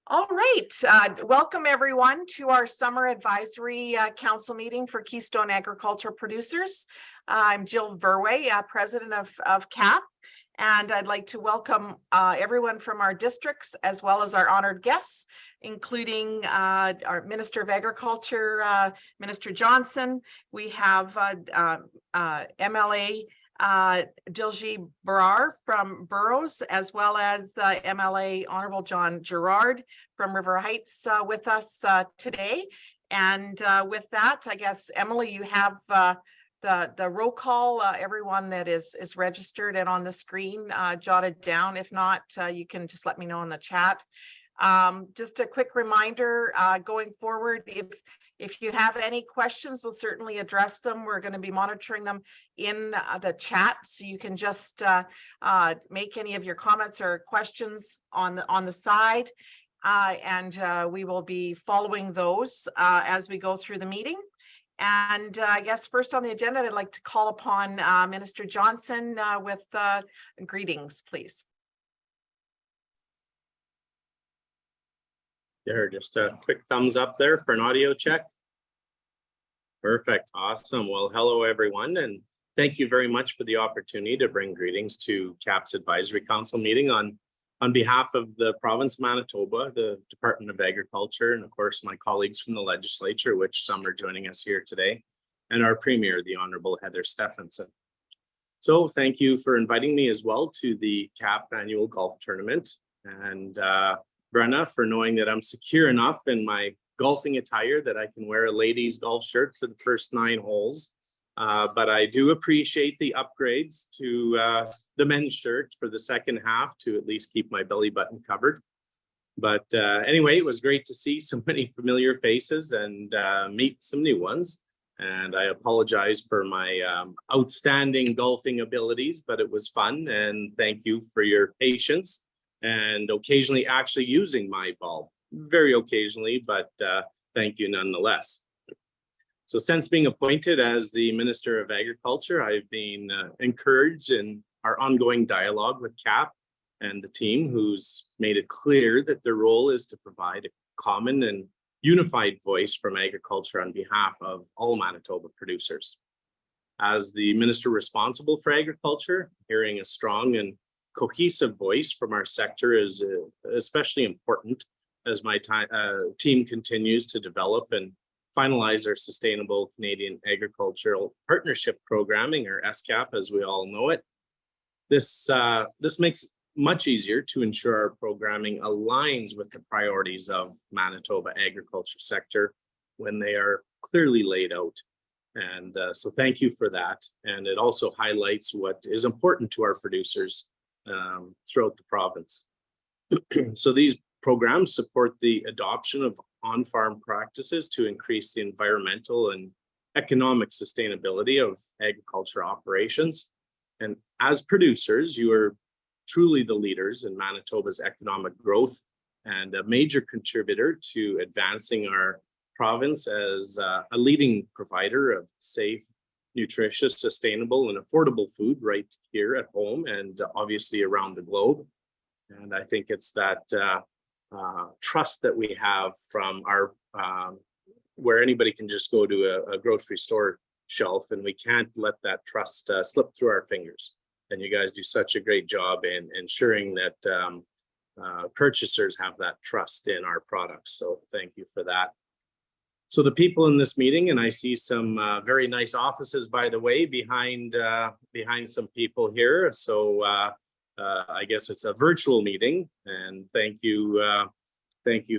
All right, welcome everyone to our summer advisory council meeting for Keystone Agriculture Producers. I'm Jill Verwey, president of CAP, and I'd like to welcome everyone from our districts as well as our honored guests, including our Minister of Agriculture, Minister Johnson. We have MLA Diljeet Brar from Burroughs, as well as MLA Honorable John Gerard from River Heights with us today. And with that, I guess, Emily, you have the roll call, everyone that is registered and on the screen jotted down. If not, you can just let me know in the chat. Just a quick reminder going forward, if you have any questions, we'll certainly address them. We're going to be monitoring them in the chat, so you can just make any of your comments or questions on the side, and we will be following those as we go through the meeting. And I guess first on the agenda, I'd like to call upon Minister Johnson with greetings, please. There, just a quick thumbs up there for an audio check. Perfect, awesome. Well, hello everyone, and thank you very much for the opportunity to bring greetings to CAP's Advisory Council meeting on behalf of the province of Manitoba, the Department of Agriculture, and of course my colleagues from the legislature, which some are joining us here today, and our Premier, the Honorable Heather Stefanson. So thank you for inviting me as well to the CAP annual golf tournament, and Brenna, for knowing that I'm secure enough in my golfing attire that I can wear a ladies golf shirt for the first 9 holes. But I do appreciate the upgrades to the men's shirt for the second half to at least keep my belly button covered. But anyway, it was great to see so many familiar faces and meet some new ones. And I apologize for my outstanding golfing abilities, but it was fun. And thank you for your patience and occasionally actually using my ball, very occasionally, but thank you nonetheless. So since being appointed as the Minister of Agriculture, I've been encouraged in our ongoing dialogue with CAP and the team, who's made it clear that their role is to provide a common and unified voice from agriculture on behalf of all Manitoba producers. As the Minister responsible for agriculture, hearing a strong and cohesive voice from our sector is especially important as my team continues to develop and finalize our Sustainable Canadian Agricultural Partnership Programming, or SCAP as we all know it. This makes it much easier to ensure our programming aligns with the priorities of Manitoba agriculture sector when they are clearly laid out. And so thank you for that. And it also highlights what is important to our producers throughout the province. So these programs support the adoption of on-farm practices to increase the environmental and economic sustainability of agriculture operations. And as producers, you are truly the leaders in Manitoba's economic growth and a major contributor to advancing our province as a leading provider of safe, nutritious, sustainable, and affordable food right here at home and obviously around the globe. And I think it's that trust that we have from our, where anybody can just go to a grocery store shelf, and we can't let that trust slip through our fingers. And you guys do such a great job in ensuring that purchasers have that trust in our products. So thank you for that. So the people in this meeting, and I see some very nice offices, by the way, behind some people here. So I guess it's a virtual meeting, and thank you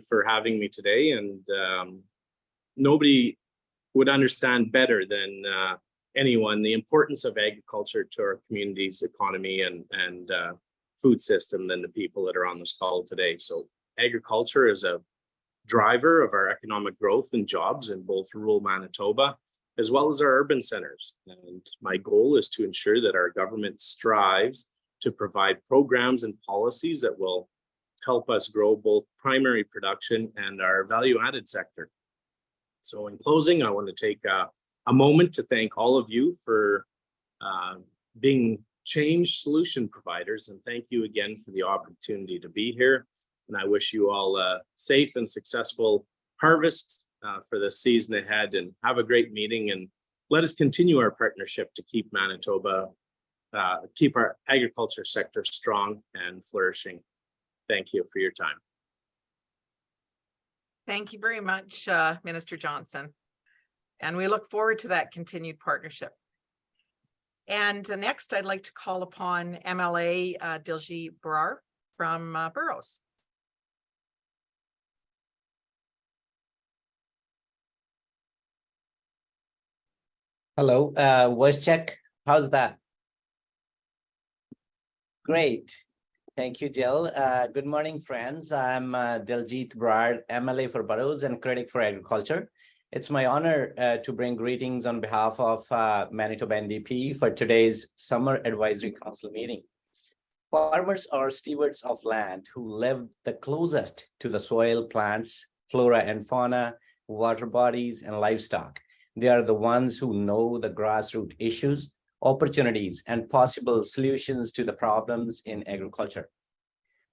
for having me today. And nobody would understand better than anyone the importance of agriculture to our community's economy and food system than the people that are on this call today. So agriculture is a driver of our economic growth and jobs in both rural Manitoba as well as our urban centers. And my goal is to ensure that our government strives to provide programs and policies that will help us grow both primary production and our value-added sector. So in closing, I want to take a moment to thank all of you for being change solution providers, and thank you again for the opportunity to be here. And I wish you all a safe and successful harvest for the season ahead, and have a great meeting, and let us continue our partnership to keep Manitoba, keep our agriculture sector strong and flourishing. Thank you for your time. Thank you very much, Minister Johnson. And we look forward to that continued partnership. And next, I'd like to call upon MLA Diljeet Brar from Burrows. Hello, voice check. How's that? Great. Thank you, Jill. Good morning, friends. I'm Diljeet Brar, MLA for Burrows and critic for agriculture. It's my honor to bring greetings on behalf of Manitoba NDP for today's Summer Advisory Council meeting. Farmers are stewards of land who live the closest to the soil, plants, flora and fauna, water bodies, and livestock. They are the ones who know the grassroots issues, opportunities, and possible solutions to the problems in agriculture.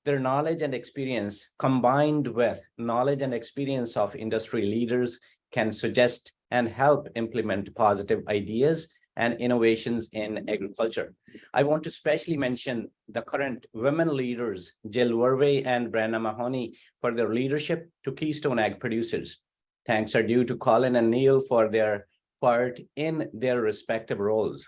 Their knowledge and experience, combined with knowledge and experience of industry leaders, can suggest and help implement positive ideas and innovations in agriculture. I want to especially mention the current women leaders, Jill Verwey and Brenna Mahoney, for their leadership to Keystone Ag producers. Thanks are due to Colin and Neil for their part in their respective roles.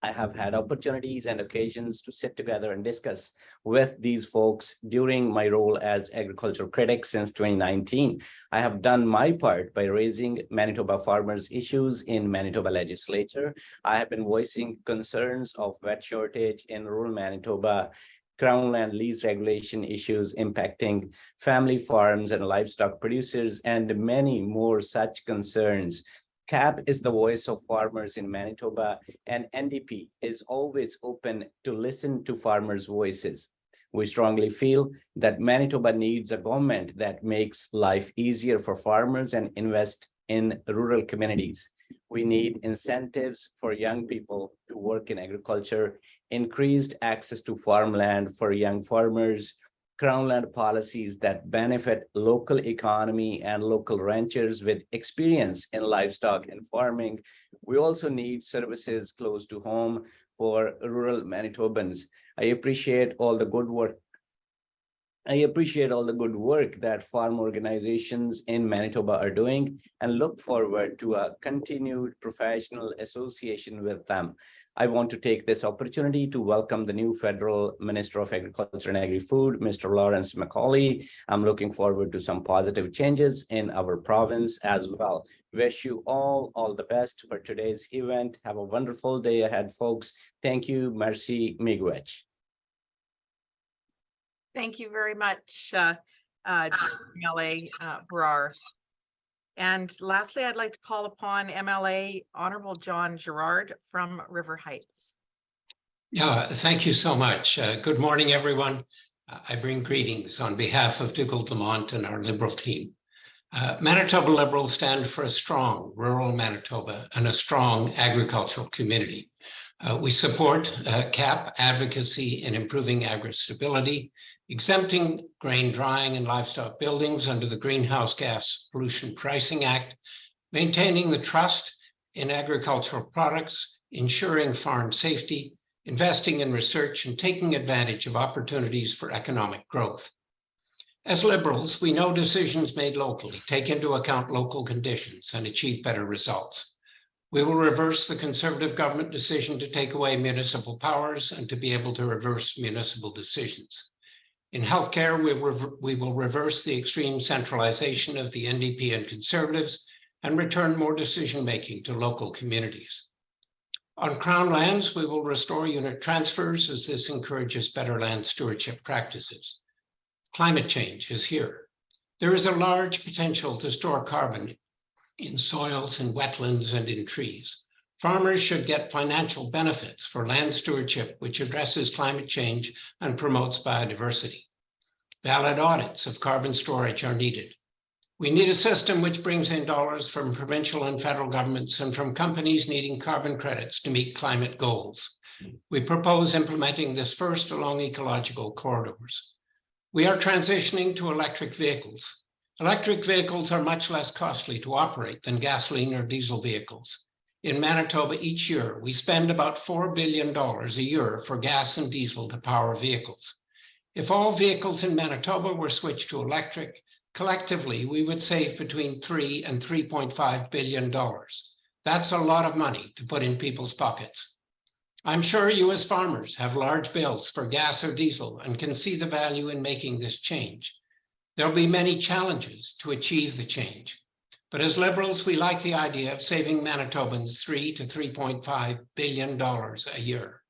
I have had opportunities and occasions to sit together and discuss with these folks during my role as agricultural critic since 2019. I have done my part by raising Manitoba farmers' issues in Manitoba legislature. I have been voicing concerns of wet shortage in rural Manitoba, Crown land lease regulation issues impacting family farms and livestock producers, and many more such concerns. CAP is the voice of farmers in Manitoba, and NDP is always open to listen to farmers' voices. We strongly feel that Manitoba needs a government that makes life easier for farmers and invest in rural communities. We need incentives for young people to work in agriculture, increased access to farmland for young farmers, Crown land policies that benefit local economy and local ranchers with experience in livestock and farming. We also need services close to home for rural Manitobans. I appreciate all the good work that farm organizations in Manitoba are doing, and look forward to a continued professional association with them. I want to take this opportunity to welcome the new Federal Minister of Agriculture and Agri-Food, Mr. Lawrence MacAulay. I'm looking forward to some positive changes in our province as well. Wish you all the best for today's event. Have a wonderful day ahead, folks. Thank you. Merci, miigwech. Thank you very much, MLA Brar. And lastly, I'd like to call upon MLA Honorable John Gerard from River Heights. Yeah, thank you so much. Good morning, everyone. I bring greetings on behalf of Diggle Lamont and our Liberal team. Manitoba Liberals stand for a strong rural Manitoba and a strong agricultural community. We support CAP advocacy in improving agri-stability, exempting grain drying and livestock buildings under the Greenhouse Gas Pollution Pricing Act, maintaining the trust in agricultural products, ensuring farm safety, investing in research, and taking advantage of opportunities for economic growth. As Liberals, we know decisions made locally take into account local conditions and achieve better results. We will reverse the Conservative government decision to take away municipal powers and to be able to reverse municipal decisions. In healthcare, we will reverse the extreme centralization of the NDP and Conservatives and return more decision-making to local communities. On Crown lands, we will restore unit transfers as this encourages better land stewardship practices. Climate change is here. There is a large potential to store carbon in soils, in wetlands, and in trees. Farmers should get financial benefits for land stewardship, which addresses climate change and promotes biodiversity. Valid audits of carbon storage are needed. We need a system which brings in dollars from provincial and federal governments and from companies needing carbon credits to meet climate goals. We propose implementing this first along ecological corridors. We are transitioning to electric vehicles. Electric vehicles are much less costly to operate than gasoline or diesel vehicles. In Manitoba each year, we spend about $4 billion a year for gas and diesel to power vehicles. If all vehicles in Manitoba were switched to electric, collectively, we would save between $3 and $3.5 billion. That's a lot of money to put in people's pockets. I'm sure you as farmers have large bills for gas or diesel and can see the value in making this change. There'll be many challenges to achieve the change. But as Liberals, we like the idea of saving Manitobans $3 to $3.5 billion a year.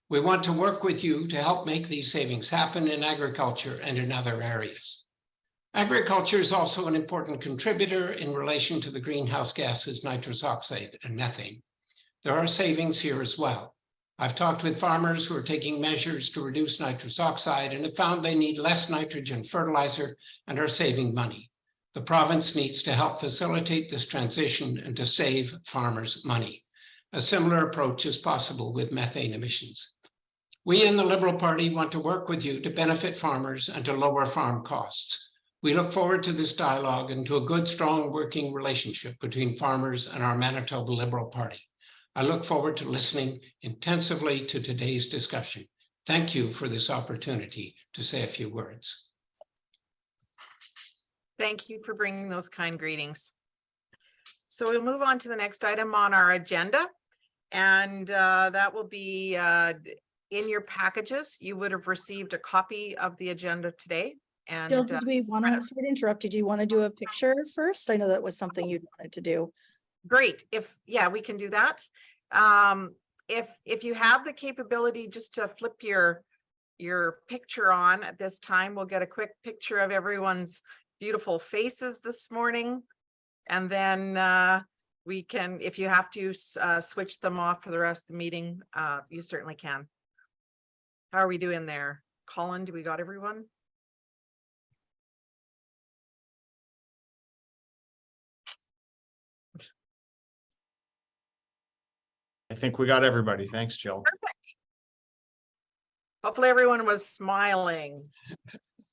We want to work with you to help make these savings happen in agriculture and in other areas. Agriculture is also an important contributor in relation to the greenhouse gases, nitrous oxide and methane. There are savings here as well. I've talked with farmers who are taking measures to reduce nitrous oxide and have found they need less nitrogen fertilizer and are saving money. The province needs to help facilitate this transition and to save farmers money. A similar approach is possible with methane emissions. We in the Liberal Party want to work with you to benefit farmers and to lower farm costs. We look forward to this dialogue and to a good, strong working relationship between farmers and our Manitoba Liberal Party. I look forward to listening intensively to today's discussion. Thank you for this opportunity to say a few words. Thank you for bringing those kind greetings. So we'll move on to the next item on our agenda. And that will be in your packages. You would have received a copy of the agenda today. And Jill, did we want to, sorry to interrupt you, do you want to do a picture first? I know that was something you wanted to do. great, yeah, we can do that. If you have the capability just to flip your picture on at this time, we'll get a quick picture of everyone's beautiful faces this morning. And then we can, if you have to switch them off for the rest of the meeting, you certainly can. How are we doing there? Colin, do we got everyone? I think we got everybody. Thanks, Jill. Perfect. Hopefully everyone was smiling.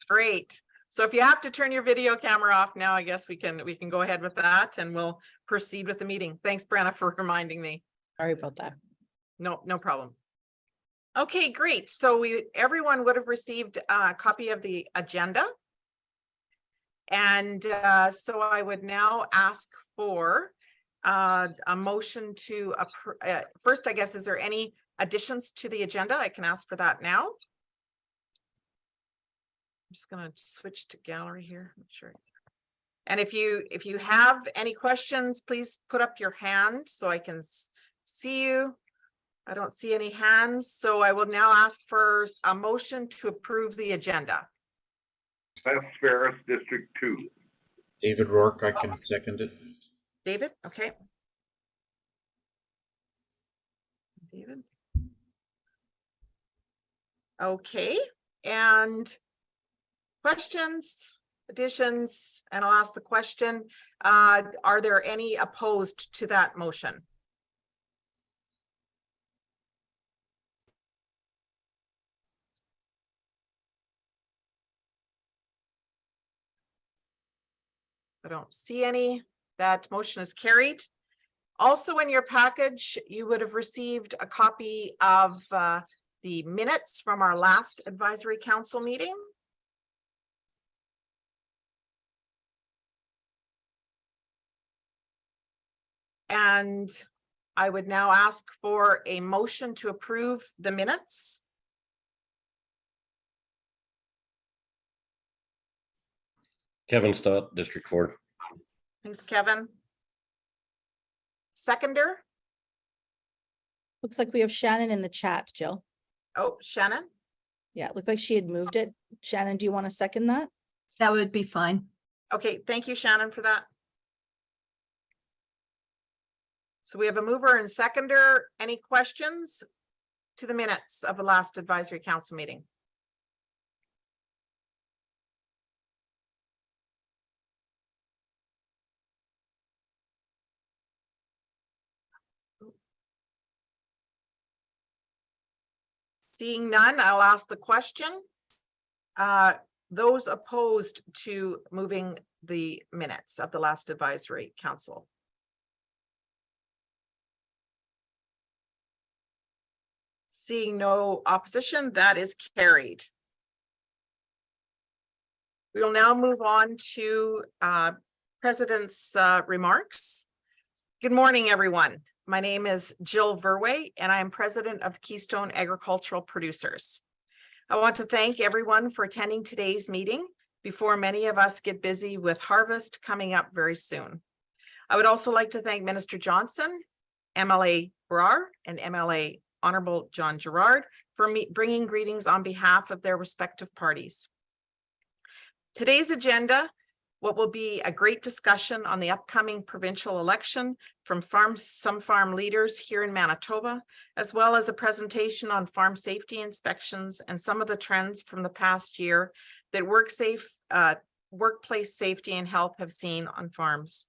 Great. So if you have to turn your video camera off now, I guess we can go ahead with that and we'll proceed with the meeting. Thanks, Brenna, for reminding me. Sorry about that. No problem. Okay, great. So everyone would have received a copy of the agenda. And so I would now ask for a motion to first, I guess, is there any additions to the agenda? I can ask for that now. I'm just going to switch to gallery here. I'm sure. And if you have any questions, please put up your hand so I can see you. I don't see any hands, so I will now ask for a motion to approve the agenda. Beth Ferris, District 2. David Rourke, I can second it. David, okay. David. Okay, and questions, additions, and I'll ask the question, are there any opposed to that motion? I don't see any. That motion is carried. Also in your package, you would have received a copy of the minutes from our last advisory council meeting. And I would now ask for a motion to approve the minutes. Kevin Stott, District 4. Thanks, Kevin. Seconder? Looks like we have Shannon in the chat, Jill. Oh, Shannon? Yeah, it looked like she had moved it. Shannon, do you want to second that? That would be fine. Okay, thank you, Shannon, for that. So we have a mover and seconder. Any questions to the minutes of the last advisory council meeting? Seeing none, I'll ask the question. Those opposed to moving the minutes of the last advisory council? Seeing no opposition, that is carried. We will now move on to President's remarks. Good morning, everyone. My name is Jill Verwey, and I am President of Keystone Agricultural Producers. I want to thank everyone for attending today's meeting before many of us get busy with harvest coming up very soon. I would also like to thank Minister Johnson, MLA Brar, and MLA Honorable John Gerard for bringing greetings on behalf of their respective parties. Today's agenda, what will be a great discussion on the upcoming provincial election from some farm leaders here in Manitoba, as well as a presentation on farm safety inspections and some of the trends from the past year that workplace safety and health have seen on farms.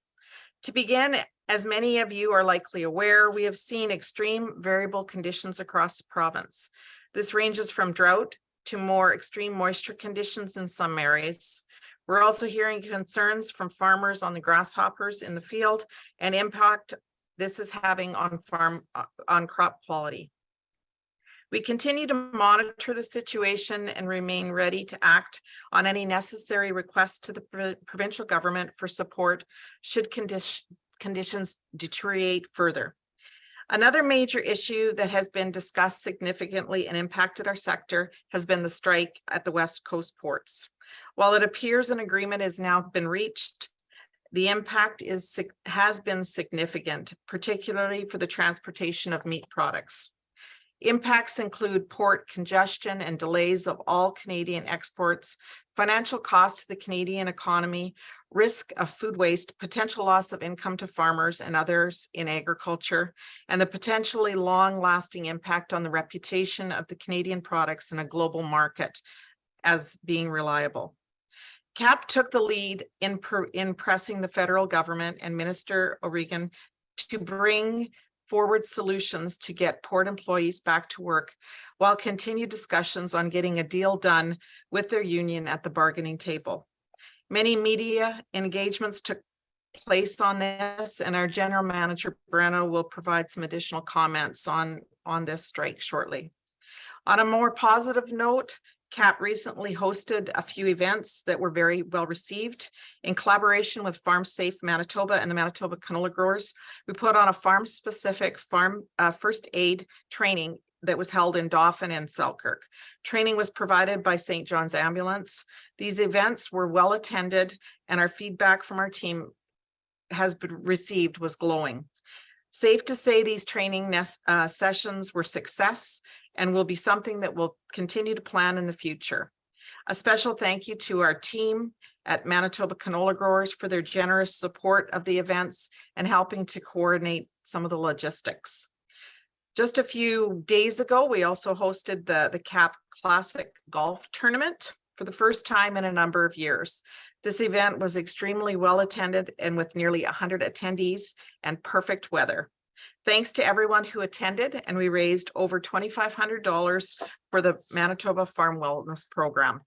To begin, as many of you are likely aware, we have seen extreme variable conditions across the province. This ranges from drought to more extreme moisture conditions in some areas. We're also hearing concerns from farmers on the grasshoppers in the field and impact this is having on crop quality. We continue to monitor the situation and remain ready to act on any necessary requests to the provincial government for support should conditions deteriorate further. Another major issue that has been discussed significantly and impacted our sector has been the strike at the West Coast ports. While it appears an agreement has now been reached, the impact has been significant, particularly for the transportation of meat products. Impacts include port congestion and delays of all Canadian exports, financial cost to the Canadian economy, risk of food waste, potential loss of income to farmers and others in agriculture, and the potentially long-lasting impact on the reputation of the Canadian products in a global market as being reliable. CAP took the lead in pressing the federal government and Minister O'Regan to bring forward solutions to get port employees back to work, while continued discussions on getting a deal done with their union at the bargaining table. Many media engagements took place on this, and our General Manager Breno will provide some additional comments on this strike shortly. On a more positive note, CAP recently hosted a few events that were very well received. In collaboration with Farm Safe Manitoba and the Manitoba Canola Growers, we put on a farm-specific first aid training that was held in Dauphin and Selkirk. Training was provided by St. John's Ambulance. These events were well attended, and our feedback from our team has been received was glowing. Safe to say these training sessions were success and will be something that we'll continue to plan in the future. A special thank you to our team at Manitoba Canola Growers for their generous support of the events and helping to coordinate some of the logistics. Just a few days ago, we also hosted the CAP Classic Golf Tournament for the first time in a number of years. This event was extremely well attended and with nearly 100 attendees and perfect weather. Thanks to everyone who attended, and we raised over $2,500 for the Manitoba Farm Wellness Program.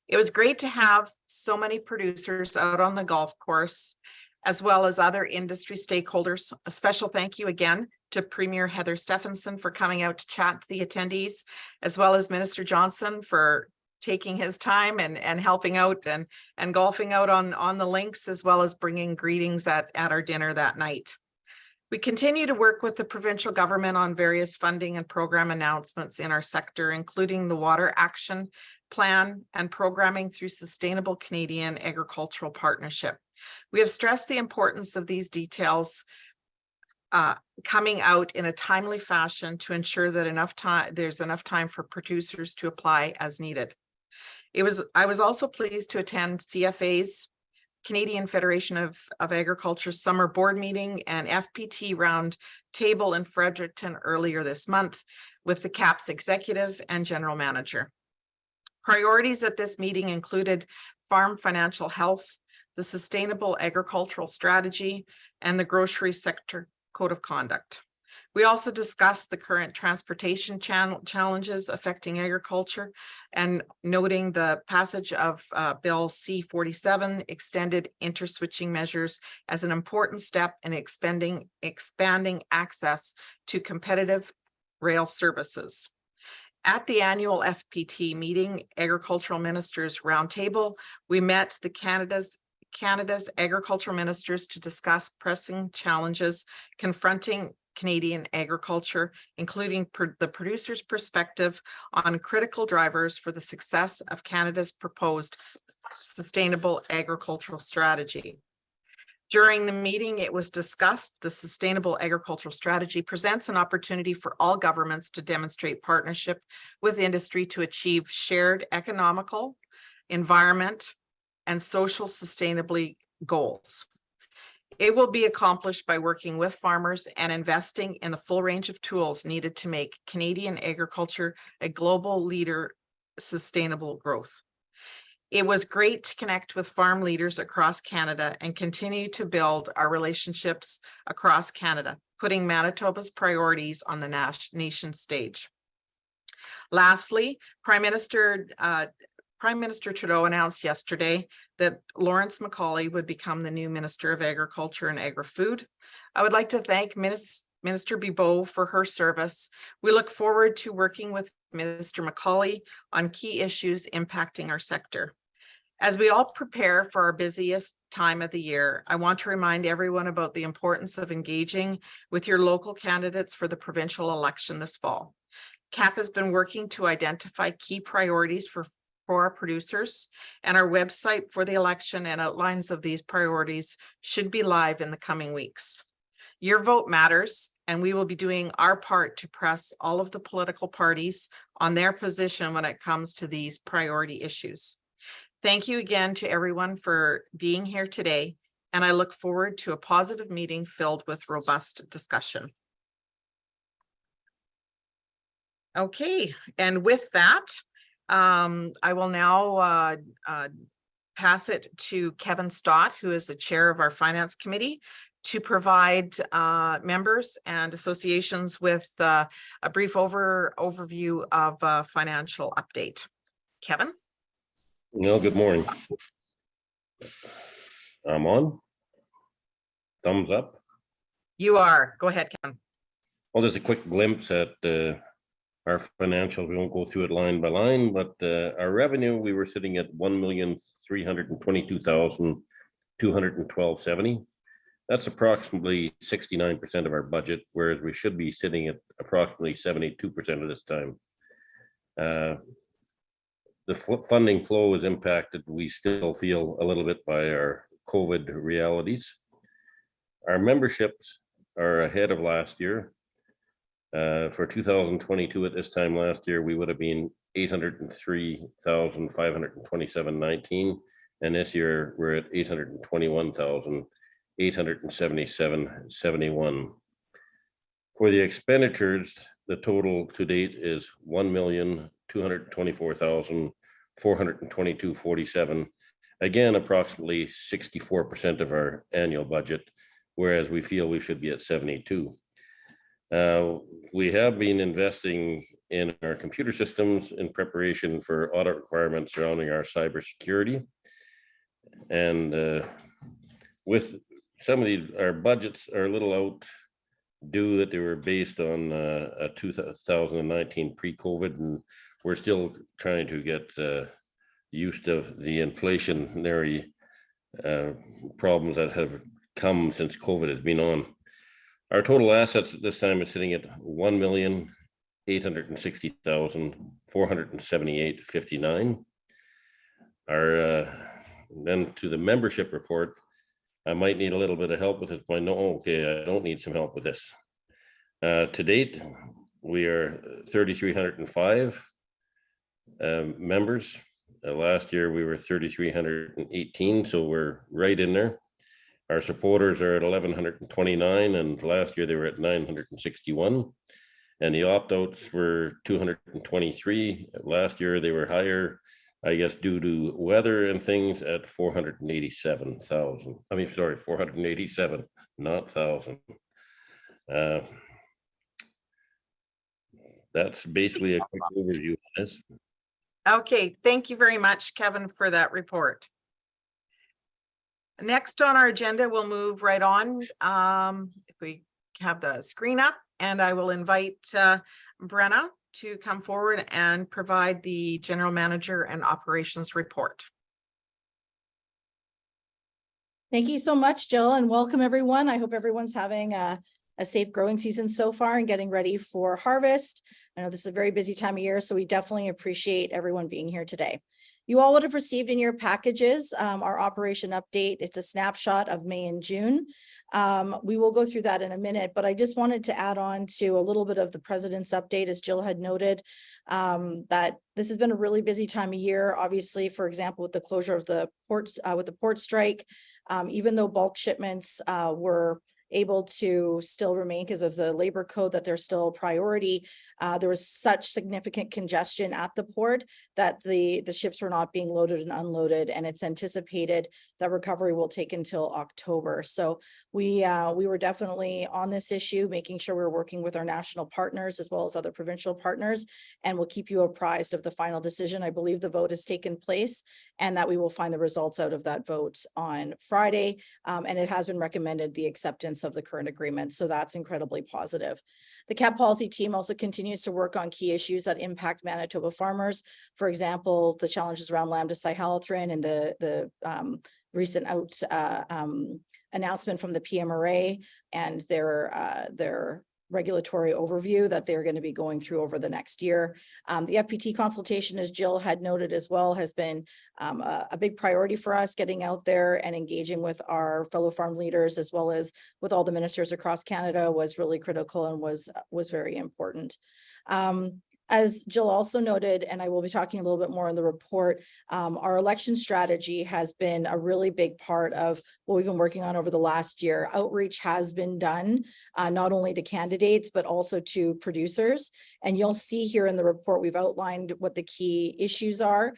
It was great to have so many producers out on the golf course, as well as other industry stakeholders. A special thank you again to Premier Heather Stefanson for coming out to chat to the attendees, as well as Minister Johnson for taking his time and helping out and golfing out on the links, as well as bringing greetings at our dinner that night. We continue to work with the provincial government on various funding and program announcements in our sector, including the Water Action Plan and programming through Sustainable Canadian Agricultural Partnership. We have stressed the importance of these details coming out in a timely fashion to ensure that there's enough time for producers to apply as needed. I was also pleased to attend CFA's Canadian Federation of Agriculture Summer Board Meeting and FPT Round Table in Fredericton earlier this month with the CAP's executive and general manager. Priorities at this meeting included farm financial health, the sustainable agricultural strategy, and the grocery sector code of conduct. We also discussed the current transportation challenges affecting agriculture and noting the passage of Bill C-47 extended interswitching measures as an important step in expanding access to competitive rail services. At the annual FPT meeting, Agricultural Ministers Roundtable, we met the Canada's agricultural ministers to discuss pressing challenges confronting Canadian agriculture, including the producer's perspective on critical drivers for the success of Canada's proposed sustainable agricultural strategy. During the meeting, it was discussed the sustainable agricultural strategy presents an opportunity for all governments to demonstrate partnership with industry to achieve shared economical, environment, and social sustainability goals. It will be accomplished by working with farmers and investing in the full range of tools needed to make Canadian agriculture a global leader, sustainable growth. It was great to connect with farm leaders across Canada and continue to build our relationships across Canada, putting Manitoba's priorities on the nation stage. Lastly, Prime Minister Trudeau announced yesterday that Lawrence MacAulay would become the new Minister of Agriculture and Agri-Food. I would like to thank Minister Bibeau for her service. We look forward to working with Minister MacAulay on key issues impacting our sector. As we all prepare for our busiest time of the year, I want to remind everyone about the importance of engaging with your local candidates for the provincial election this fall. CAP has been working to identify key priorities for our producers, and our website for the election and outlines of these priorities should be live in the coming weeks. Your vote matters, and we will be doing our part to press all of the political parties on their position when it comes to these priority issues. Thank you again to everyone for being here today, and I look forward to a positive meeting filled with robust discussion. Okay, and with that, I will now pass it to Kevin Stott, who is the chair of our finance committee, to provide members and associations with a brief overview of financial update. Kevin? No, good morning. I'm on. Thumbs up. You are. Go ahead, Kevin. Well, there's a quick glimpse at our financials. We won't go through it line by line, but our revenue, we were sitting at 1,322,212.70. That's approximately 69% of our budget, whereas we should be sitting at approximately 72% of this time. The funding flow is impacted, we still feel, a little bit by our COVID realities. Our memberships are ahead of last year. For 2022 at this time last year, we would have been 803,527.19, and this year we're at 821,877.71. For the expenditures, the total to date is 1,224,422.47. Again, approximately 64% of our annual budget, whereas we feel we should be at 72. We have been investing in our computer systems in preparation for audit requirements surrounding our cybersecurity. And with some of these, our budgets are a little out due that they were based on a 2019 pre-COVID, and we're still trying to get used to the inflationary problems that have come since COVID has been on. Our total assets at this time is sitting at 1,860,478.59. Our then to the membership report, I might need a little bit of help with it. I know, okay, I don't need some help with this. To date, we are 3,305 members. Last year we were 3,318, so we're right in there. Our supporters are at 1,129, and last year they were at 961. And the opt-outs were 223. Last year they were higher, I guess, due to weather and things, at 487,000. I mean, sorry, 487, not 1,000. That's basically a quick overview on this. Okay, thank you very much, Kevin, for that report. Next on our agenda, we'll move right on. If we have the screen up, and I will invite Brenna to come forward and provide the general manager and operations report. Thank you so much, Jill, and welcome everyone. I hope everyone's having a safe growing season so far and getting ready for harvest. I know this is a very busy time of year, so we definitely appreciate everyone being here today. You all would have received in your packages our operation update. It's a snapshot of May and June. We will go through that in a minute, but I just wanted to add on to a little bit of the president's update, as Jill had noted, that this has been a really busy time of year. Obviously, for example, with the closure of the ports, with the port strike, even though bulk shipments were able to still remain because of the labor code, that they're still a priority. There was such significant congestion at the port that the ships were not being loaded and unloaded, and it's anticipated that recovery will take until October. So we were definitely on this issue, making sure we're working with our national partners as well as other provincial partners, and we'll keep you apprised of the final decision. I believe the vote has taken place and that we will find the results out of that vote on Friday. And it has been recommended the acceptance of the current agreement. So that's incredibly positive. The CAP policy team also continues to work on key issues that impact Manitoba farmers. For example, the challenges around lambda cyhalothrin and the recent announcement from the PMRA and their regulatory overview that they're going to be going through over the next year. The FPT consultation, as Jill had noted as well, has been a big priority for us, getting out there and engaging with our fellow farm leaders as well as with all the ministers across Canada was really critical and was very important. As Jill also noted, and I will be talking a little bit more in the report, our election strategy has been a really big part of what we've been working on over the last year. Outreach has been done, not only to candidates, but also to producers. And you'll see here in the report, we've outlined what the key issues are.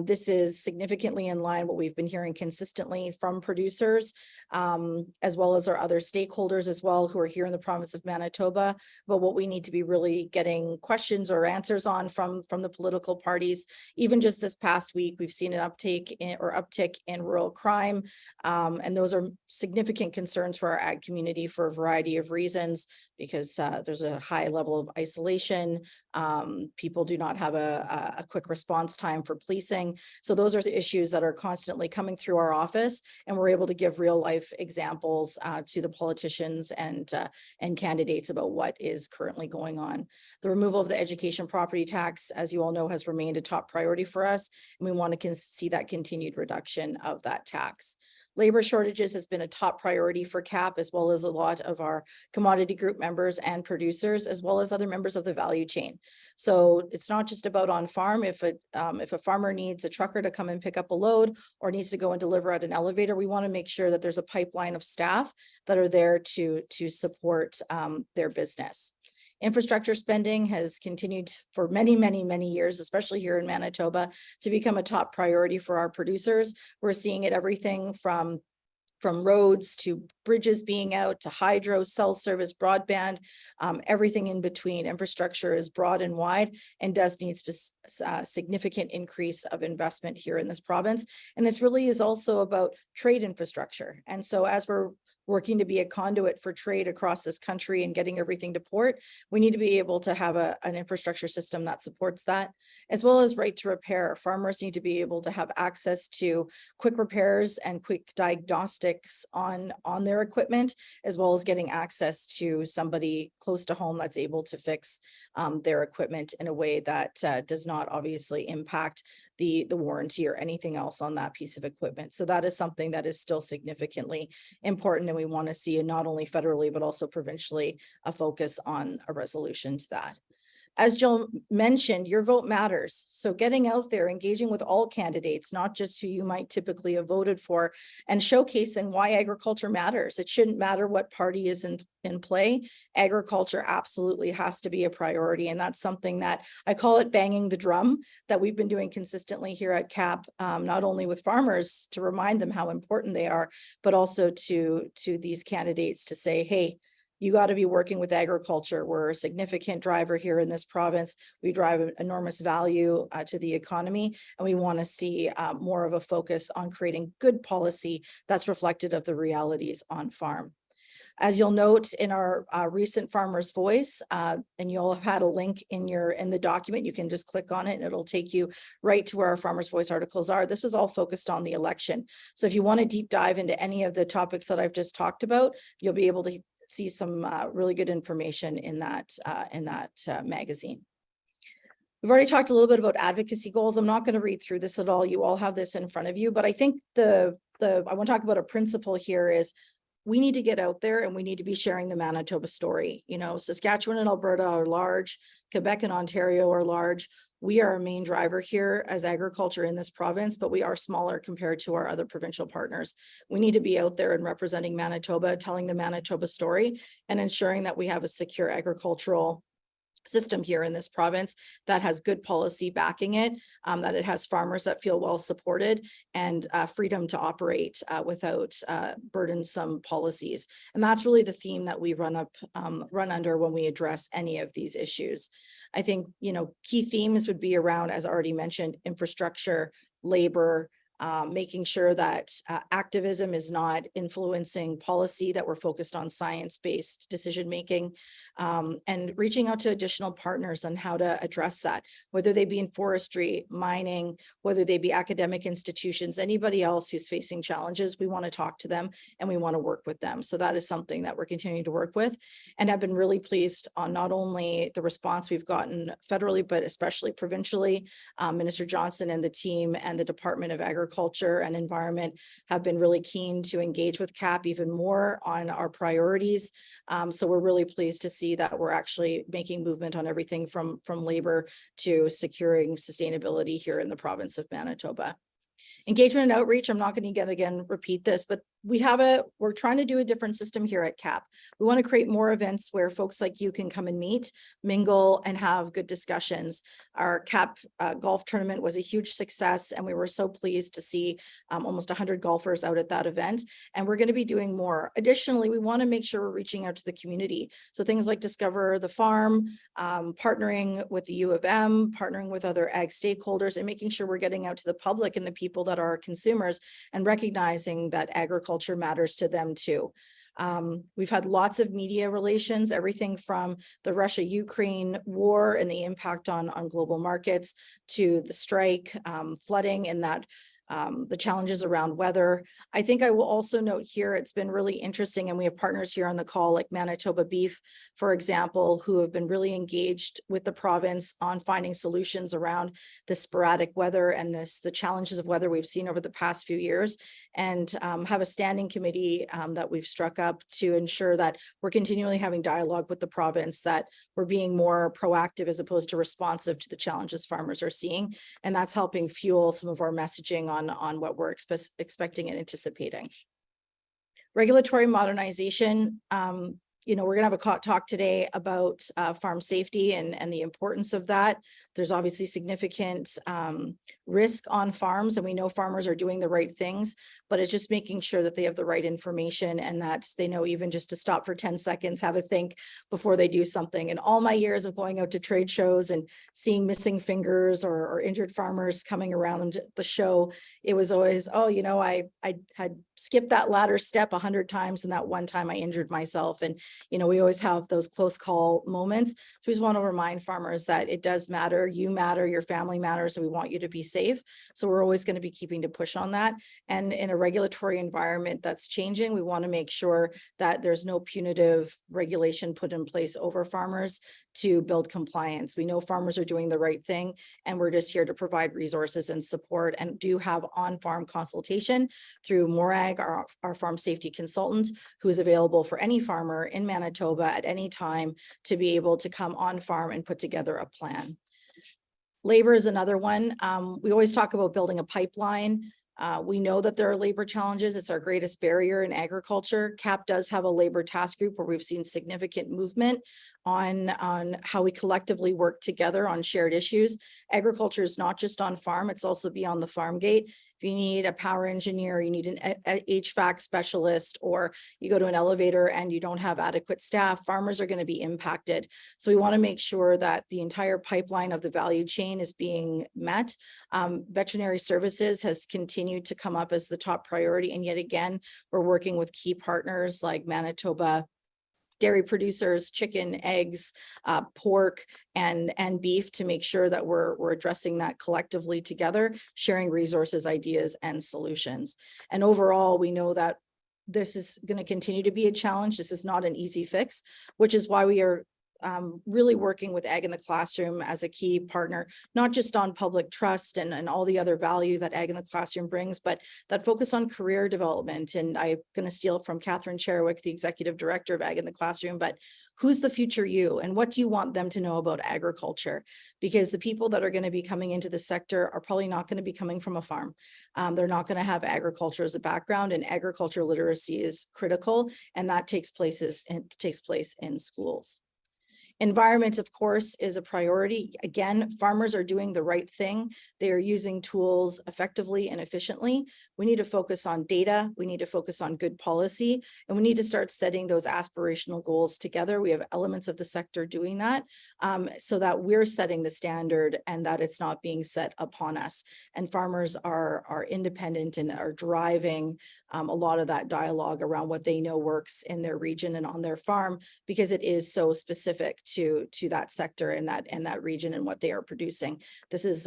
This is significantly in line what we've been hearing consistently from producers, as well as our other stakeholders as well, who are here in the province of Manitoba. But what we need to be really getting questions or answers on from the political parties. Even just this past week, we've seen an uptick in rural crime. And those are significant concerns for our ag community for a variety of reasons, because there's a high level of isolation. People do not have a quick response time for policing. So those are the issues that are constantly coming through our office, and we're able to give real life examples to the politicians and candidates about what is currently going on. The removal of the education property tax, as you all know, has remained a top priority for us, and we want to see that continued reduction of that tax. Labor shortages has been a top priority for CAP, as well as a lot of our commodity group members and producers, as well as other members of the value chain. So it's not just about on farm. If a farmer needs a trucker to come and pick up a load or needs to go and deliver at an elevator, we want to make sure that there's a pipeline of staff that are there to support their business. Infrastructure spending has continued for many, many, many years, especially here in Manitoba, to become a top priority for our producers. We're seeing it everything from roads to bridges being out to hydro, cell service, broadband, everything in between. Infrastructure is broad and wide and does need significant increase of investment here in this province. And this really is also about trade infrastructure. And so as we're working to be a conduit for trade across this country and getting everything to port, we need to be able to have an infrastructure system that supports that, as well as right to repair. Farmers need to be able to have access to quick repairs and quick diagnostics on their equipment, as well as getting access to somebody close to home that's able to fix their equipment in a way that does not obviously impact the warranty or anything else on that piece of equipment. So that is something that is still significantly important, and we want to see not only federally, but also provincially a focus on a resolution to that. As Jill mentioned, your vote matters. So getting out there, engaging with all candidates, not just who you might typically have voted for, and showcasing why agriculture matters. It shouldn't matter what party is in play. Agriculture absolutely has to be a priority. And that's something that I call it banging the drum that we've been doing consistently here at CAP, not only with farmers to remind them how important they are, but also to these candidates to say, hey, you got to be working with agriculture. We're a significant driver here in this province. We drive enormous value to the economy, and we want to see more of a focus on creating good policy that's reflective of the realities on farm. As you'll note in our recent Farmer's Voice, and you'll have had a link in the document, you can just click on it and it'll take you right to where our Farmer's Voice articles are. This was all focused on the election. So if you want to deep dive into any of the topics that I've just talked about, you'll be able to see some really good information in that magazine. We've already talked a little bit about advocacy goals. I'm not going to read through this at all. You all have this in front of you, but I think I want to talk about a principle here is we need to get out there and we need to be sharing the Manitoba story. You know, Saskatchewan and Alberta are large, Quebec and Ontario are large. We are a main driver here as agriculture in this province, but we are smaller compared to our other provincial partners. We need to be out there and representing Manitoba, telling the Manitoba story, and ensuring that we have a secure agricultural system here in this province that has good policy backing it, that it has farmers that feel well supported, and freedom to operate without burdensome policies. And that's really the theme that we run under when we address any of these issues. I think, you know, key themes would be around, as already mentioned, infrastructure, labor, making sure that activism is not influencing policy, that we're focused on science-based decision-making, and reaching out to additional partners on how to address that, whether they be in forestry, mining, whether they be academic institutions, anybody else who's facing challenges, we want to talk to them and we want to work with them. So that is something that we're continuing to work with, and I've been really pleased on not only the response we've gotten federally, but especially provincially. Minister Johnson and the team and the Department of Agriculture and Environment have been really keen to engage with CAP even more on our priorities. So we're really pleased to see that we're actually making movement on everything from labor to securing sustainability here in the province of Manitoba. Engagement and outreach, I'm not going to again repeat this, but we're trying to do a different system here at CAP. We want to create more events where folks like you can come and meet, mingle, and have good discussions. Our CAP golf tournament was a huge success, and we were so pleased to see almost 100 golfers out at that event, and we're going to be doing more. Additionally, we want to make sure we're reaching out to the community. So things like Discover the Farm, partnering with the U of M, partnering with other ag stakeholders, and making sure we're getting out to the public and the people that are consumers and recognizing that agriculture matters to them too. We've had lots of media relations, everything from the Russia-Ukraine war and the impact on global markets to the strike, flooding, and that the challenges around weather. I think I will also note here, it's been really interesting, and we have partners here on the call like Manitoba Beef, for example, who have been really engaged with the province on finding solutions around the sporadic weather and the challenges of weather we've seen over the past few years, and have a standing committee that we've struck up to ensure that we're continually having dialogue with the province, that we're being more proactive as opposed to responsive to the challenges farmers are seeing. And that's helping fuel some of our messaging on what we're expecting and anticipating. Regulatory modernization. You know, we're going to have a talk today about farm safety and the importance of that. There's obviously significant risk on farms, and we know farmers are doing the right things, but it's just making sure that they have the right information and that they know even just to stop for 10 seconds, have a think before they do something. And all my years of going out to trade shows and seeing missing fingers or injured farmers coming around the show, it was always, oh, you know, I had skipped that ladder step 100 times, and that one time I injured myself. And you know, we always have those close call moments. So we just want to remind farmers that it does matter. You matter, your family matters, and we want you to be safe. So we're always going to be keeping to push on that. And in a regulatory environment that's changing, we want to make sure that there's no punitive regulation put in place over farmers to build compliance. We know farmers are doing the right thing, and we're just here to provide resources and support, and do have on-farm consultation through Morag, our farm safety consultant, who is available for any farmer in Manitoba at any time to be able to come on farm and put together a plan. Labor is another one. We always talk about building a pipeline. We know that there are labor challenges. It's our greatest barrier in agriculture. CAP does have a labor task group where we've seen significant movement on how we collectively work together on shared issues. Agriculture is not just on farm, it's also beyond the farm gate. If you need a power engineer, you need a HVAC specialist, or you go to an elevator and you don't have adequate staff, farmers are going to be impacted. So we want to make sure that the entire pipeline of the value chain is being met. Veterinary services has continued to come up as the top priority. And yet again, we're working with key partners like Manitoba dairy producers, chicken, eggs, pork, and beef to make sure that we're addressing that collectively together, sharing resources, ideas, and solutions. And overall, we know that this is going to continue to be a challenge. This is not an easy fix, which is why we are really working with Ag in the Classroom as a key partner, not just on public trust and all the other value that Ag in the Classroom brings, but that focus on career development. And I'm going to steal from Catherine Cherwick, the Executive Director of Ag in the Classroom, but who's the future you and what do you want them to know about agriculture? Because the people that are going to be coming into the sector are probably not going to be coming from a farm. They're not going to have agriculture as a background, and agriculture literacy is critical, and that takes place in schools. Environment, of course, is a priority. Again, farmers are doing the right thing. They are using tools effectively and efficiently. We need to focus on data. We need to focus on good policy, and we need to start setting those aspirational goals together. We have elements of the sector doing that so that we're setting the standard and that it's not being set upon us. And farmers are independent and are driving a lot of that dialogue around what they know works in their region and on their farm, because it is so specific to that sector and that region and what they are producing. This is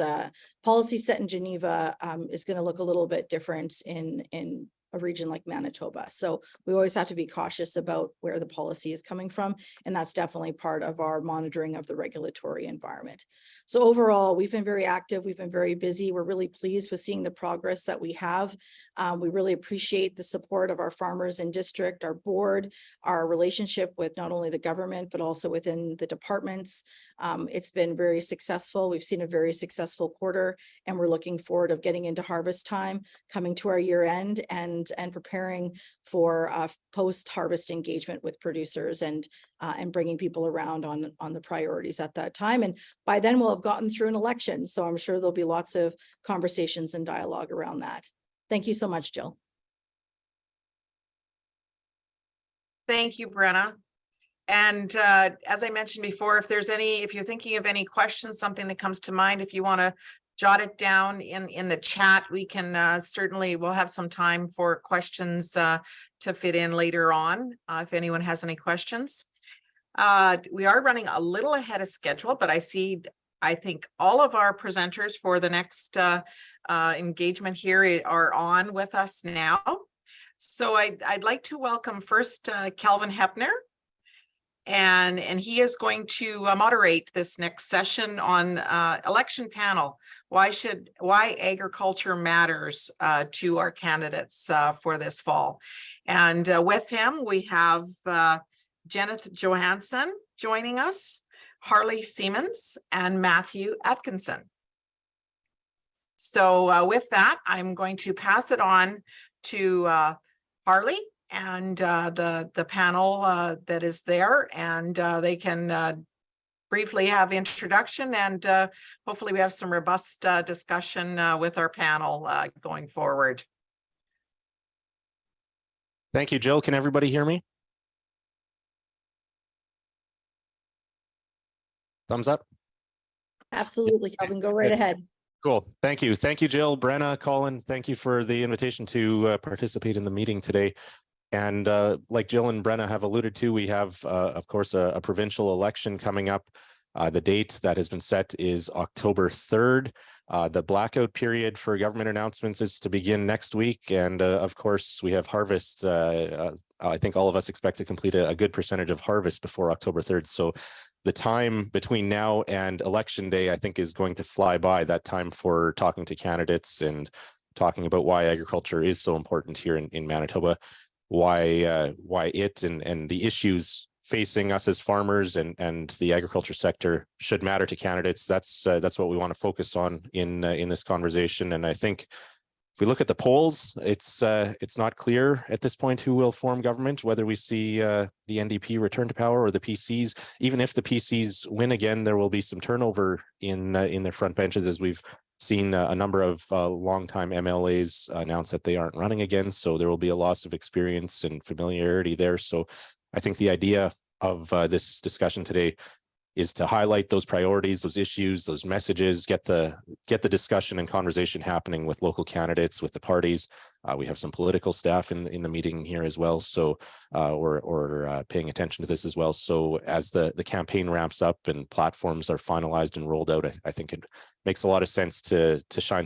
policy set in Geneva is going to look a little bit different in a region like Manitoba. So we always have to be cautious about where the policy is coming from. And that's definitely part of our monitoring of the regulatory environment. So overall, we've been very active. We've been very busy. We're really pleased with seeing the progress that we have. We really appreciate the support of our farmers in district, our board, our relationship with not only the government, but also within the departments. It's been very successful. We've seen a very successful quarter, and we're looking forward of getting into harvest time, coming to our year end, and preparing for post-harvest engagement with producers and bringing people around on the priorities at that time. And by then we'll have gotten through an election. So I'm sure there'll be lots of conversations and dialogue around that. Thank you so much, Jill. Thank you, Brenna. And as I mentioned before, if you're thinking of any questions, something that comes to mind, if you want to jot it down in the chat, we can we'll have some time for questions to fit in later on if anyone has any questions. We are running a little ahead of schedule, but I think all of our presenters for the next engagement here are on with us now. So I'd like to welcome first Calvin Hepner. And he is going to moderate this next session on election panel. Why agriculture matters to our candidates for this fall. And with him, we have Jeneth Johansson joining us, Harley Siemens, and Matthew Atkinson. So with that, I'm going to pass it on to Harley and the panel that is there, and they can briefly have introduction, and hopefully we have some robust discussion with our panel going forward. Thank you, Jill. Can everybody hear me? Thumbs up. Absolutely, Calvin, go right ahead. Cool. Thank you. Thank you, Jill, Brenna, Colin. Thank you for the invitation to participate in the meeting today. And like Jill and Brenna have alluded to, we have, of course, a provincial election coming up. The date that has been set is October 3rd. The blackout period for government announcements is to begin next week. And of course, we have harvest. I think all of us expect to complete a good percentage of harvest before October 3rd. So the time between now and election day, I think, is going to fly by. That time for talking to candidates and talking about why agriculture is so important here in Manitoba, why it and the issues facing us as farmers and the agriculture sector should matter to candidates. That's what we want to focus on in this conversation. And I think if we look at the polls, it's not clear at this point who will form government, whether we see the NDP return to power or the PCs. Even if the PCs win again, there will be some turnover in their front benches, as we've seen a number of longtime MLAs announce that they aren't running again, so there will be a loss of experience and familiarity there. So I think the idea of this discussion today is to highlight those priorities, those issues, those messages, get the discussion and conversation happening with local candidates, with the parties. We have some political staff in the meeting here as well, so we're paying attention to this as well. So as the campaign ramps up and platforms are finalized and rolled out, I think it makes a lot of sense to shine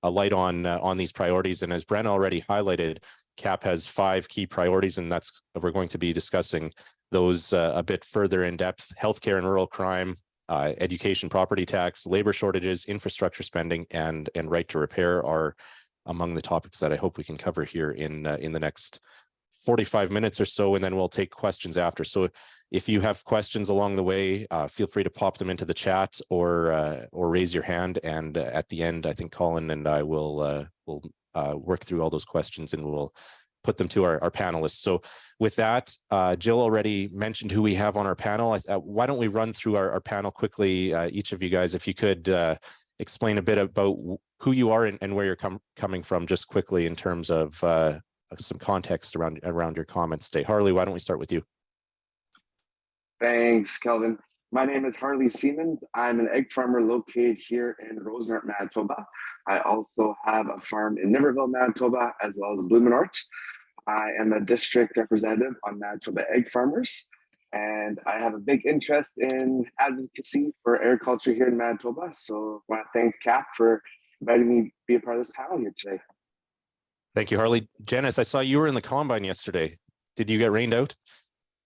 a light on these priorities. And as Brenna already highlighted, CAP has 5 key priorities, and we're going to be discussing those a bit further in depth. Healthcare and rural crime, education, property tax, labor shortages, infrastructure spending, and right to repair are among the topics that I hope we can cover here in the next 45 minutes or so, and then we'll take questions after. So if you have questions along the way, feel free to pop them into the chat or raise your hand. And at the end, I think Colin and I will work through all those questions and we'll put them to our panelists. So with that, Jill already mentioned who we have on our panel. Why don't we run through our panel quickly? Each of you guys, if you could explain a bit about who you are and where you're coming from, just quickly in terms of some context around your comments today. Harley, why don't we start with you? Thanks, Kelvin. My name is Harley Siemens. I'm an egg farmer located here in Rosenart, Manitoba. I also have a farm in Niverville, Manitoba, as well as Blumenort. I am a district representative on Manitoba Egg Farmers, and I have a big interest in advocacy for agriculture here in Manitoba. So I want to thank CAP for inviting me to be a part of this panel here today. Thank you, Harley. Janice, I saw you were in the combine yesterday. Did you get rained out?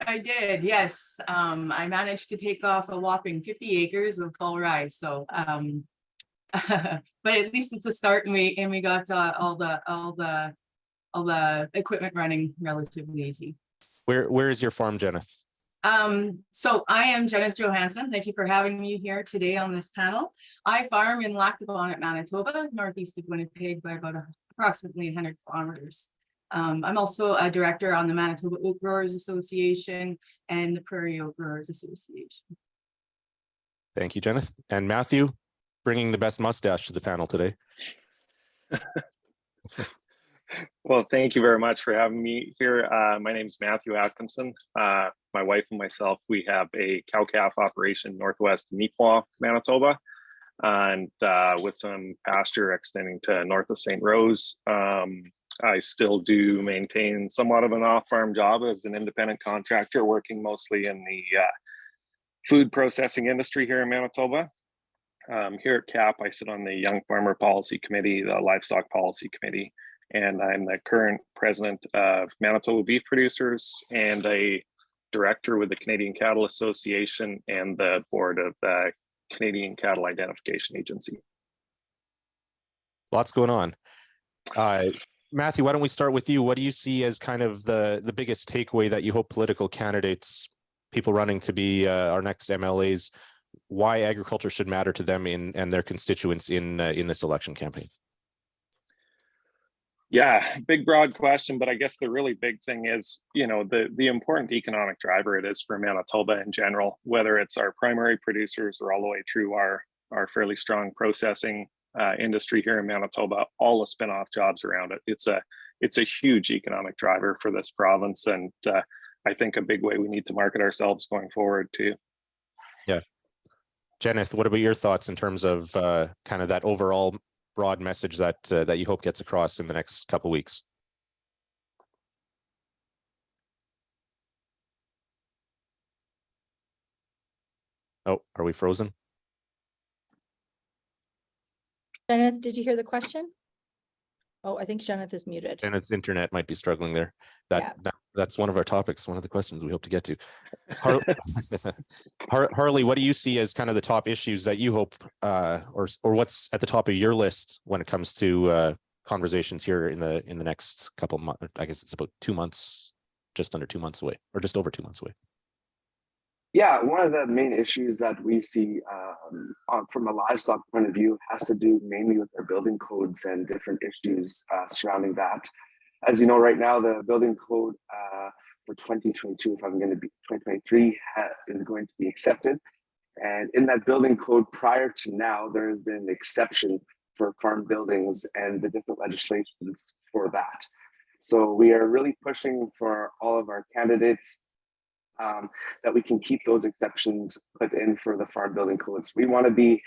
I did, yes. I managed to take off a whopping 50 acres of fall rye. So, but at least it's a start, and we got all the equipment running relatively easy. Where is your farm, Janice? So I am Janice Johansson. Thank you for having me here today on this panel. I farm in Lac du Bonnet, Manitoba, northeast of Winnipeg by about approximately 100 kilometers. I'm also a director on the Manitoba Oak Growers Association and the Prairie Oak Growers Association. Thank you, Janice. And Matthew, bringing the best mustache to the panel today. Well, thank you very much for having me here. My name is Matthew Atkinson. My wife and myself, we have a cow-calf operation northwest Mi'kmaq, Manitoba, and with some pasture extending to north of St. Rose. I still do maintain somewhat of an off-farm job as an independent contractor, working mostly in the food processing industry here in Manitoba. Here at CAP, I sit on the Young Farmer Policy Committee, the Livestock Policy Committee, and I'm the current president of Manitoba Beef Producers and a director with the Canadian Cattle Association and the board of the Canadian Cattle Identification Agency. Lots going on. Matthew, why don't we start with you? What do you see as kind of the biggest takeaway that you hope political candidates, people running to be our next MLAs, why agriculture should matter to them and their constituents in this election campaign? Yeah, big broad question, but I guess the really big thing is, you know, the important economic driver it is for Manitoba in general, whether it's our primary producers or all the way through our fairly strong processing industry here in Manitoba, all the spin-off jobs around it. It's a huge economic driver for this province, and I think a big way we need to market ourselves going forward too. Yeah. Jenneth, what about your thoughts in terms of kind of that overall broad message that you hope gets across in the next couple of weeks? Oh, are we frozen? Jenneth, did you hear the question? Oh, I think Jenneth is muted. Jenneth's internet might be struggling there. That's one of our topics, one of the questions we hope to get to. Harley, what do you see as kind of the top issues that you hope, or what's at the top of your list when it comes to conversations here in the next couple of months? I guess it's about 2 months, just under 2 months away, or just over 2 months away. Yeah, one of the main issues that we see from a livestock point of view has to do mainly with our building codes and different issues surrounding that. As you know, right now, the building code for 2022, if I'm going to be 2023, is going to be accepted. And in that building code prior to now, there has been an exception for farm buildings and the different legislations for that. So we are really pushing for all of our candidates that we can keep those exceptions put in for the farm building codes. We want to be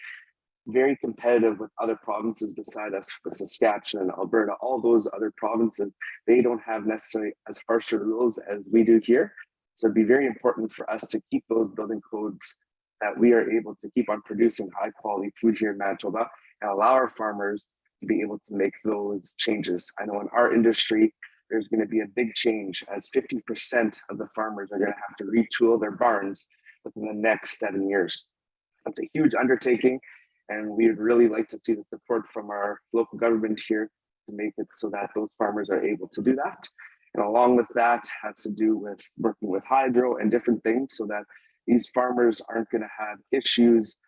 very competitive with other provinces beside us, with Saskatchewan, Alberta, all those other provinces. They don't have necessarily as harsher rules as we do here. So it'd be very important for us to keep those building codes, that we are able to keep on producing high quality food here in Manitoba and allow our farmers to be able to make those changes. I know in our industry, there's going to be a big change as 50% of the farmers are going to have to retool their barns within the next 7 years. That's a huge undertaking, and we would really like to see the support from our local government here to make it so that those farmers are able to do that. And along with that has to do with working with hydro and different things so that these farmers aren't going to have issues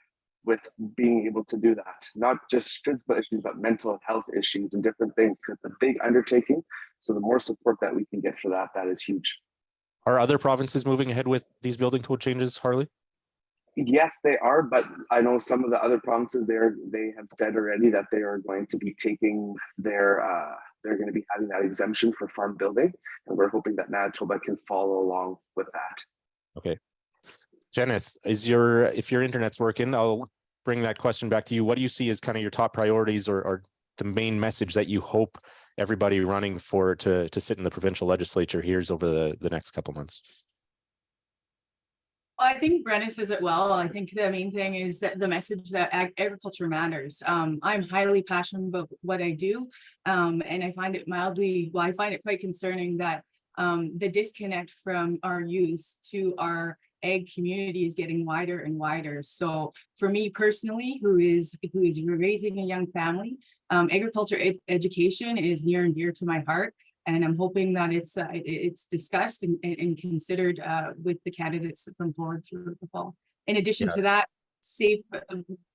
with being able to do that. Not just physical issues, but mental health issues and different things. It's a big undertaking. So the more support that we can get for that, that is huge. Are other provinces moving ahead with these building code changes, Harley? Yes, they are, but I know some of the other provinces they have said already that they are going to be taking their they're going to be having that exemption for farm building, and we're hoping that Manitoba can follow along with that. Okay. Jenith, if your internet's working, I'll bring that question back to you. What do you see as kind of your top priorities or the main message that you hope everybody running for to sit in the provincial legislature hears over the next couple months? I think Brenna says it well. I think the main thing is that the message that agriculture matters. I'm highly passionate about what I do. And I find it I find it quite concerning that the disconnect from our youth to our ag community is getting wider and wider. So for me personally, who is raising a young family, agriculture education is near and dear to my heart. And I'm hoping that it's discussed and considered with the candidates that come forward through the fall. In addition to that, safe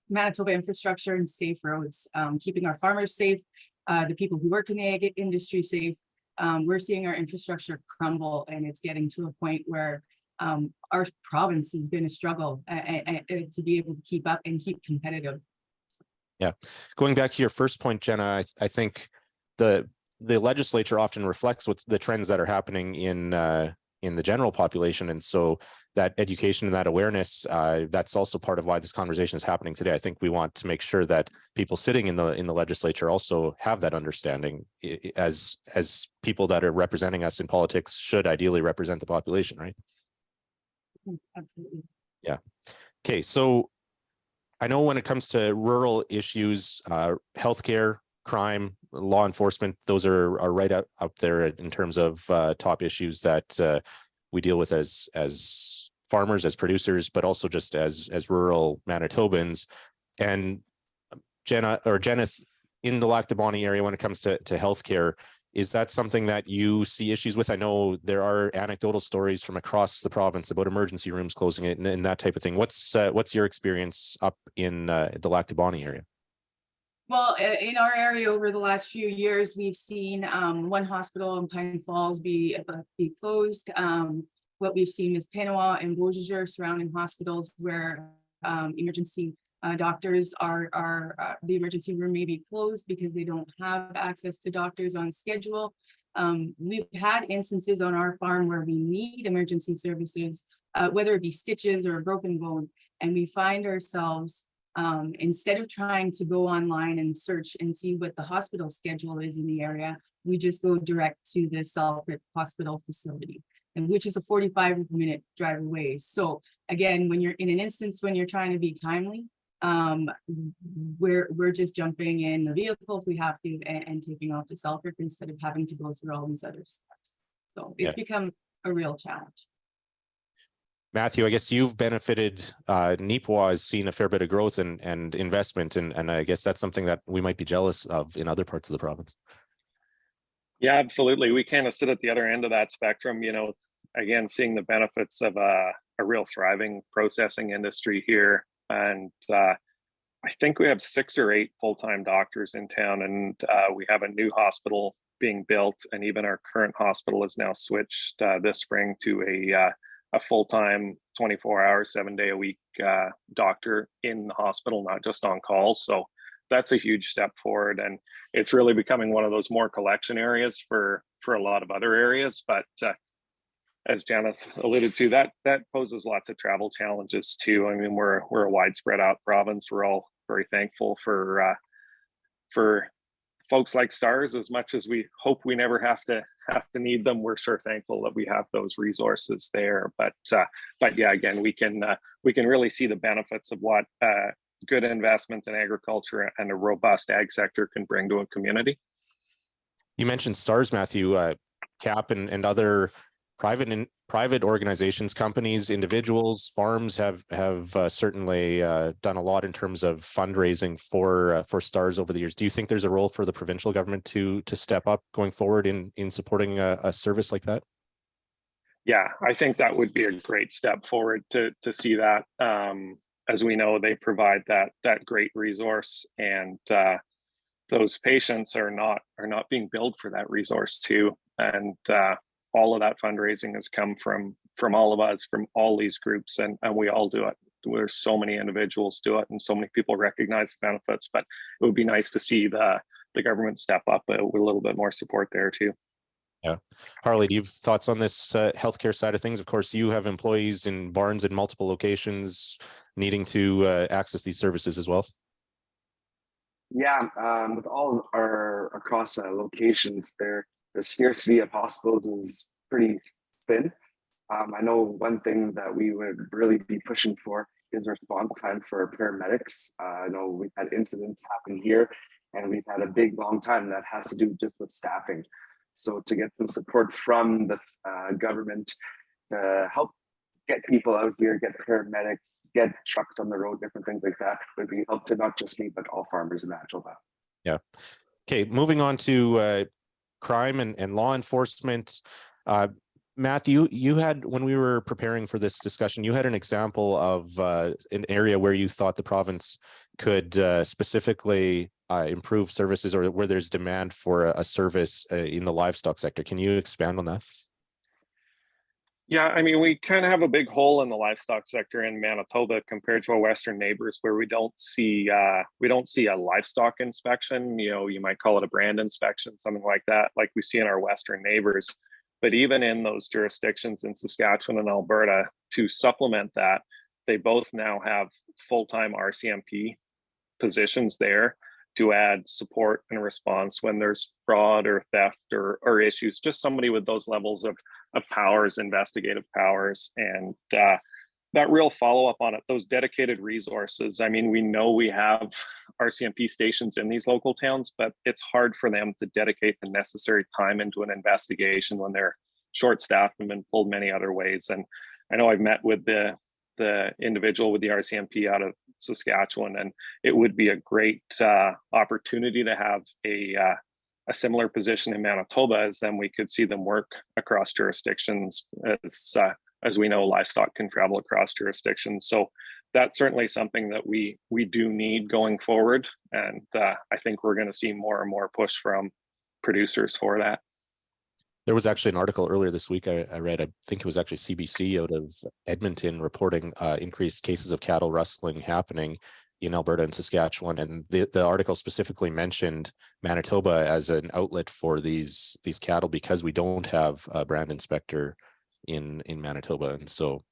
Manitoba infrastructure and safe roads, keeping our farmers safe, the people who work in the ag industry safe. We're seeing our infrastructure crumble, and it's getting to a point where our province is going to struggle to be able to keep up and keep competitive. Yeah, going back to your first point, Jenna, I think the legislature often reflects what's the trends that are happening in the general population, and so that education and that awareness, that's also part of why this conversation is happening today. I think we want to make sure that people sitting in the legislature also have that understanding, as people that are representing us in politics should ideally represent the population, right? Absolutely. Yeah. Okay, so I know when it comes to rural issues, healthcare, crime, law enforcement, those are right up there in terms of top issues that we deal with as farmers, as producers, but also just as rural Manitobans. And Jenith, in the Lac du Bonnet area, when it comes to healthcare, is that something that you see issues with? I know there are anecdotal stories from across the province about emergency rooms closing it and that type of thing. What's your experience up in the Lac du Bonnet area? Well, in our area over the last few years, we've seen one hospital in Pine Falls be closed. What we've seen is Pinawa and Beausejour surrounding hospitals where emergency doctors the emergency room may be closed because they don't have access to doctors on schedule. We've had instances on our farm where we need emergency services, whether it be stitches or a broken bone, and we find ourselves instead of trying to go online and search and see what the hospital schedule is in the area, we just go direct to the Selkirk Hospital facility, and which is a 45-minute drive away. So again, when you're in an instance when you're trying to be timely, we're just jumping in the vehicle if we have to and taking off to Selkirk instead of having to go through all these other steps. So it's become a real challenge. Matthew, I guess you've benefited, Neepawa has seen a fair bit of growth and investment, and I guess that's something that we might be jealous of in other parts of the province. Yeah, absolutely. We kind of sit at the other end of that spectrum, again, seeing the benefits of a real thriving processing industry here. And I think we have 6 or 8 full-time doctors in town, and we have a new hospital being built, and even our current hospital is now switched this spring to a full-time 24-hour, 7-day-a-week doctor in the hospital, not just on call. So that's a huge step forward, and it's really becoming one of those more collection areas for a lot of other areas. But as Janet alluded to, that poses lots of travel challenges too. I mean, we're a widespread out province. We're all very thankful for folks like STARS. As much as we hope we never have to need them, we're sure thankful that we have those resources there. But yeah, again, we can really see the benefits of what good investment in agriculture and a robust ag sector can bring to a community. You mentioned STARS, Matthew. CAP and other private organizations, companies, individuals, farms have certainly done a lot in terms of fundraising for STARS over the years. Do you think there's a role for the provincial government to step up going forward in supporting a service like that? Yeah, I think that would be a great step forward to see that. As we know, they provide that great resource, and those patients are not being billed for that resource too. And all of that fundraising has come from all of us, from all these groups, and we all do it. There's so many individuals do it, and so many people recognize the benefits. But it would be nice to see the government step up with a little bit more support there too. Yeah. Harley, do you have thoughts on this healthcare side of things? Of course, you have employees in barns in multiple locations needing to access these services as well. Yeah, with all our across locations, the scarcity of hospitals is pretty thin. I know one thing that we would really be pushing for is response time for paramedics. I know we've had incidents happen here, and we've had a big long time that has to do just with staffing. So to get some support from the government to help get people out here, get paramedics, get trucks on the road, different things like that would be help to not just me, but all farmers in Manitoba. Yeah. Okay, moving on to crime and law enforcement. Matthew, you had, when we were preparing for this discussion, you had an example of an area where you thought the province could specifically improve services, or where there's demand for a service in the livestock sector. Can you expand on that? Yeah, I mean, we kind of have a big hole in the livestock sector in Manitoba compared to our western neighbors, where we don't see a livestock inspection. You know, you might call it a brand inspection, something like that, like we see in our western neighbors. But even in those jurisdictions in Saskatchewan and Alberta, to supplement that, they both now have full-time RCMP positions there to add support and response when there's fraud or theft or issues. Just somebody with those levels of powers, investigative powers, and that real follow-up on it, those dedicated resources. I mean, we know we have RCMP stations in these local towns, but it's hard for them to dedicate the necessary time into an investigation when they're short-staffed and been pulled many other ways. And I know I've met with the individual with the RCMP out of Saskatchewan, and it would be a great opportunity to have a similar position in Manitoba, as then we could see them work across jurisdictions, as we know, livestock can travel across jurisdictions. So that's certainly something that we do need going forward, and I think we're going to see more and more push from producers for that. There was actually an article earlier this week I read, I think it was actually CBC out of Edmonton, reporting increased cases of cattle rustling happening in Alberta and Saskatchewan. And the article specifically mentioned Manitoba as an outlet for these cattle, because we don't have a brand inspector in Manitoba. And so,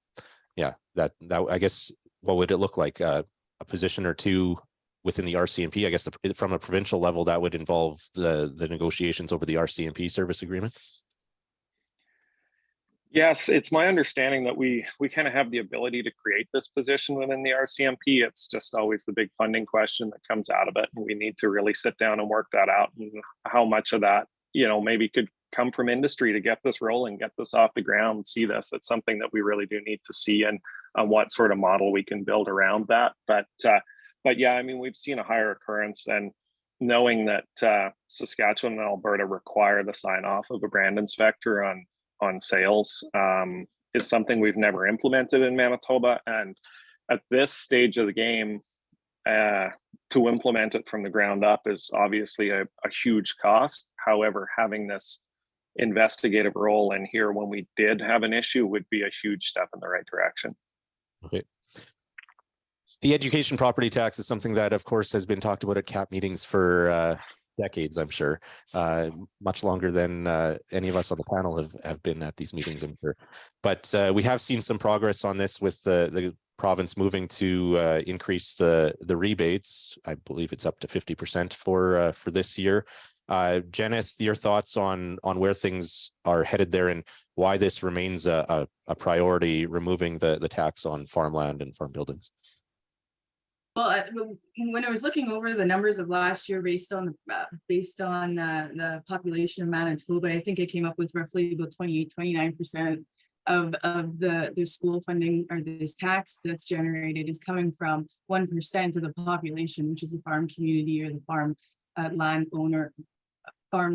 yeah, that I guess, what would it look like? A position or two within the RCMP? I guess from a provincial level, that would involve the negotiations over the RCMP service agreement. Yes, it's my understanding that we kind of have the ability to create this position within the RCMP. It's just always the big funding question that comes out of it, and we need to really sit down and work that out, and how much of that, you know, maybe could come from industry to get this rolling, get this off the ground, see this. It's something that we really do need to see, and what sort of model we can build around that. But yeah, I mean, we've seen a higher occurrence, and knowing that Saskatchewan and Alberta require the sign off of a brand inspector on sales is something we've never implemented in Manitoba. And at this stage of the game, to implement it from the ground up is obviously a huge cost. However, having this investigative role in here when we did have an issue would be a huge step in the right direction. Okay. The education property tax is something that, of course, has been talked about at CAP meetings for decades, I'm sure, much longer than any of us on the panel have been at these meetings, I'm sure. But we have seen some progress on this with the province moving to increase the rebates. I believe it's up to 50% for this year. Jeneth, your thoughts on where things are headed there and why this remains a priority, removing the tax on farmland and farm buildings? Well, when I was looking over the numbers of last year based on the population of Manitoba, I think I came up with roughly about 29% of the school funding, or this tax that's generated, is coming from 1% of the population, which is the farm community, or the farm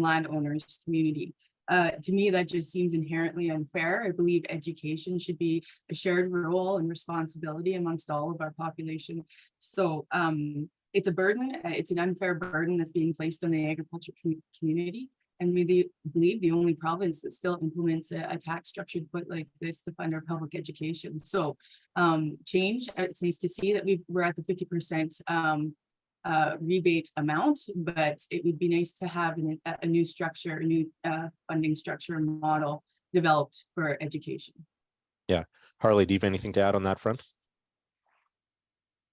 landowners community. To me, that just seems inherently unfair. I believe education should be a shared role and responsibility amongst all of our population. So it's a burden. It's an unfair burden that's being placed on the agriculture community. And we believe the only province that still implements a tax structure put like this to fund our public education. So change. It's nice to see that we're at the 50% rebate amount, but it would be nice to have a new structure, a new funding structure and model developed for education. Yeah. Harley, do you have anything to add on that front?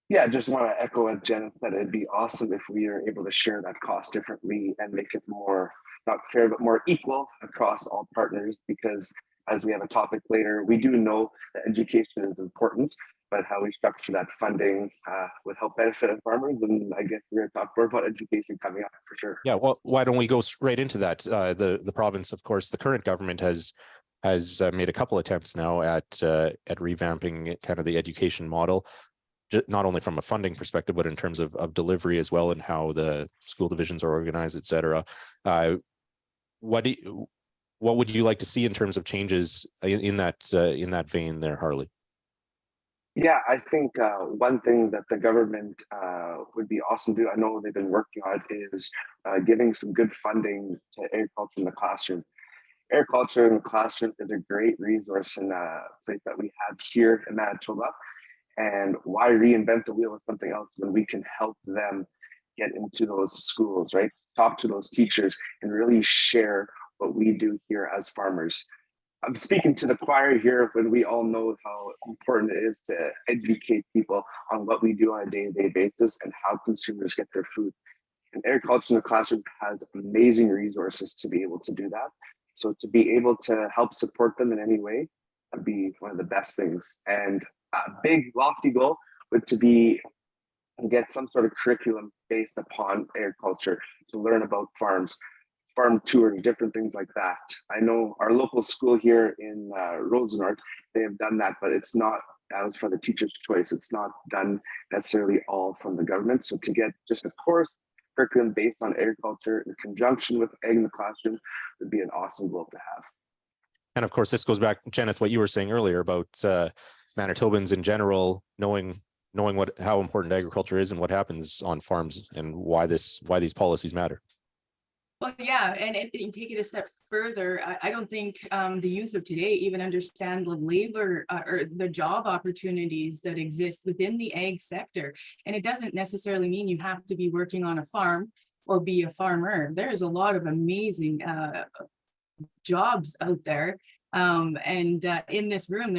Yeah, just want to echo what Jen said. It'd be awesome if we are able to share that cost differently and make it more, not fair, but more equal across all partners, because as we have a topic later, we do know that education is important, but how we structure that funding would help benefit farmers. And I guess we're going to talk more about education coming up for sure. Yeah, well, why don't we go right into that? The province, of course, the current government has made a couple attempts now at revamping kind of the education model, not only from a funding perspective, but in terms of delivery as well, and how the school divisions are organized, et cetera. What would you like to see in terms of changes in that vein there, Harley? Yeah, I think one thing that the government would be awesome to do, I know they've been working on it, is giving some good funding to agriculture in the classroom. Agriculture in the classroom is a great resource and place that we have here in Manitoba. And why reinvent the wheel with something else when we can help them get into those schools, right? Talk to those teachers and really share what we do here as farmers. I'm speaking to the choir here when we all know how important it is to educate people on what we do on a day-to-day basis and how consumers get their food. And agriculture in the classroom has amazing resources to be able to do that. So to be able to help support them in any way would be one of the best things. And a big lofty goal would to be get some sort of curriculum based upon agriculture to learn about farms, farm touring, different things like that. I know our local school here in Rosenart, they have done that, but it's not, that was for the teacher's choice. It's not done necessarily all from the government. So to get just a course curriculum based on agriculture in conjunction with Ag in the Classroom would be an awesome goal to have. And of course, this goes back, Jeneth, what you were saying earlier about Manitobans in general knowing how important agriculture is and what happens on farms and why these policies matter. Well, yeah, and take it a step further. I don't think the youth of today even understand the labor or the job opportunities that exist within the ag sector. And it doesn't necessarily mean you have to be working on a farm or be a farmer. There's a lot of amazing jobs out there. In this room,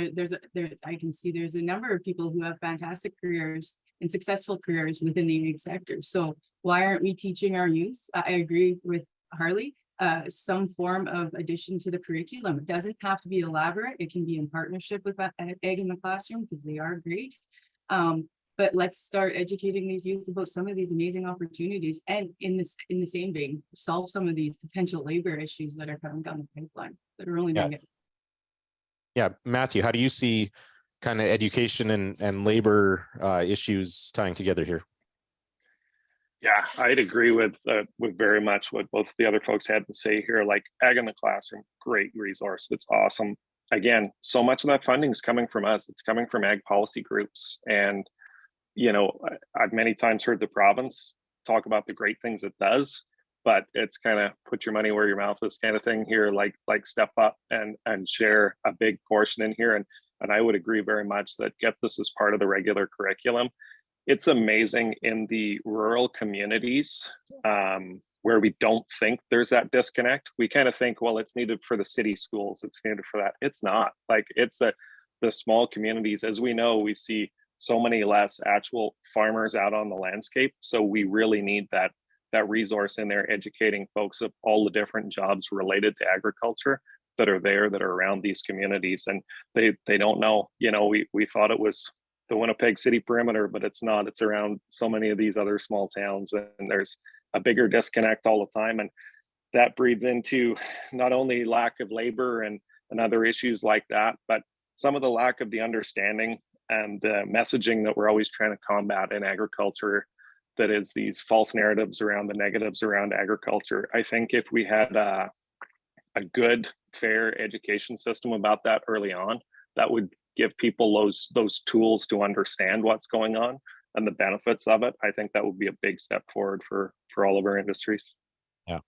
I can see there's a number of people who have fantastic careers and successful careers within the ag sector. So why aren't we teaching our youth? I agree with Harley, some form of addition to the curriculum. It doesn't have to be elaborate. It can be in partnership with Ag in the Classroom, because they are great. But let's start educating these youth about some of these amazing opportunities, and in the same vein, solve some of these potential labor issues that are coming down the pipeline that are only going to get. Yeah, Matthew, how do you see kind of education and labor issues tying together here? Yeah, I'd agree with very much what both the other folks had to say here. Like Ag in the Classroom, great resource. It's awesome. Again, so much of that funding is coming from us. It's coming from ag policy groups. And, you know, I've many times heard the province talk about the great things it does, but it's kind of put your money where your mouth is kind of thing here, like step up and share a big portion in here. And I would agree very much that get this as part of the regular curriculum. it's amazing in the rural communities where we don't think there's that disconnect. We kind of think, well, it's needed for the city schools, it's needed for that. It's not. Like, it's the small communities. As we know, we see so many less actual farmers out on the landscape. So we really need that resource in there, educating folks of all the different jobs related to agriculture that are there, that are around these communities. And they don't know. You know, we thought it was the Winnipeg city perimeter, but it's not. It's around so many of these other small towns, and there's a bigger disconnect all the time. And that breeds into not only lack of labor and other issues like that, but some of the lack of the understanding and the messaging that we're always trying to combat in agriculture, that is these false narratives around the negatives around agriculture. I think if we had a good, fair education system about that early on, that would give people those tools to understand what's going on and the benefits of it. I think that would be a big step forward for all of our industries. Yeah.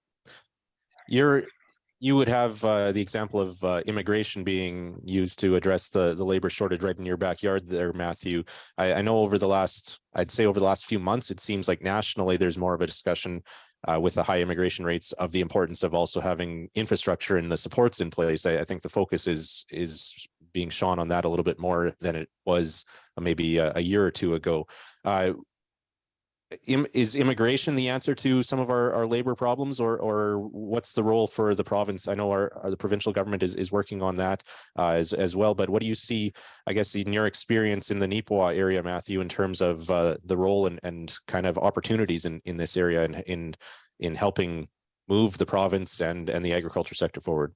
You would have the example of immigration being used to address the labor shortage right in your backyard there, Matthew. I know I'd say over the last few months, it seems like nationally there's more of a discussion with the high immigration rates of the importance of also having infrastructure and the supports in place. I think the focus is being shone on that a little bit more than it was maybe a year or two ago. Is immigration the answer to some of our labor problems, or what's the role for the province? I know the provincial government is working on that as well, but what do you see, I guess, in your experience in the Nipawin area, Matthew, in terms of the role and kind of opportunities in this area and in helping move the province and the agriculture sector forward?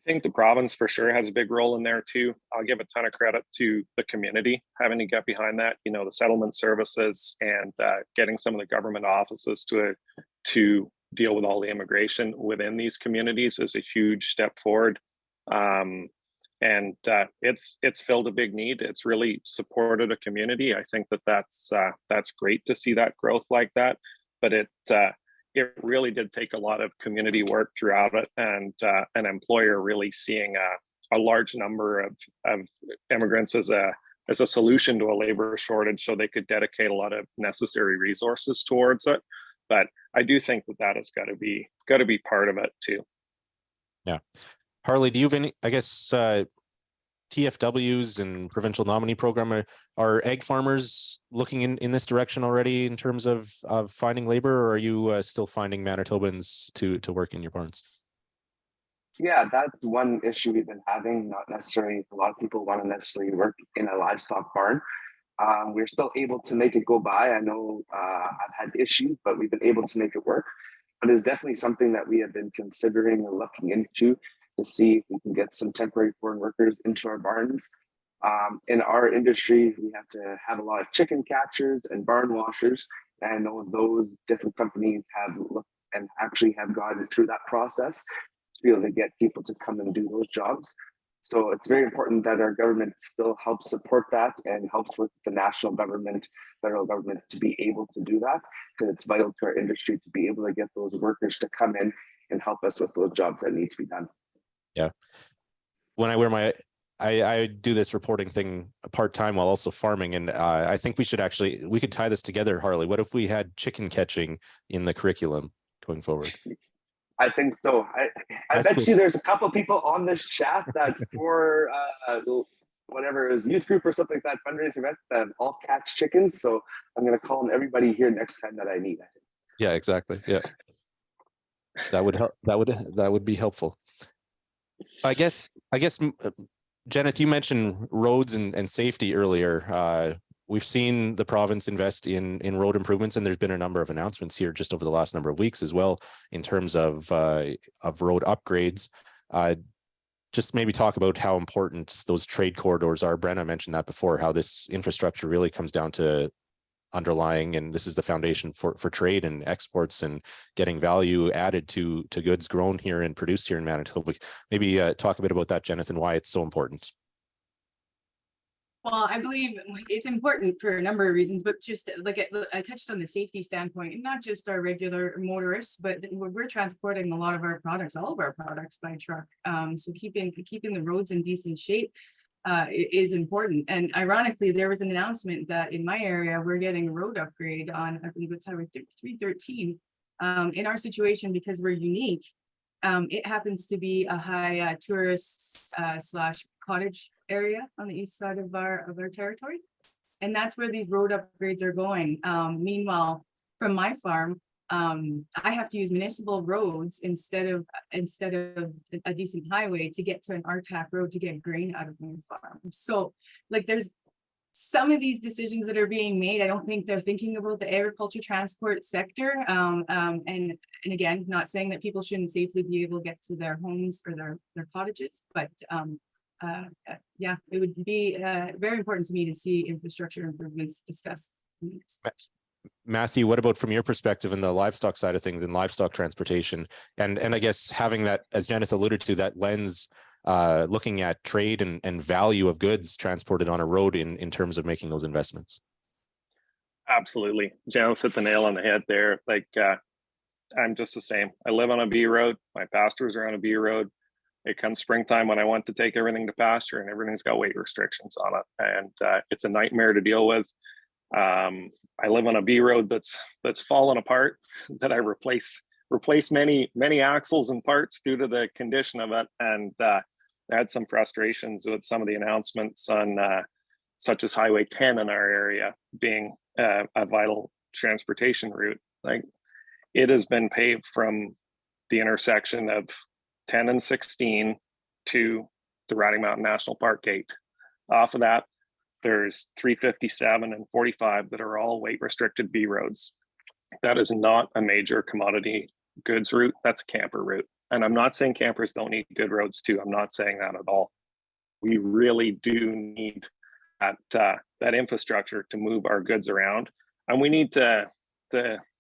I think the province for sure has a big role in there too. I'll give a ton of credit to the community having to get behind that. You know, the settlement services and getting some of the government offices to deal with all the immigration within these communities is a huge step forward. And it's filled a big need. It's really supported a community. I think that's great to see that growth like that. But it really did take a lot of community work throughout it, and an employer really seeing a large number of immigrants as a solution to a labor shortage, so they could dedicate a lot of necessary resources towards it. But I do think that has got to be part of it too. Yeah. Harley, do you have any, I guess, TFWs and provincial nominee program, are egg farmers looking in this direction already in terms of finding labor, or are you still finding Manitobans to work in your barns? Yeah, that's one issue we've been having. Not necessarily a lot of people want to necessarily work in a livestock barn. We're still able to make it go by. I know I've had issues, but we've been able to make it work. But it's definitely something that we have been considering and looking into to see if we can get some temporary foreign workers into our barns. In our industry, we have to have a lot of chicken catchers and barn washers. And I know those different companies have looked and actually have gone through that process to be able to get people to come and do those jobs. So it's very important that our government still helps support that and helps with the national government, federal government to be able to do that, because it's vital to our industry to be able to get those workers to come in and help us with those jobs that need to be done. Yeah. When I wear I do this reporting thing part-time while also farming. And I think we could tie this together, Harley. What if we had chicken catching in the curriculum going forward? I think so. I bet you there's a couple of people on this chat that for whatever it is, youth group or something like that, fundraising event, that all catch chickens. So I'm going to call on everybody here next time that I need. Yeah, exactly. Yeah. That would help. That would be helpful. I guess, Janet, you mentioned roads and safety earlier. We've seen the province invest in road improvements, and there's been a number of announcements here just over the last number of weeks as well in terms of road upgrades. Just maybe talk about how important those trade corridors are. Brenna mentioned that before, how this infrastructure really comes down to underlying, and this is the foundation for trade and exports and getting value added to goods grown here and produced here in Manitoba. Maybe talk a bit about that, Jonathan, why it's so important. Well, I believe it's important for a number of reasons, but just like I touched on the safety standpoint, and not just our regular motorists, but we're transporting a lot of our products, all of our products by truck. So keeping the roads in decent shape is important. And ironically, there was an announcement that in my area, we're getting a road upgrade on, I believe it's Highway 313. In our situation, because we're unique, it happens to be a high tourist slash cottage area on the east side of our territory. And that's where these road upgrades are going. Meanwhile, from my farm, I have to use municipal roads instead of a decent highway to get to an RTAC road to get grain out of my farm. So like there's some of these decisions that are being made, I don't think they're thinking about the agriculture transport sector. And again, not saying that people shouldn't safely be able to get to their homes or their cottages, but yeah, it would be very important to me to see infrastructure improvements discussed. Matthew, what about from your perspective in the livestock side of things and livestock transportation? And I guess having that, as Jenith alluded to, that lens looking at trade and value of goods transported on a road in terms of making those investments. Absolutely. Janice hit the nail on the head there. Like I'm just the same. I live on a B road. My pastures are on a B road. It comes springtime when I want to take everything to pasture and everything's got weight restrictions on it. And it's a nightmare to deal with. I live on a B road that's fallen apart, that I replace many axles and parts due to the condition of it. And I had some frustrations with some of the announcements on such as Highway 10 in our area being a vital transportation route. Like it has been paved from the intersection of 10 and 16 to the Riding Mountain National Park gate. Off of that, there's 357 and 45 that are all weight restricted B roads. That is not a major commodity goods route. That's a camper route. And I'm not saying campers don't need good roads too. I'm not saying that at all. We really do need that infrastructure to move our goods around. And we need to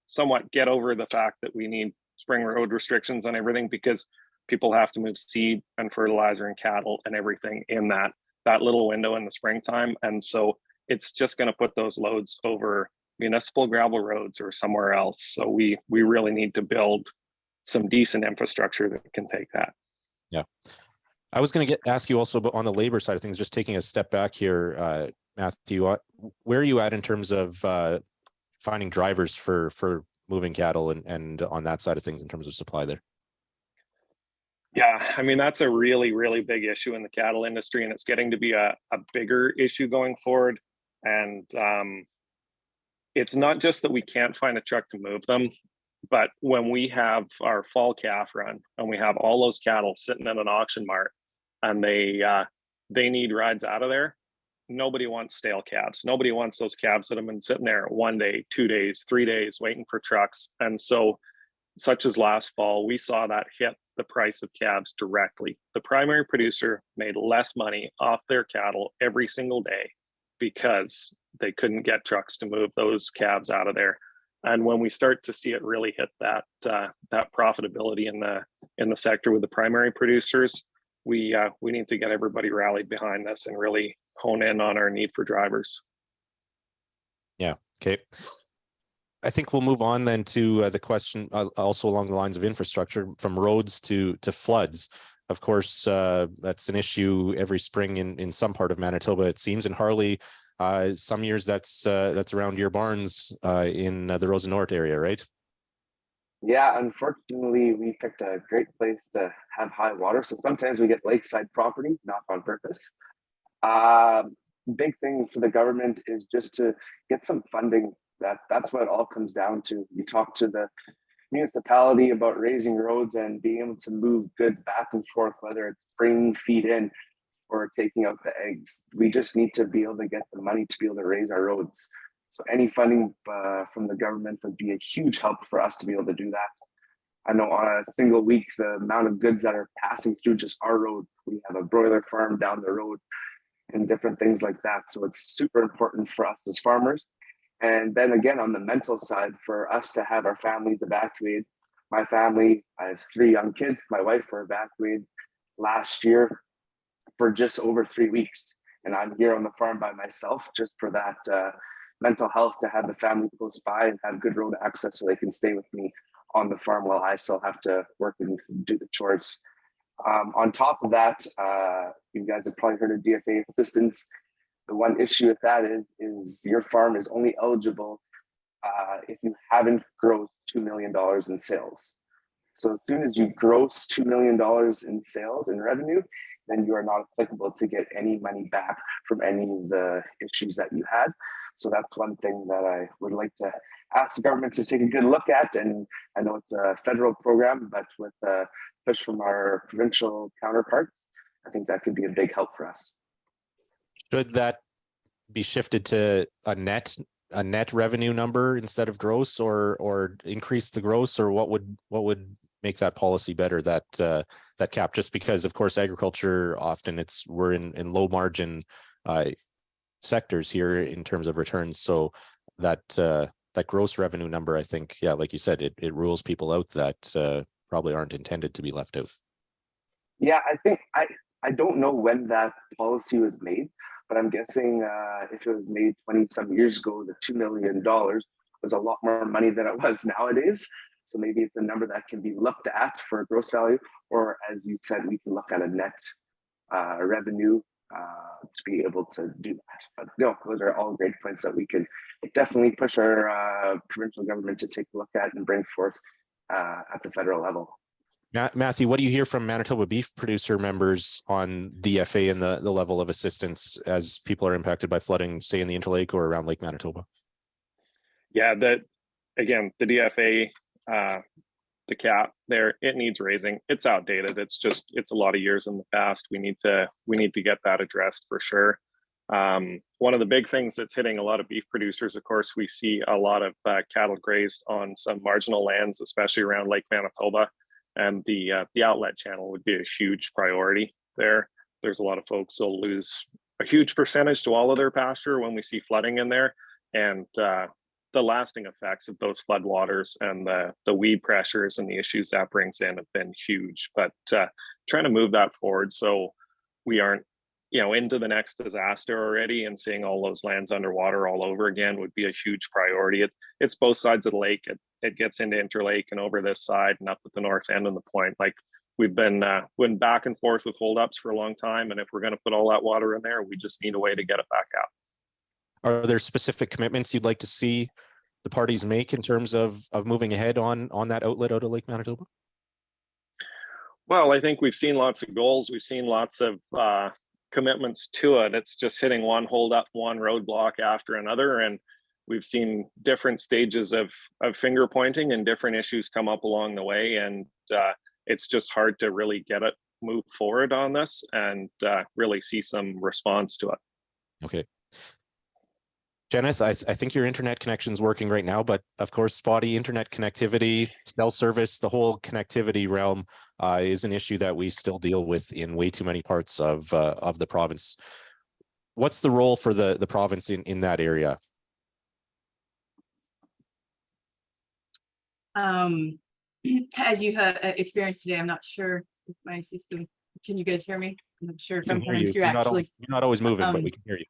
somewhat get over the fact that we need spring road restrictions on everything, because people have to move seed and fertilizer and cattle and everything in that little window in the springtime. And so it's just going to put those loads over municipal gravel roads or somewhere else. So we really need to build some decent infrastructure that can take that. Yeah. I was going to ask you also, but on the labor side of things, just taking a step back here, Matthew, where are you at in terms of finding drivers for moving cattle and on that side of things in terms of supply there? Yeah, I mean, that's a really, really big issue in the cattle industry, and it's getting to be a bigger issue going forward. And it's not just that we can't find a truck to move them, but when we have our fall calf run and we have all those cattle sitting in an auction mart and they need rides out of there, nobody wants stale calves. Nobody wants those calves that have been sitting there 1 day, 2 days, 3 days waiting for trucks. And so, such as last fall, we saw that hit the price of calves directly. The primary producer made less money off their cattle every single day because they couldn't get trucks to move those calves out of there. And when we start to see it really hit that profitability in the sector with the primary producers, we need to get everybody rallied behind this and really hone in on our need for drivers. Yeah. Okay. I think we'll move on then to the question also along the lines of infrastructure, from roads to floods. Of course, that's an issue every spring in some part of Manitoba, it seems. And Harley, some years that's around your barns in the Rosa Norte area, right? Yeah, unfortunately, we picked a great place to have high water. So sometimes we get lakeside property, not on purpose. Big thing for the government is just to get some funding. That's what it all comes down to. You talk to the municipality about raising roads and being able to move goods back and forth, whether it's bringing feed in or taking out the eggs. We just need to be able to get the money to be able to raise our roads. So any funding from the government would be a huge help for us to be able to do that. I know on a single week, the amount of goods that are passing through just our road, we have a broiler farm down the road and different things like that. So it's super important for us as farmers. And then again, on the mental side, for us to have our families evacuated. My family, I have 3 young kids. My wife were evacuated last year for just over 3 weeks. And I'm here on the farm by myself just for that mental health, to have the family close by and have good road access so they can stay with me on the farm while I still have to work and do the chores. On top of that, you guys have probably heard of DFA assistance. The one issue with that is your farm is only eligible if you haven't grossed $2 million in sales. So as soon as you gross $2 million in sales and revenue, then you are not applicable to get any money back from any of the issues that you had. So that's one thing that I would like to ask the government to take a good look at. And I know it's a federal program, but with a push from our provincial counterparts, I think that could be a big help for us. Should that be shifted to a net revenue number instead of gross, or increase the gross, or what would make that policy better, that cap? Just because of course agriculture often we're in low margin sectors here in terms of returns, so that gross revenue number, I think, yeah, like you said, it rules people out that probably aren't intended to be left out. Yeah, I think I don't know when that policy was made, but I'm guessing if it was made 20 some years ago, the $2 million was a lot more money than it was nowadays. So maybe it's a number that can be looked at for gross value, or as you said, we can look at a net revenue to be able to do that. But no, those are all great points that we can definitely push our provincial government to take a look at and bring forth at the federal level. Matthew, what do you hear from Manitoba beef producer members on DFA and the level of assistance as people are impacted by flooding, say in the Interlake or around Lake Manitoba? Yeah, the DFA, the cap there, it needs raising. It's outdated. It's a lot of years in the past. We need to get that addressed for sure. One of the big things that's hitting a lot of beef producers, of course, we see a lot of cattle grazed on some marginal lands, especially around Lake Manitoba, and the outlet channel would be a huge priority there. There's a lot of folks who'll lose a huge percentage to all of their pasture when we see flooding in there, and the lasting effects of those floodwaters and the weed pressures and the issues that brings in have been huge. But trying to move that forward so we aren't, into the next disaster already and seeing all those lands underwater all over again would be a huge priority. It's both sides of the lake. It gets into Interlake and over this side and up at the north end of the point. Like we've been back and forth with holdups for a long time, and if we're going to put all that water in there, we just need a way to get it back out. Are there specific commitments you'd like to see the parties make in terms of moving ahead on that outlet out of Lake Manitoba? Well, I think we've seen lots of goals. We've seen lots of commitments to it. It's just hitting one holdup, one roadblock after another. And we've seen different stages of finger pointing and different issues come up along the way. And it's just hard to really get it move forward on this and really see some response to it. Okay. Jeneth, I think your internet connection is working right now, but of course, spotty internet connectivity, cell service, the whole connectivity realm is an issue that we still deal with in way too many parts of the province. What's the role for the province in that area? As you have experienced today, I'm not sure if my system, can you guys hear me? I'm not sure if I'm coming through actually. You're not always moving, but we can hear you.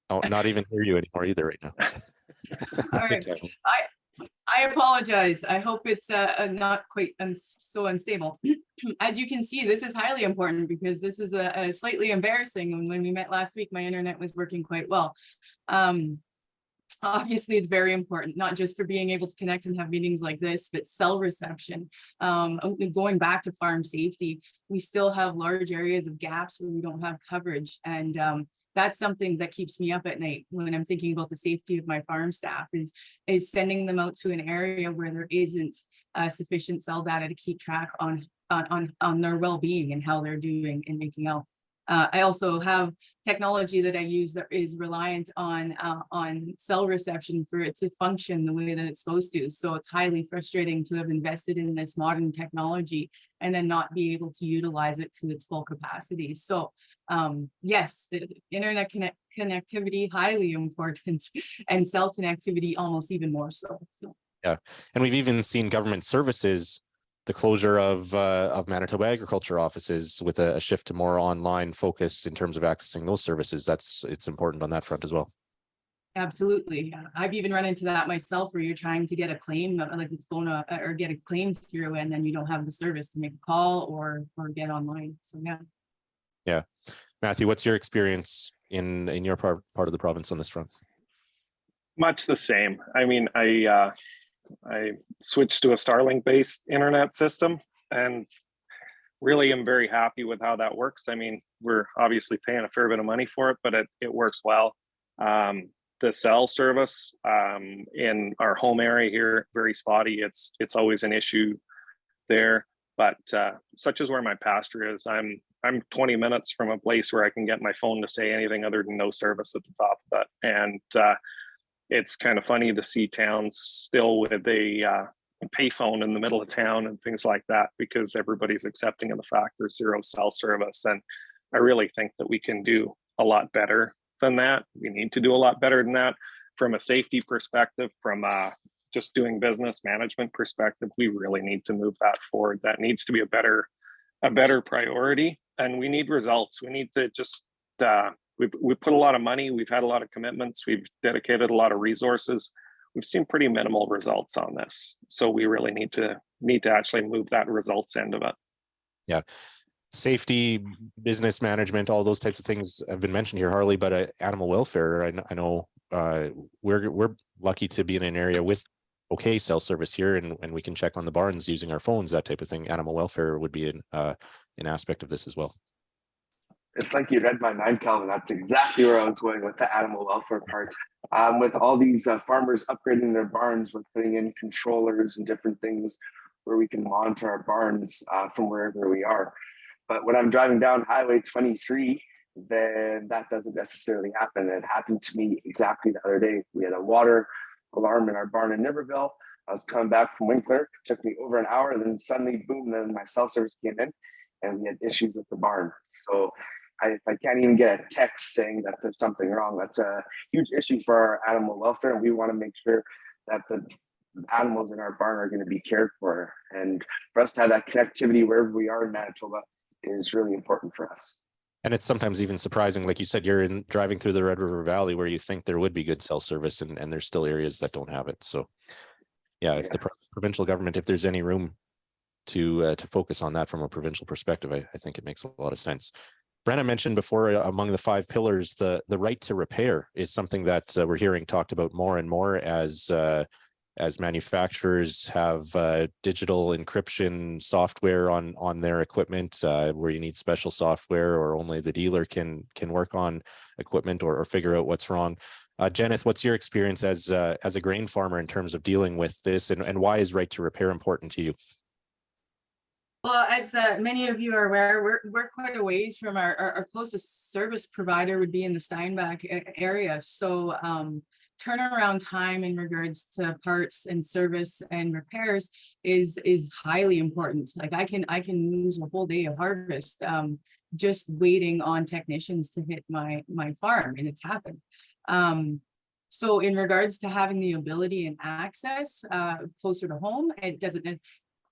Oh, not even hear you anymore either right now. All right. I apologize. I hope it's not quite so unstable. As you can see, this is highly important because this is a slightly embarrassing. When we met last week, my internet was working quite well. Obviously, it's very important, not just for being able to connect and have meetings like this, but cell reception. Going back to farm safety, we still have large areas of gaps where we don't have coverage. And that's something that keeps me up at night when I'm thinking about the safety of my farm staff is sending them out to an area where there isn't sufficient cell data to keep track on their well-being and how they're doing and making out. I also have technology that I use that is reliant on cell reception for it to function the way that it's supposed to. So it's highly frustrating to have invested in this modern technology and then not be able to utilize it to its full capacity. So yes, the internet connectivity, highly important, and cell connectivity almost even more so. Yeah, and we've even seen government services, the closure of Manitoba agriculture offices with a shift to more online focus in terms of accessing those services. It's important on that front as well. Absolutely. Yeah. I've even run into that myself where you're trying to get a claim, like it's phone or get a claim through, and then you don't have the service to make a call or get online. So yeah. Yeah. Matthew, what's your experience in your part of the province on this front? Much the same. I mean, I switched to a Starlink based internet system and really am very happy with how that works. I mean, we're obviously paying a fair bit of money for it, but it works well. The cell service in our home area here, very spotty. It's always an issue there, but such as where my pasture is, I'm 20 minutes from a place where I can get my phone to say anything other than no service at the top of that. And it's kind of funny to see towns still with a payphone in the middle of town and things like that, because everybody's accepting of the fact there's zero cell service. And I really think that we can do a lot better than that. We need to do a lot better than that from a safety perspective, from just doing business management perspective. We really need to move that forward. That needs to be a better priority, and we need results. We need to just we put a lot of money, we've had a lot of commitments, we've dedicated a lot of resources. We've seen pretty minimal results on this, so we really need to actually move that results end of it. Yeah, safety, business management, all those types of things have been mentioned here, Harley. But animal welfare, I know we're lucky to be in an area with okay cell service here, and we can check on the barns using our phones, that type of thing. Animal welfare would be an aspect of this as well. It's like you read my mind, Calvin. That's exactly where I was going with the animal welfare part. With all these farmers upgrading their barns, with putting in controllers and different things where we can monitor our barns from wherever we are. But when I'm driving down Highway 23, then that doesn't necessarily happen. It happened to me exactly the other day. We had a water alarm in our barn in Niverville. I was coming back from Winkler, took me over an hour, and then suddenly, boom, then my cell service came in and we had issues with the barn. So if I can't even get a text saying that there's something wrong, that's a huge issue for our animal welfare. And we want to make sure that the animals in our barn are going to be cared for. And for us to have that connectivity wherever we are in Manitoba is really important for us. And it's sometimes even surprising, like you said, you're driving through the Red River Valley where you think there would be good cell service, and there's still areas that don't have it. So yeah, if the provincial government, if there's any room to focus on that from a provincial perspective, I think it makes a lot of sense. Brenna mentioned before, among the 5 pillars, the right to repair is something that we're hearing talked about more and more as manufacturers have digital encryption software on their equipment, where you need special software, or only the dealer can work on equipment or figure out what's wrong. Jenith, what's your experience as a grain farmer in terms of dealing with this, and why is right to repair important to you? Well, as many of you are aware, we're quite a ways from our closest service provider would be in the Steinbach area. So turnaround time in regards to parts and service and repairs is highly important. Like I can lose a whole day of harvest just waiting on technicians to hit my farm, and it's happened. So in regards to having the ability and access closer to home, it doesn't,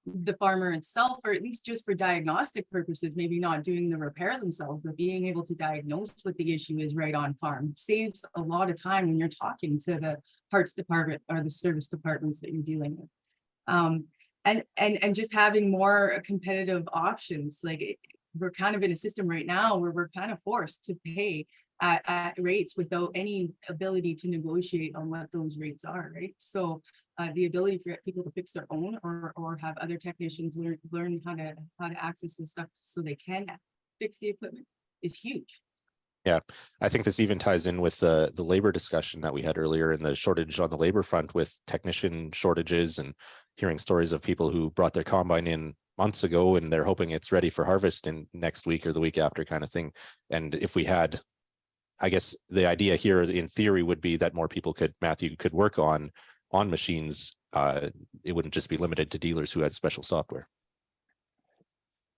the farmer itself, or at least just for diagnostic purposes, maybe not doing the repair themselves, but being able to diagnose what the issue is right on farm saves a lot of time when you're talking to the parts department or the service departments that you're dealing with. And just having more competitive options. Like we're kind of in a system right now where we're kind of forced to pay at rates without any ability to negotiate on what those rates are, right? So the ability for people to fix their own or have other technicians learn how to access this stuff so they can fix the equipment is huge. Yeah, I think this even ties in with the labor discussion that we had earlier, and the shortage on the labor front with technician shortages, and hearing stories of people who brought their combine in months ago and they're hoping it's ready for harvest in next week or the week after, kind of thing. And if we had, I guess the idea here in theory would be that more people could work on machines. It wouldn't just be limited to dealers who had special software.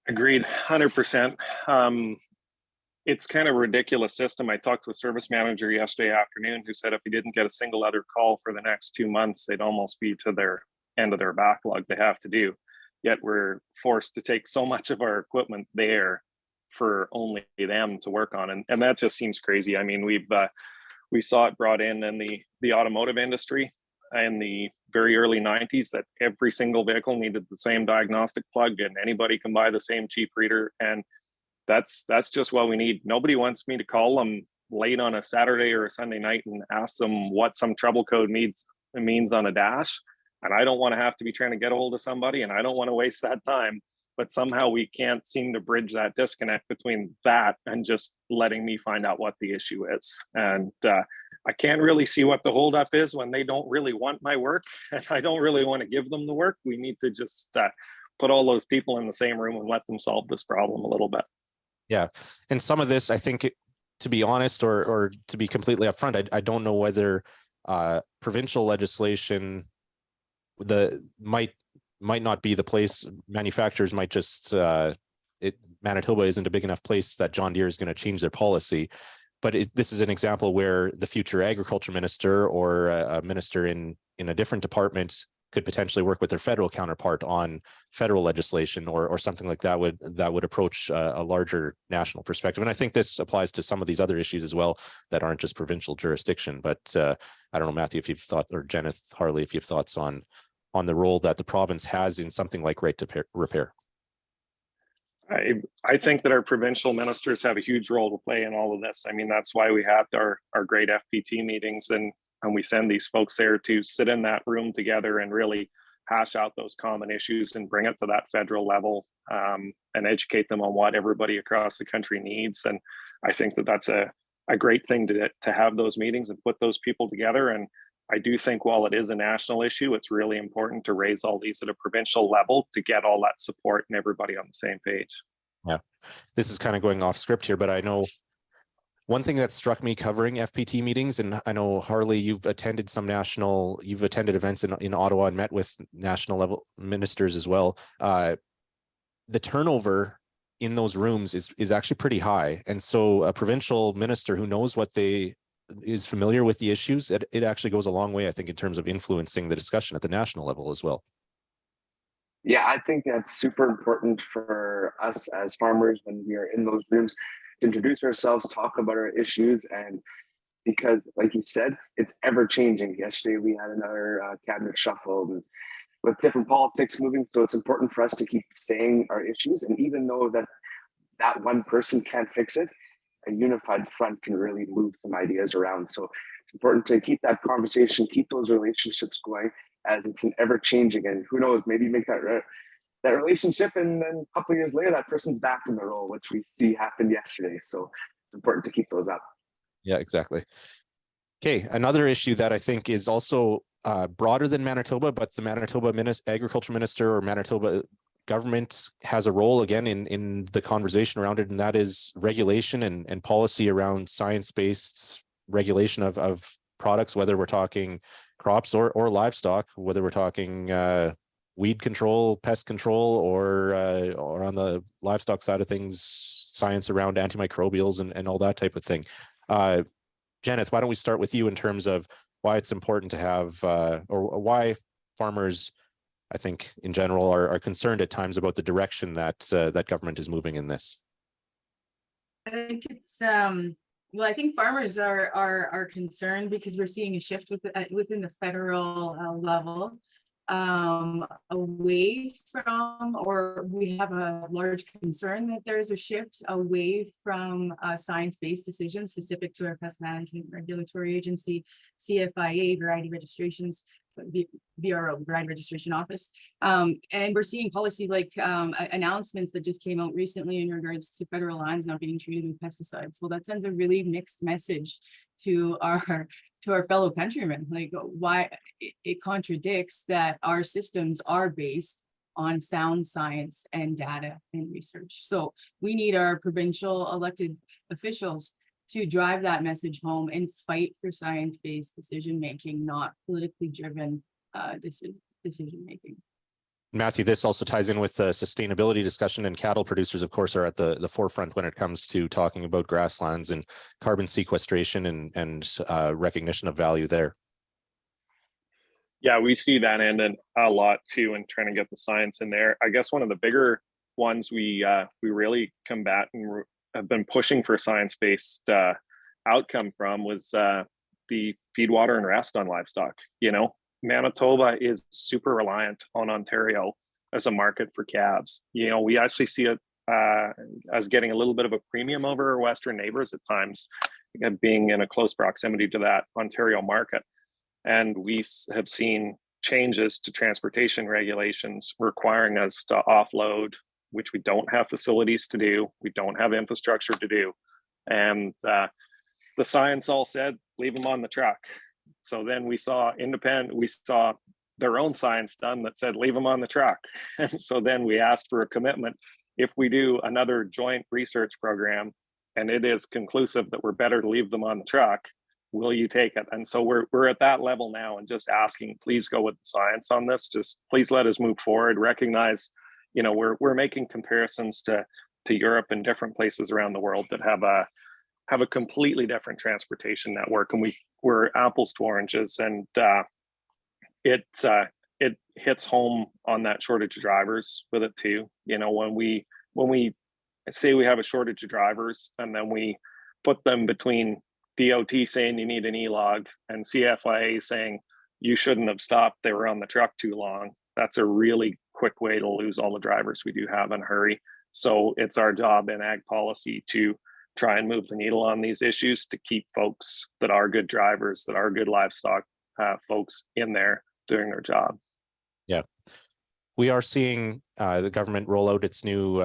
Agreed, 100%. It's kind of a ridiculous system. I talked to a service manager yesterday afternoon who said if he didn't get a single other call for the next 2 months, they'd almost be to their end of their backlog they have to do. Yet we're forced to take so much of our equipment there for only them to work on, and that just seems crazy. I mean, We saw it brought in the automotive industry in the very early 90s, that every single vehicle needed the same diagnostic plug and anybody can buy the same cheap reader. And that's just what we need. Nobody wants me to call them late on a Saturday or a Sunday night and ask them what some trouble code means on a dash. And I don't want to have to be trying to get a hold of somebody, and I don't want to waste that time. But somehow we can't seem to bridge that disconnect between that and just letting me find out what the issue is. And I can't really see what the holdup is when they don't really want my work, and I don't really want to give them the work. We need to just put all those people in the same room and let them solve this problem a little bit. Yeah, and some of this, I think, to be honest, or to be completely upfront, I don't know whether provincial legislation might not be the place. Manufacturers might just Manitoba isn't a big enough place that John Deere is going to change their policy. But this is an example where the future agriculture minister or a minister in a different department could potentially work with their federal counterpart on federal legislation or something like that would approach a larger national perspective. And I think this applies to some of these other issues as well that aren't just provincial jurisdiction. But I don't know, Matthew, if you've thought, or Jenith, Harley, if you have thoughts on the role that the province has in something like right to repair. I think that our provincial ministers have a huge role to play in all of this. I mean, that's why we have our great FPT meetings, and we send these folks there to sit in that room together and really hash out those common issues and bring it to that federal level, and educate them on what everybody across the country needs. And I think that that's a great thing to have those meetings and put those people together. And I do think while it is a national issue, it's really important to raise all these at a provincial level to get all that support and everybody on the same page. Yeah, this is kind of going off script here, but I know one thing that struck me covering FPT meetings, and I know, Harley, you've attended events in Ottawa and met with national level ministers as well. The turnover in those rooms is actually pretty high. And so a provincial minister who knows is familiar with the issues, it actually goes a long way, I think, in terms of influencing the discussion at the national level as well. Yeah, I think that's super important for us as farmers when we are in those rooms to introduce ourselves, talk about our issues, and because, like you said, it's ever changing. Yesterday we had another cabinet shuffle with different politics moving, so it's important for us to keep saying our issues, and even though that one person can't fix it, a unified front can really move some ideas around. So it's important to keep that conversation, keep those relationships going, as it's an ever changing, and who knows, maybe make that relationship, and then a couple of years later that person's back in the role, which we see happened yesterday. So it's important to keep those up. Yeah, exactly. Okay, another issue that I think is also broader than Manitoba, but the Manitoba agriculture minister or Manitoba government has a role again in the conversation around it, and that is regulation and policy around science-based regulation of products, whether we're talking crops or livestock, whether we're talking weed control, pest control, or on the livestock side of things, science around antimicrobials and all that type of thing. Jenith, why don't we start with you in terms of why it's important to have, or why farmers, I think in general, are concerned at times about the direction that that government is moving in this. I think it's well, I think farmers are concerned because we're seeing a shift within the federal level, away from, or we have a large concern that there's a shift away from science-based decisions specific to our pest management regulatory agency, CFIA, variety registrations, BRO, variety registration office. And we're seeing policies like announcements that just came out recently in regards to federal lands not being treated with pesticides. Well, that sends a really mixed message to our fellow countrymen, like why it contradicts that our systems are based on sound science and data and research. So we need our provincial elected officials to drive that message home and fight for science-based decision-making, not politically driven decision-making. Matthew, this also ties in with the sustainability discussion, and cattle producers, of course, are at the forefront when it comes to talking about grasslands and carbon sequestration and recognition of value there. Yeah, we see that end a lot too, and trying to get the science in there. I guess one of the bigger ones we really combat and have been pushing for science-based outcome from was the feed, water, and rest on livestock. You know, Manitoba is super reliant on Ontario as a market for calves. You know, we actually see it as getting a little bit of a premium over our Western neighbors at times, being in a close proximity to that Ontario market. And we have seen changes to transportation regulations requiring us to offload, which we don't have facilities to do, we don't have infrastructure to do. And the science all said, leave them on the truck. So then we saw their own science done that said, leave them on the truck. And so then we asked for a commitment. If we do another joint research program and it is conclusive that we're better to leave them on the truck, will you take it? And so we're at that level now and just asking, please go with the science on this. Just please let us move forward. Recognize, you know, we're making comparisons to Europe and different places around the world that have a completely different transportation network, and we're apples to oranges. And it hits home on that shortage of drivers with it too. You know, when we say we have a shortage of drivers and then we put them between DOT saying you need an E-log and CFIA saying you shouldn't have stopped, they were on the truck too long, that's a really quick way to lose all the drivers we do have in a hurry. So it's our job in ag policy to try and move the needle on these issues to keep folks that are good drivers, that are good livestock folks in there doing their job. Yeah. We are seeing the government roll out its new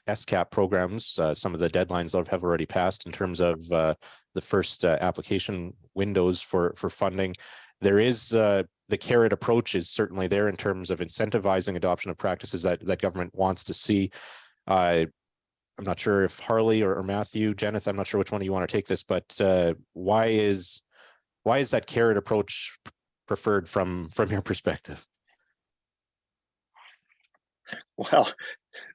SCAP programs. Some of the deadlines have already passed in terms of the first application windows for funding. There is the carrot approach is certainly there in terms of incentivizing adoption of practices that government wants to see. I'm not sure if Harley or Matthew, Jeneth, I'm not sure which one of you want to take this, but why is that carrot approach preferred from your perspective? Well,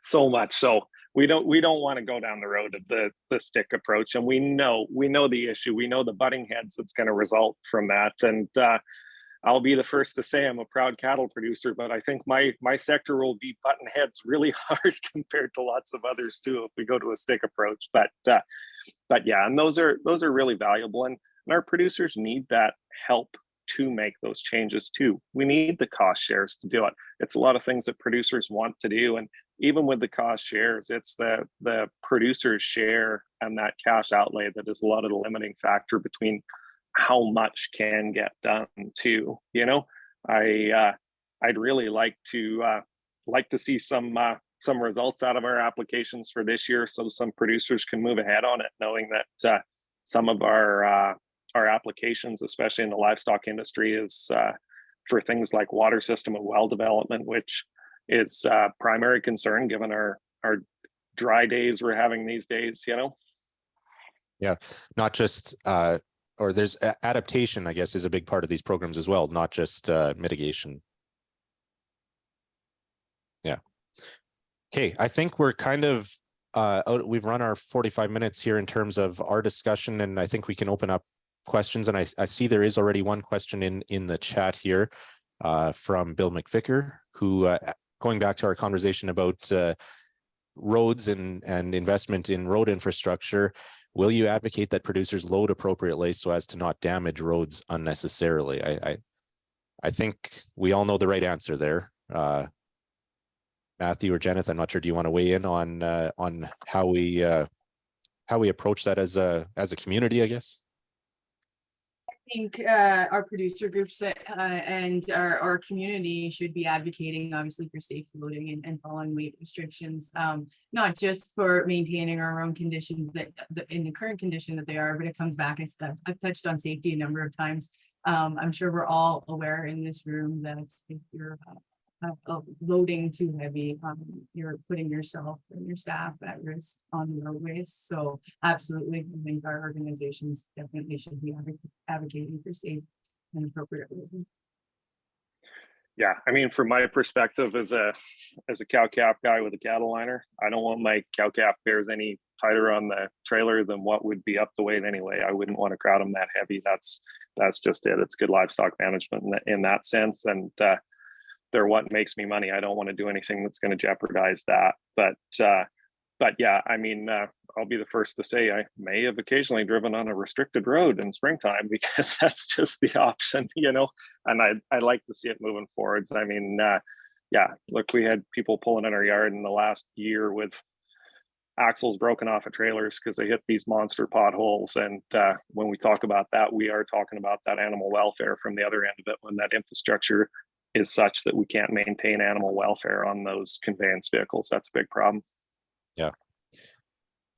so much so we don't want to go down the road of the stick approach, and we know the issue, we know the butting heads that's going to result from that. And I'll be the first to say I'm a proud cattle producer, but I think my sector will be button heads really hard compared to lots of others too if we go to a stick approach. But yeah, and those are really valuable, and our producers need that help to make those changes too. We need the cost shares to do it. It's a lot of things that producers want to do, and even with the cost shares, it's the producer's share and that cash outlay that is a lot of the limiting factor between how much can get done too. You know, I'd really like to see some results out of our applications for this year, so some producers can move ahead on it, knowing that some of our applications, especially in the livestock industry, is for things like water system and well development, which is primary concern given our dry days we're having these days, you know? Yeah, not just, or there's adaptation, I guess, is a big part of these programs as well, not just mitigation. Yeah. Okay, I think we're kind of, we've run our 45 minutes here in terms of our discussion, and I think we can open up questions. And I see there is already one question in the chat here from Bill McVicker, who, going back to our conversation about roads and investment in road infrastructure, will you advocate that producers load appropriately so as to not damage roads unnecessarily? I think we all know the right answer there. Matthew or Jeneth, I'm not sure. Do you want to weigh in on how we approach that as a community, I guess? I think our producer groups and our community should be advocating, obviously, for safe loading and following weight restrictions, not just for maintaining our own conditions that in the current condition that they are, but it comes back. I've touched on safety a number of times. I'm sure we're all aware in this room that if you're loading too heavy, you're putting yourself and your staff at risk on the roadways. So absolutely, I think our organizations definitely should be advocating for safe and appropriate loading. Yeah, I mean, from my perspective as a cow-calf guy with a cattle liner, I don't want my cow-calf bears any tighter on the trailer than what would be up the weight anyway. I wouldn't want to crowd them that heavy. That's just it. It's good livestock management in that sense, and they're what makes me money. I don't want to do anything that's going to jeopardize that. But yeah, I mean, I'll be the first to say I may have occasionally driven on a restricted road in springtime because that's just the option, you know, and I'd like to see it moving forwards. I mean, yeah, look, we had people pulling in our yard in the last year with axles broken off of trailers because they hit these monster potholes. And when we talk about that, we are talking about that animal welfare from the other end of it, when that infrastructure is such that we can't maintain animal welfare on those conveyance vehicles. That's a big problem. Yeah.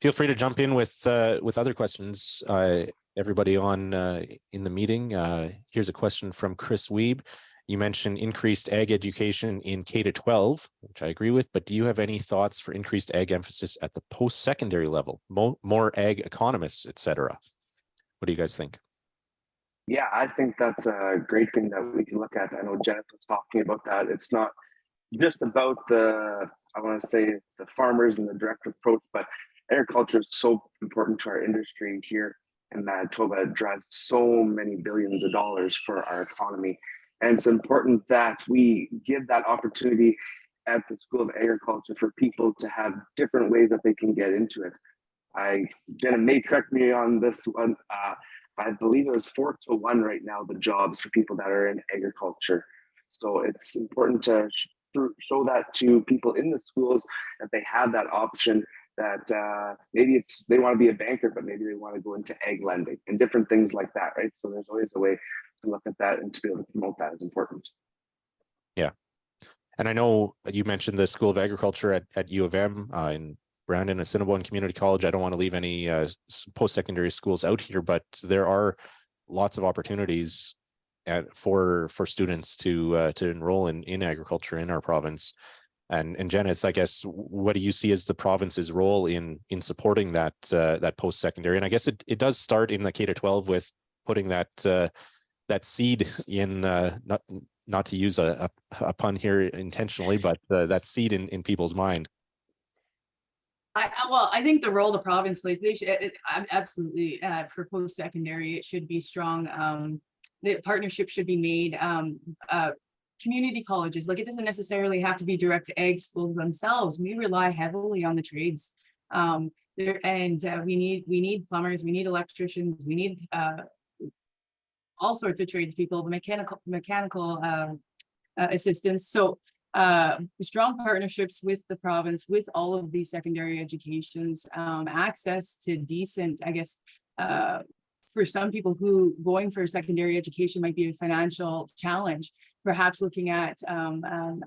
Feel free to jump in with other questions. Everybody on in the meeting. Here's a question from Chris Weeb. You mentioned increased ag education in K-12, which I agree with, but do you have any thoughts for increased ag emphasis at the post-secondary level, more ag economists, et cetera? What do you guys think? Yeah, I think that's a great thing that we can look at. I know Jennifer was talking about that. It's not just about I want to say the farmers and the direct approach, but agriculture is so important to our industry here in Manitoba. It drives so many billions of dollars for our economy. And it's important that we give that opportunity at the School of Agriculture for people to have different ways that they can get into it. Jenna may correct me on this one. I believe it was 4-1 right now, the jobs for people that are in agriculture. So it's important to show that to people in the schools, that they have that option, that maybe they want to be a banker, but maybe they want to go into ag lending and different things like that, right? So there's always a way to look at that, and to be able to promote that is important. Yeah. And I know you mentioned the School of Agriculture at U of M in Brandon, Assiniboine Community College. I don't want to leave any post-secondary schools out here, but there are lots of opportunities for students to enroll in agriculture in our province. And Janet, I guess, what do you see as the province's role in supporting that post-secondary? And I guess it does start in the K-12 with putting that seed in, not to use a pun here intentionally, but that seed in people's mind. I think the role the province plays, absolutely for post-secondary, it should be strong. The partnership should be made. Community colleges, like, it doesn't necessarily have to be direct to ag schools themselves. We rely heavily on the trades. We need plumbers, we need electricians, we need all sorts of tradespeople, mechanical assistants. So strong partnerships with the province, with all of these secondary educations, access to decent, I guess, for some people who going for secondary education might be a financial challenge, perhaps looking at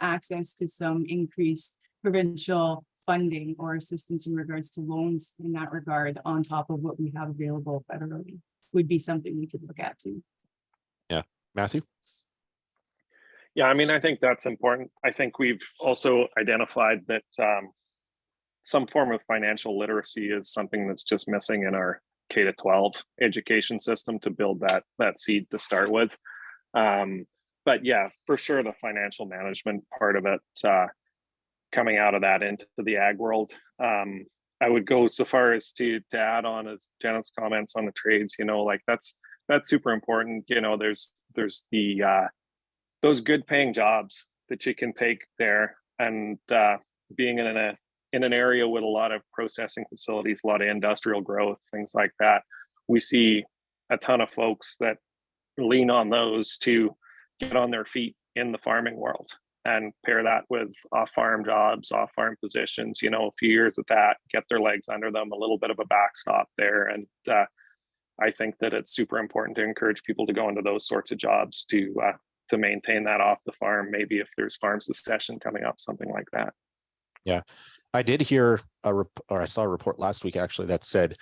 access to some increased provincial funding or assistance in regards to loans in that regard, on top of what we have available federally, would be something we could look at too. Yeah. Matthew? Yeah, I mean, I think that's important. I think we've also identified that some form of financial literacy is something that's just missing in our K-12 education system to build that seed to start with. But yeah, for sure, the financial management part of it, coming out of that into the ag world. I would go so far as to add on as Janet's comments on the trades, you know, like that's super important. You know, there's the those good paying jobs that you can take there, and being in an area with a lot of processing facilities, a lot of industrial growth, things like that, we see a ton of folks that lean on those to get on their feet in the farming world, and pair that with off-farm jobs, off-farm positions, you know, a few years of that, get their legs under them, a little bit of a backstop there. And I think that it's super important to encourage people to go into those sorts of jobs to maintain that off the farm, maybe if there's farm succession coming up, something like that. Yeah, I did hear I saw a report last week actually that said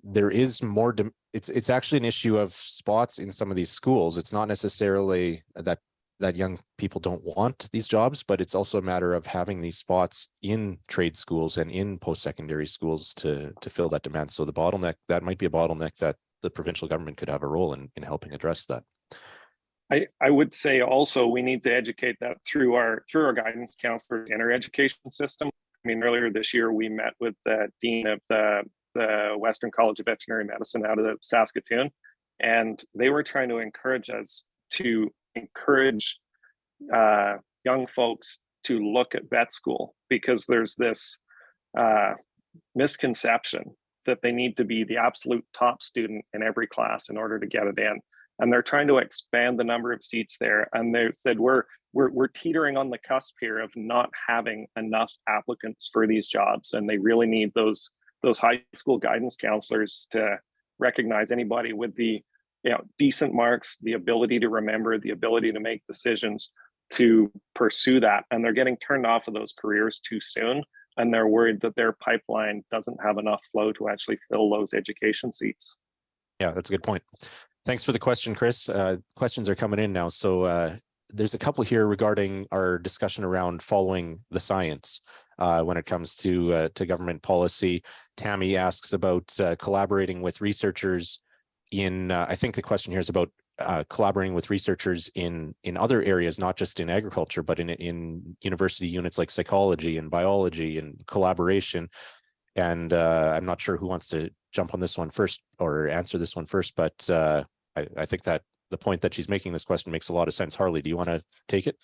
there is more. It's actually an issue of spots in some of these schools. It's not necessarily that young people don't want these jobs, but it's also a matter of having these spots in trade schools and in post-secondary schools to fill that demand. So the bottleneck, that might be a bottleneck that the provincial government could have a role in helping address that. I would say also we need to educate that through our guidance counselors in our education system. I mean, earlier this year, we met with the dean of the Western College of Veterinary Medicine out of Saskatoon, and they were trying to encourage us to encourage young folks to look at vet school, because there's this misconception that they need to be the absolute top student in every class in order to get it in. And they're trying to expand the number of seats there. And they said, we're teetering on the cusp here of not having enough applicants for these jobs. And they really need those high school guidance counselors to recognize anybody with the decent marks, the ability to remember, the ability to make decisions, to pursue that. And they're getting turned off of those careers too soon. And they're worried that their pipeline doesn't have enough flow to actually fill those education seats. Yeah, that's a good point. Thanks for the question, Chris. Questions are coming in now. So there's a couple here regarding our discussion around following the science when it comes to government policy. Tammy asks about collaborating with researchers in, I think the question here is about collaborating with researchers in other areas, not just in agriculture, but in university units like psychology and biology and collaboration. And I'm not sure who wants to jump on this one first or answer this one first, but I think that the point that she's making this question makes a lot of sense. Harley, do you want to take it?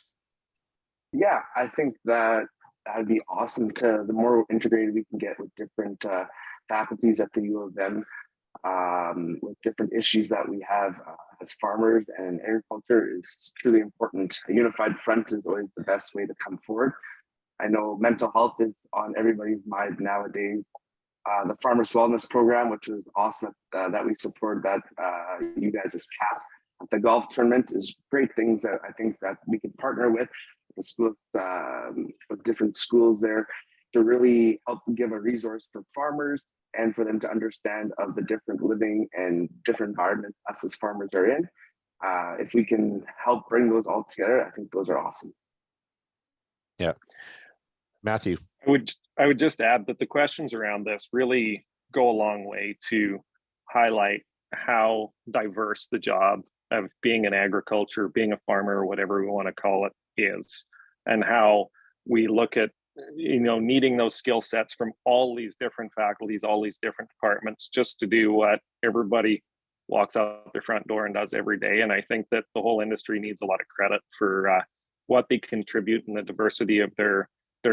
Yeah, I think that that'd be awesome. The more integrated we can get with different faculties at the U of M, with different issues that we have as farmers and agriculture is truly important. A unified front is always the best way to come forward. I know mental health is on everybody's mind nowadays. The Farmers Wellness Program, which was awesome that we support that you guys as CAP. The golf tournament is great things that I think that we can partner with the schools, with different schools there to really help give a resource for farmers and for them to understand of the different living and different environments us as farmers are in. If we can help bring those all together, I think those are awesome. Yeah. Matthew. I would just add that the questions around this really go a long way to highlight how diverse the job of being in agriculture, being a farmer, or whatever we want to call it is, and how we look at needing those skill sets from all these different faculties, all these different departments, just to do what everybody walks out their front door and does every day. And I think that the whole industry needs a lot of credit for what they contribute and the diversity of their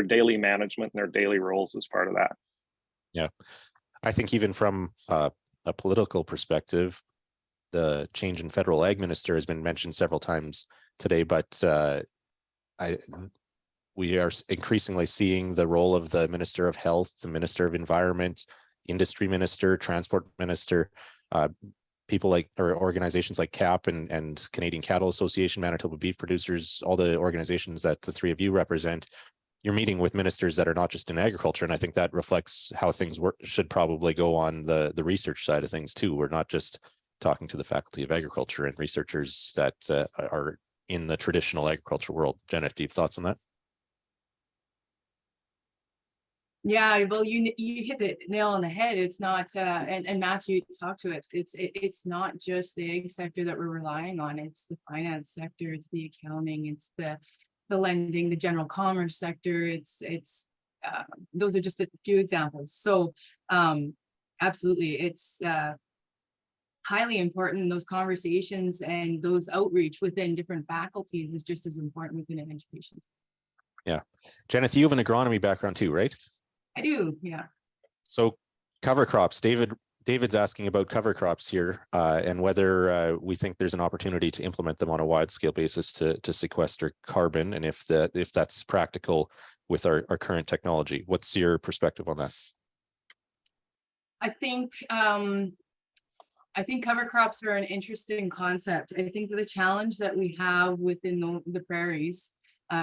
daily management and their daily roles as part of that. Yeah, I think even from a political perspective, the change in federal ag minister has been mentioned several times today, but we are increasingly seeing the role of the Minister of Health, the Minister of Environment, Industry Minister, Transport Minister, people like, or organizations like CAP and Canadian Cattle Association, Manitoba Beef Producers, all the organizations that the three of you represent. You're meeting with ministers that are not just in agriculture. And I think that reflects how things should probably go on the research side of things too. We're not just talking to the Faculty of Agriculture and researchers that are in the traditional agriculture world. Janet, do you have thoughts on that? Yeah, well, you hit the nail on the head. It's not, and Matthew talked to it. It's not just the ag sector that we're relying on. It's the finance sector. It's the accounting. It's the lending, the general commerce sector. It's those are just a few examples. So, absolutely, it's highly important. Those conversations and those outreach within different faculties is just as important within an education. Yeah, Janet, you have an agronomy background too, right? I do, yeah. So cover crops, David's asking about cover crops here and whether we think there's an opportunity to implement them on a wide scale basis to sequester carbon, and if that's practical with our current technology. What's your perspective on that? I think cover crops are an interesting concept. I think that the challenge that we have within the prairies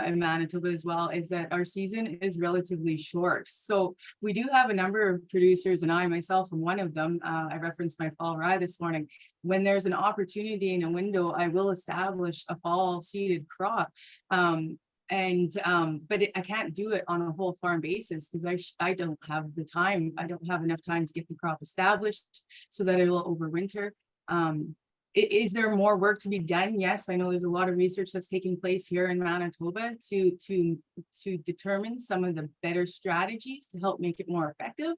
in Manitoba as well is that our season is relatively short. So we do have a number of producers, and I myself am one of them. I referenced my fall rye this morning. When there's an opportunity in a window, I will establish a fall seeded crop. But I can't do it on a whole farm basis because I don't have the time. I don't have enough time to get the crop established so that it will overwinter. Is there more work to be done? Yes, I know there's a lot of research that's taking place here in Manitoba to determine some of the better strategies to help make it more effective.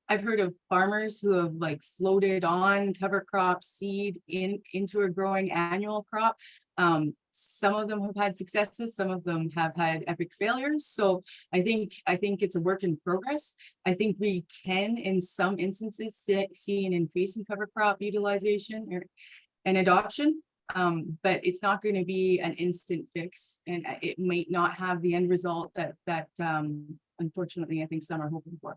I've heard of farmers who have floated on cover crop seed into a growing annual crop. Some of them have had successes, some of them have had epic failures. So I think it's a work in progress. I think we can, in some instances, see an increase in cover crop utilization and adoption. But it's not going to be an instant fix, and it might not have the end result that unfortunately I think some are hoping for.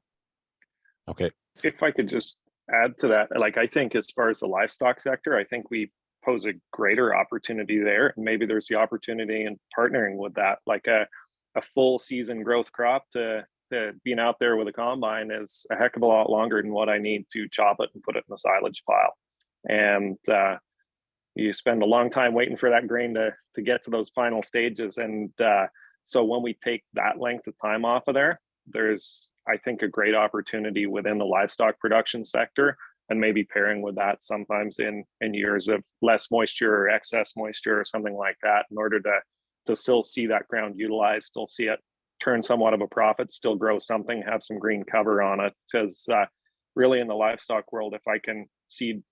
Okay. If I could just add to that, like, I think as far as the livestock sector, I think we pose a greater opportunity there. And maybe there's the opportunity in partnering with that, like a full season growth crop to being out there with a combine is a heck of a lot longer than what I need to chop it and put it in the silage pile. And you spend a long time waiting for that grain to get to those final stages. And so when we take that length of time off of there, there's, I think, a great opportunity within the livestock production sector, and maybe pairing with that sometimes in years of less moisture or excess moisture or something like that, in order to still see that ground utilized, still see it turn somewhat of a profit, still grow something, have some green cover on it. Because really in the livestock world, if I can seed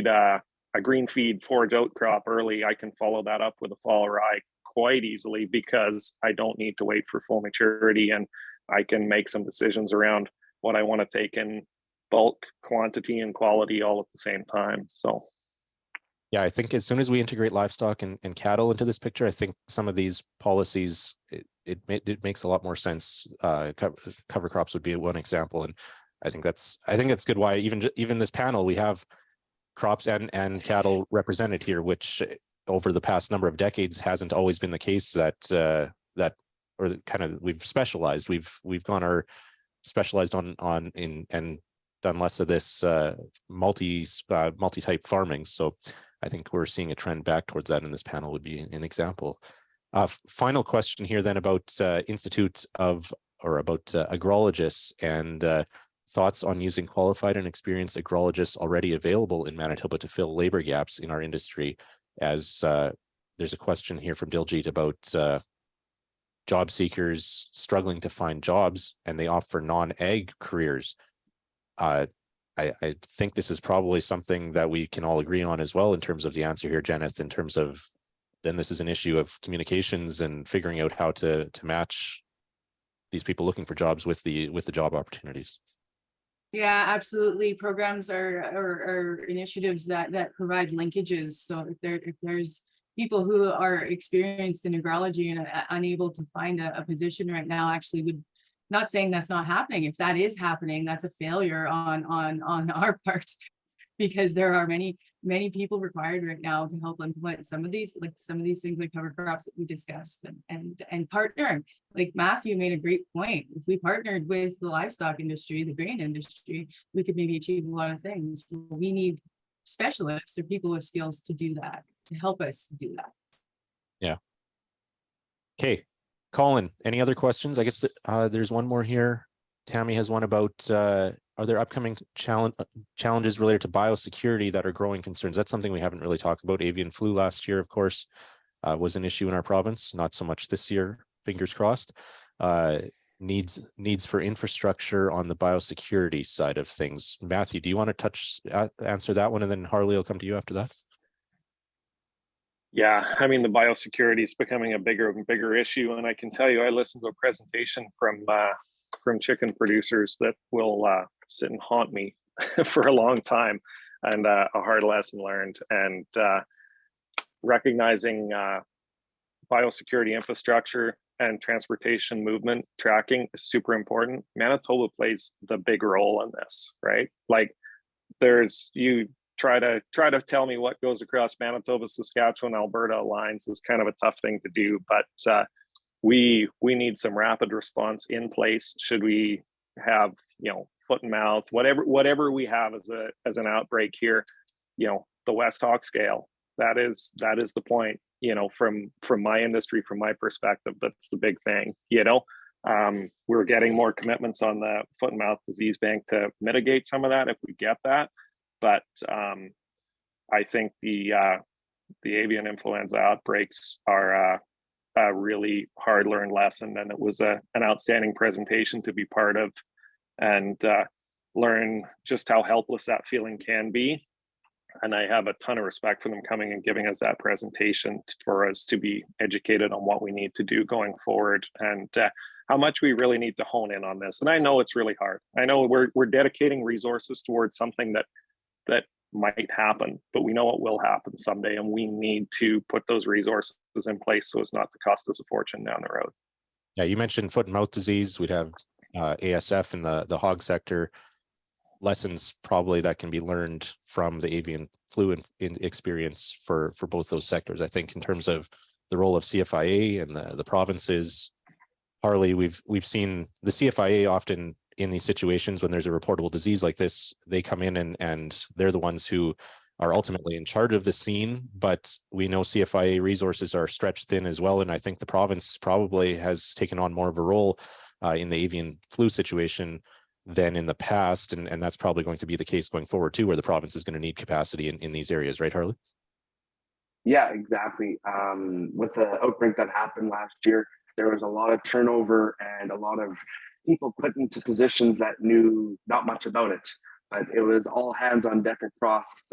a green feed forage oat crop early, I can follow that up with a fall rye quite easily, because I don't need to wait for full maturity, and I can make some decisions around what I want to take in bulk, quantity, and quality all at the same time. So Yeah, I think as soon as we integrate livestock and cattle into this picture, I think some of these policies, it makes a lot more sense. Cover crops would be one example, and I think that's good. Why even this panel, we have crops and cattle represented here, which over the past number of decades hasn't always been the case. We've specialized. We've gone specialized on and done less of this multi-type farming. So I think we're seeing a trend back towards that, and this panel would be an example. Final question here then about agrologists and thoughts on using qualified and experienced agrologists already available in Manitoba to fill labor gaps in our industry. As there's a question here from Diljit about job seekers struggling to find jobs, and they opt for non-ag careers. I think this is probably something that we can all agree on as well in terms of the answer here, Jeneth, in terms of then this is an issue of communications and figuring out how to match these people looking for jobs with the job opportunities. Yeah, absolutely. Programs are initiatives that provide linkages. So if there's people who are experienced in agrology and unable to find a position right now, actually would, not saying that's not happening. If that is happening, that's a failure on our part, because there are many people required right now to help implement some of these things like cover crops that we discussed, and partner. Like Matthew made a great point. If we partnered with the livestock industry, the grain industry, we could maybe achieve a lot of things. We need specialists or people with skills to do that, to help us do that. Yeah. Okay. Colin, any other questions? I guess there's one more here. Tammy has one about, are there upcoming challenges related to biosecurity that are growing concerns? That's something we haven't really talked about. Avian flu last year, of course, was an issue in our province. Not so much this year, fingers crossed. Needs for infrastructure on the biosecurity side of things. Matthew, do you want to answer that one? And then Harley will come to you after that. yeah, I mean, the biosecurity is becoming a bigger and bigger issue. And I can tell you, I listened to a presentation from chicken producers that will sit and haunt me for a long time, and a hard lesson learned. And recognizing biosecurity infrastructure and transportation movement tracking is super important. Manitoba plays the big role in this, right? Like, you try to tell me what goes across Manitoba, Saskatchewan, Alberta lines is kind of a tough thing to do, but we need some rapid response in place should we have, foot and mouth, whatever we have as an outbreak here, the West Hawk scale. That is the point, from my industry, from my perspective, that's the big thing. We're getting more commitments on the foot and mouth disease bank to mitigate some of that if we get that. But I think the avian influenza outbreaks are a really hard learned lesson, and it was an outstanding presentation to be part of, and learn just how helpless that feeling can be. And I have a ton of respect for them coming and giving us that presentation for us to be educated on what we need to do going forward and how much we really need to hone in on this. And I know it's really hard. I know we're dedicating resources towards something that might happen, but we know it will happen someday, and we need to put those resources in place so it's not to cost us a fortune down the road. Yeah, you mentioned foot and mouth disease. We'd have ASF in the hog sector. Lessons probably that can be learned from the avian flu experience for both those sectors. I think in terms of the role of CFIA and the provinces, Harley, we've seen the CFIA often in these situations when there's a reportable disease like this, they come in and they're the ones who are ultimately in charge of the scene, but we know CFIA resources are stretched thin as well. And I think the province probably has taken on more of a role in the avian flu situation than in the past. And that's probably going to be the case going forward too, where the province is going to need capacity in these areas, right, Harley? Yeah, exactly. With the outbreak that happened last year, there was a lot of turnover and a lot of people put into positions that knew not much about it, but it was all hands on deck across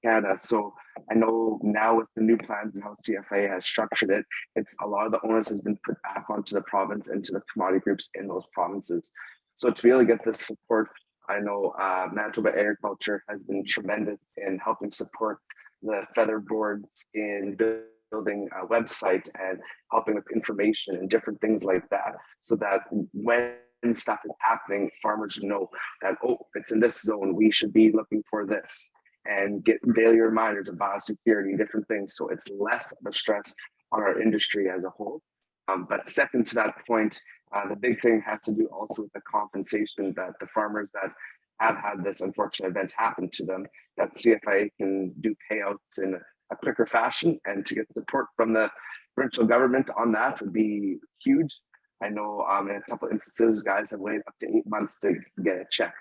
Canada. So I know now with the new plans and how CFA has structured it, it's a lot of the onus has been put back onto the province and to the commodity groups in those provinces. So to be able to get this support, I know Manitoba Agriculture has been tremendous in helping support the feather boards in building a website and helping with information and different things like that, so that when stuff is happening, farmers know that, oh, it's in this zone, we should be looking for this, and get daily reminders of biosecurity, different things. So it's less of a stress on our industry as a whole. But second to that point, the big thing has to do also with the compensation that the farmers that have had this unfortunate event happen to them, that CFIA can do payouts in a quicker fashion, and to get support from the provincial government on that would be huge. I know in a couple of instances, guys have waited up to 8 months to get a check,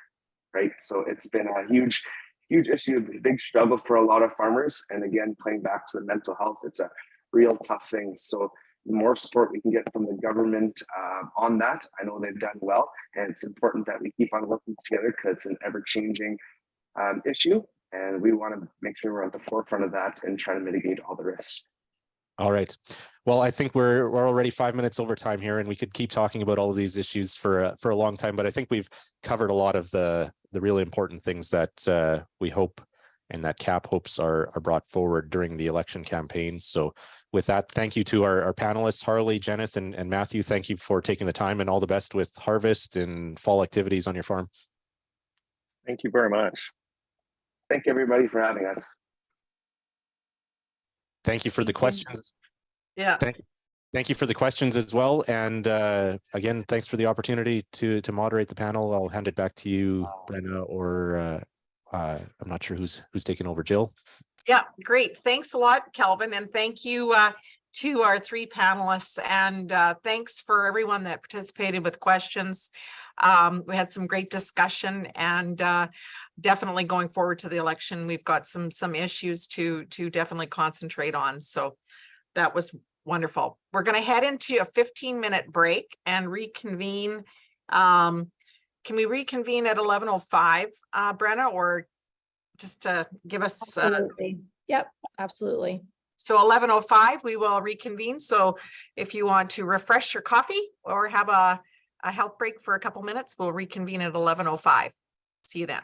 right? So it's been a huge issue, a big struggle for a lot of farmers. And again, playing back to the mental health, it's a real tough thing. So the more support we can get from the government on that, I know they've done well. And it's important that we keep on working together because it's an ever-changing issue. And we want to make sure we're at the forefront of that and try to mitigate all the risks. All right. Well, I think we're already 5 minutes over time here, and we could keep talking about all of these issues for a long time. But I think we've covered a lot of the really important things that we hope and that CAP hopes are brought forward during the election campaign. So with that, thank you to our panelists, Harley, Jeneth, and Matthew. Thank you for taking the time, and all the best with harvest and fall activities on your farm. Thank you very much. Thank you, everybody, for having us. Thank you for the questions. Yeah. Thank you for the questions as well. And again, thanks for the opportunity to moderate the panel. I'll hand it back to you, Brenna, or I'm not sure who's taking over. Jill? Yeah, great. Thanks a lot, Kelvin. And thank you to our three panelists. And thanks for everyone that participated with questions. We had some great discussion, and definitely going forward to the election, we've got some issues to definitely concentrate on. So that was wonderful. We're going to head into a 15-minute break and reconvene. Can we reconvene at 11:05, Brenna, or just to give us? Absolutely. Yep, absolutely. So 11:05, we will reconvene. So if you want to refresh your coffee or have a health break for a couple minutes, we'll reconvene at 11:05. See you then.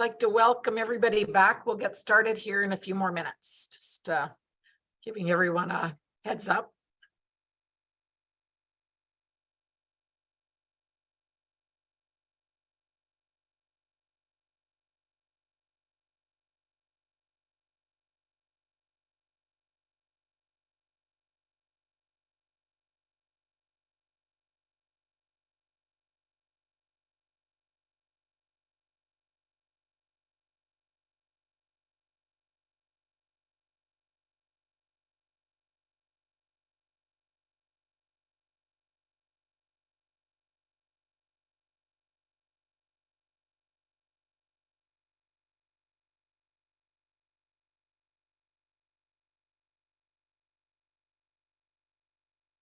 like to welcome everybody back. We'll get started here in a few more minutes. Just giving everyone a heads up.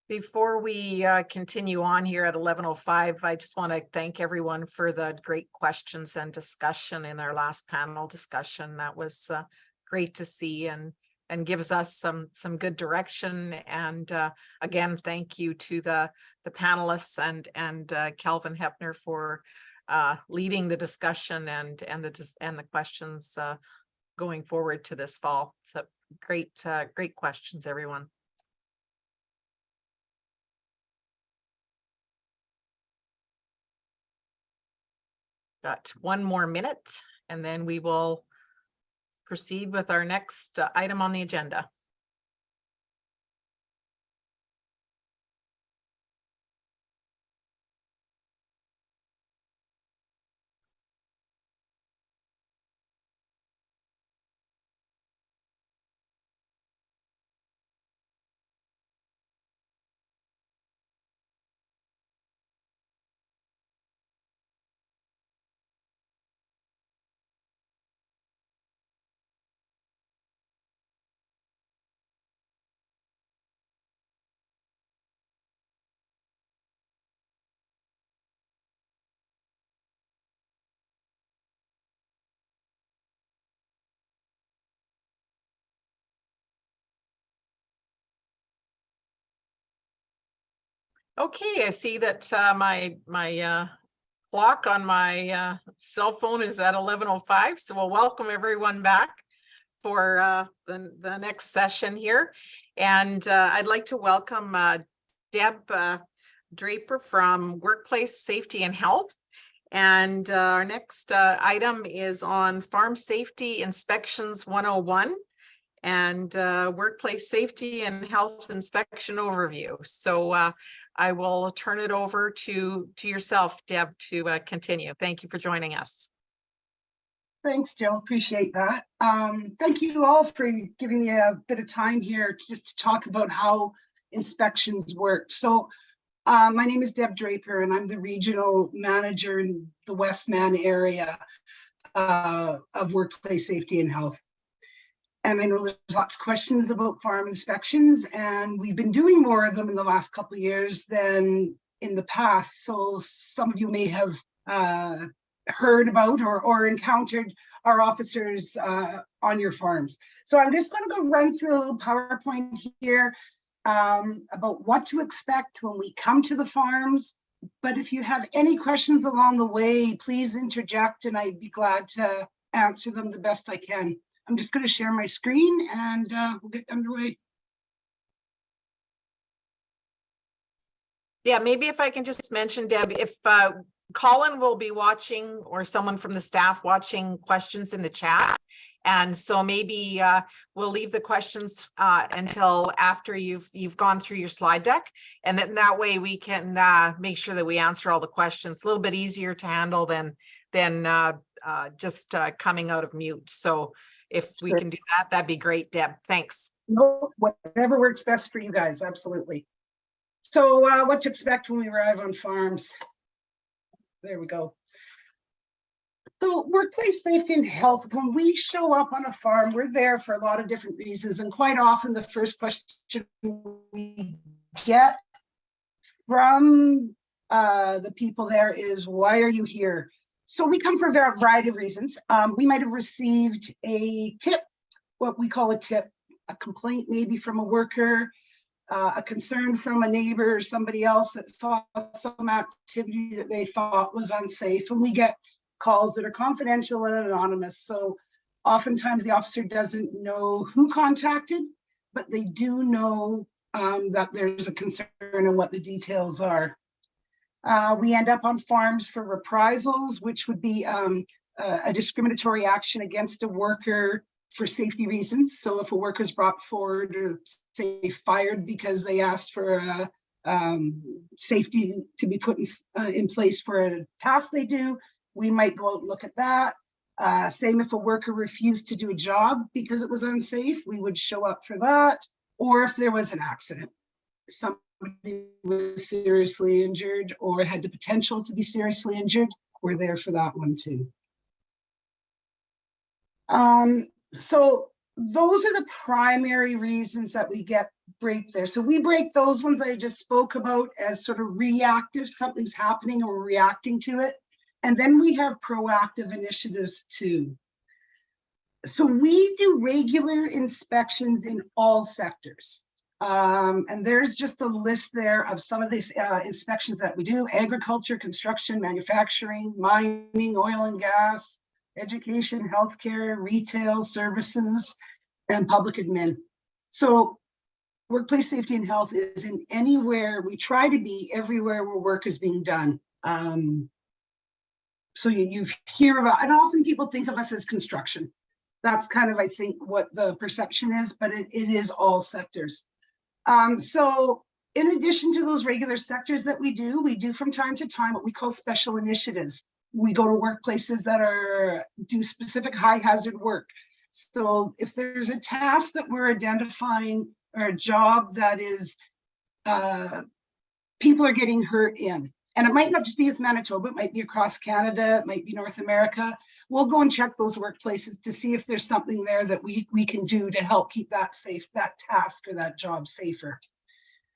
Before we continue on here at 11:05, I just want to thank everyone for the great questions and discussion in our last panel discussion. That was great to see and gives us some good direction. And again, thank you to the panelists and Calvin Hepner for leading the discussion and the questions going forward to this fall. So great questions, everyone. Got 1 more minute, and then we will proceed with our next item on the agenda. Okay, I see that my clock on my cell phone is at 11:05, so we'll welcome everyone back for the next session here. And I'd like to welcome Deb Draper from Workplace Safety and Health. And our next item is on Farm Safety Inspections 101 and Workplace Safety and Health Inspection Overview. So I will turn it over to yourself, Deb, to continue. Thank you for joining us. Thanks, Jill. Appreciate that. Thank you all for giving me a bit of time here just to talk about how inspections work. So my name is Deb Draper, and I'm the regional manager in the Westman area of Workplace Safety and Health. And I know there's lots of questions about farm inspections, and we've been doing more of them in the last couple of years than in the past. So some of you may have heard about or encountered our officers on your farms. So I'm just going to go run through a little PowerPoint here about what to expect when we come to the farms. But if you have any questions along the way, please interject, and I'd be glad to answer them the best I can. I'm just going to share my screen and we'll get underway. Yeah, maybe if I can just mention, Deb, if Colin will be watching, or someone from the staff watching questions in the chat. And so maybe we'll leave the questions until after you've gone through your slide deck. And then that way we can make sure that we answer all the questions. A little bit easier to handle than just coming out of mute. So if we can do that, that'd be great, Deb. Thanks. No, whatever works best for you guys, absolutely. So what to expect when we arrive on farms. There we go. So workplace safety and health, when we show up on a farm, we're there for a lot of different reasons. And quite often the first question we get from the people there is, why are you here? So we come for a variety of reasons. We might have received a tip, what we call a tip, a complaint maybe from a worker, a concern from a neighbor or somebody else that saw some activity that they thought was unsafe. And we get calls that are confidential and anonymous. So oftentimes the officer doesn't know who contacted, but they do know that there's a concern and what the details are. We end up on farms for reprisals, which would be a discriminatory action against a worker for safety reasons. So if a worker is brought forward or say fired because they asked for safety to be put in place for a task they do, we might go out and look at that. Same if a worker refused to do a job because it was unsafe, we would show up for that. Or if there was an accident, somebody was seriously injured or had the potential to be seriously injured, we're there for that one too. So those are the primary reasons that we get break there. So we break those ones I just spoke about as sort of reactive, something's happening or we're reacting to it. And then we have proactive initiatives too. So we do regular inspections in all sectors. And there's just a list there of some of these inspections that we do: agriculture, construction, manufacturing, mining, oil and gas, education, healthcare, retail, services, and public admin. So workplace safety and health is in anywhere, we try to be everywhere where work is being done. So you hear about, and often people think of us as construction. That's kind of, I think, what the perception is, but it is all sectors. So in addition to those regular sectors that we do from time to time what we call special initiatives. We go to workplaces that do specific high hazard work. So if there's a task that we're identifying or a job that is, people are getting hurt in, and it might not just be with Manitoba, it might be across Canada, it might be North America. We'll go and check those workplaces to see if there's something there that we can do to help keep that safe, that task or that job safer.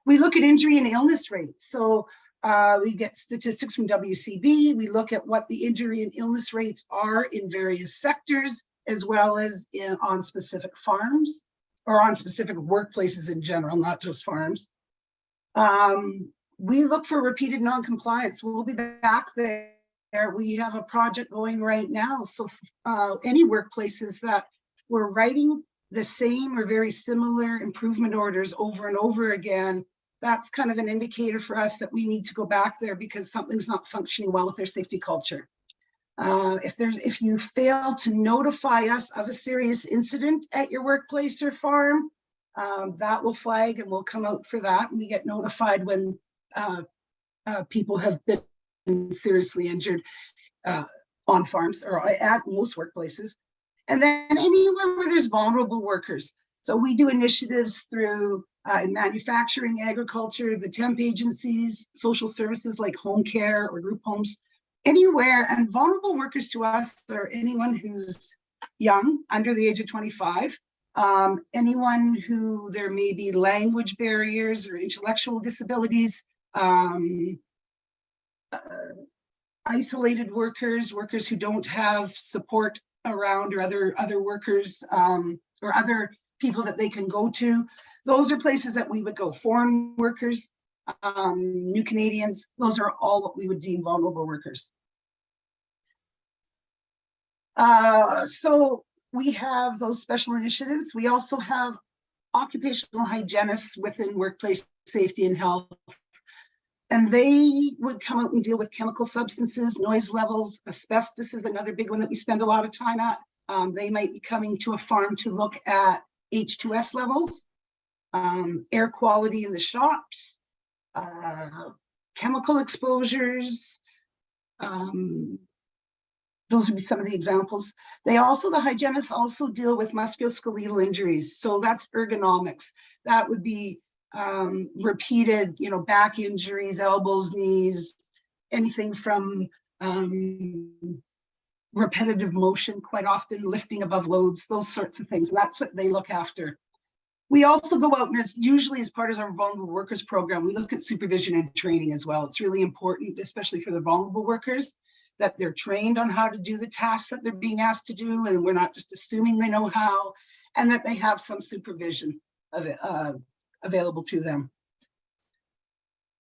We look at injury and illness rates. So we get statistics from WCB. We look at what the injury and illness rates are in various sectors, as well as on specific farms or on specific workplaces in general, not just farms. We look for repeated non-compliance. We'll be back there. We have a project going right now. So any workplaces that we're writing the same or very similar improvement orders over and over again, that's kind of an indicator for us that we need to go back there because something's not functioning well with their safety culture. If you fail to notify us of a serious incident at your workplace or farm, that will flag and we'll come out for that. And we get notified when people have been seriously injured on farms or at most workplaces. And then anywhere where there's vulnerable workers. So we do initiatives through manufacturing, agriculture, the temp agencies, social services like home care or group homes, anywhere. And vulnerable workers to us are anyone who's young, under the age of 25, anyone who there may be language barriers or intellectual disabilities, isolated workers who don't have support around, or other workers or other people that they can go to. Those are places that we would go. Foreign workers, new Canadians, those are all what we would deem vulnerable workers. So we have those special initiatives. We also have occupational hygienists within workplace safety and health. And they would come out and deal with chemical substances, noise levels. Asbestos is another big one that we spend a lot of time at. They might be coming to a farm to look at H2S levels, air quality in the shops, chemical exposures. Those would be some of the examples. The hygienists also deal with musculoskeletal injuries. So that's ergonomics. That would be repeated, back injuries, elbows, knees, anything from repetitive motion, quite often lifting above loads, those sorts of things. And that's what they look after. We also go out, and it's usually as part of our vulnerable workers program, we look at supervision and training as well. It's really important, especially for the vulnerable workers, that they're trained on how to do the tasks that they're being asked to do, and we're not just assuming they know how, and that they have some supervision of it, available to them.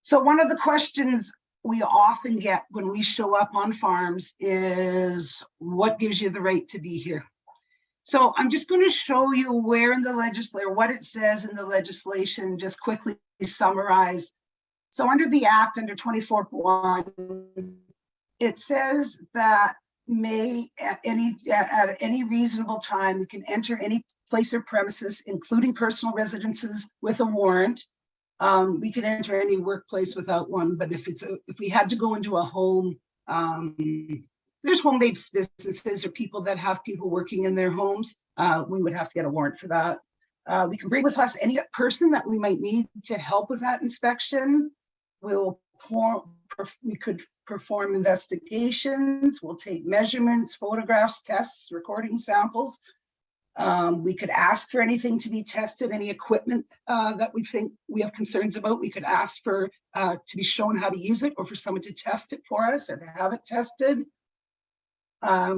So one of the questions we often get when we show up on farms is what gives you the right to be here. So I'm just going to show you where in the legislature, what it says in the legislation, just quickly summarize. So under the Act, under 24.1, it says that at any reasonable time, we can enter any place or premises, including personal residences, with a warrant. We can enter any workplace without one, but if we had to go into a home, there's home-based businesses or people that have people working in their homes, we would have to get a warrant for that. We can bring with us any person that we might need to help with that inspection. We could perform investigations, we'll take measurements, photographs, tests, recording samples. We could ask for anything to be tested, any equipment that we think we have concerns about. We could ask for to be shown how to use it, or for someone to test it for us, or to have it tested.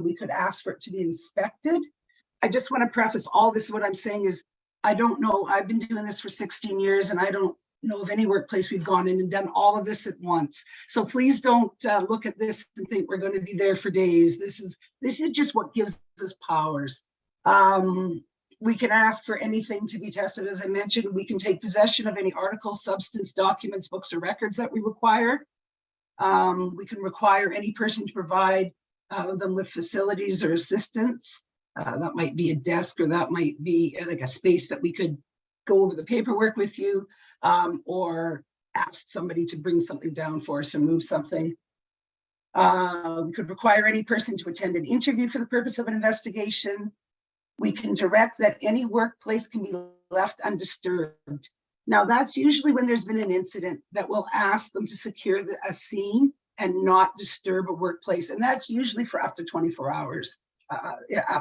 We could ask for it to be inspected. I just want to preface all this. What I'm saying is, I don't know. I've been doing this for 16 years, and I don't know of any workplace we've gone in and done all of this at once. So please don't look at this and think we're going to be there for days. This is just what gives us powers. We can ask for anything to be tested. As I mentioned, we can take possession of any articles, substance, documents, books, or records that we require. We can require any person to provide them with facilities or assistance. That might be a desk, or that might be like a space that we could go over the paperwork with you, or ask somebody to bring something down for us or move something. We could require any person to attend an interview for the purpose of an investigation. We can direct that any workplace can be left undisturbed. Now, that's usually when there's been an incident that we'll ask them to secure a scene and not disturb a workplace. And that's usually for up to 24 hours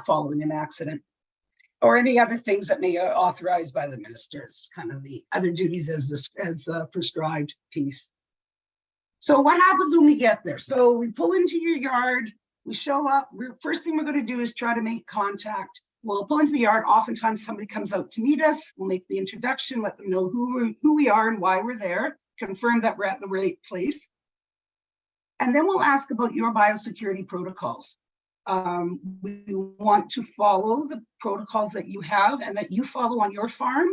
following an accident, or any other things that may be authorized by the ministers, kind of the other duties as prescribed piece. So what happens when we get there? So we pull into your yard, we show up. First thing we're going to do is try to make contact. We'll pull into the yard. Oftentimes somebody comes out to meet us. We'll make the introduction, let them know who we are and why we're there, confirm that we're at the right place. And then we'll ask about your biosecurity protocols. We want to follow the protocols that you have and that you follow on your farm,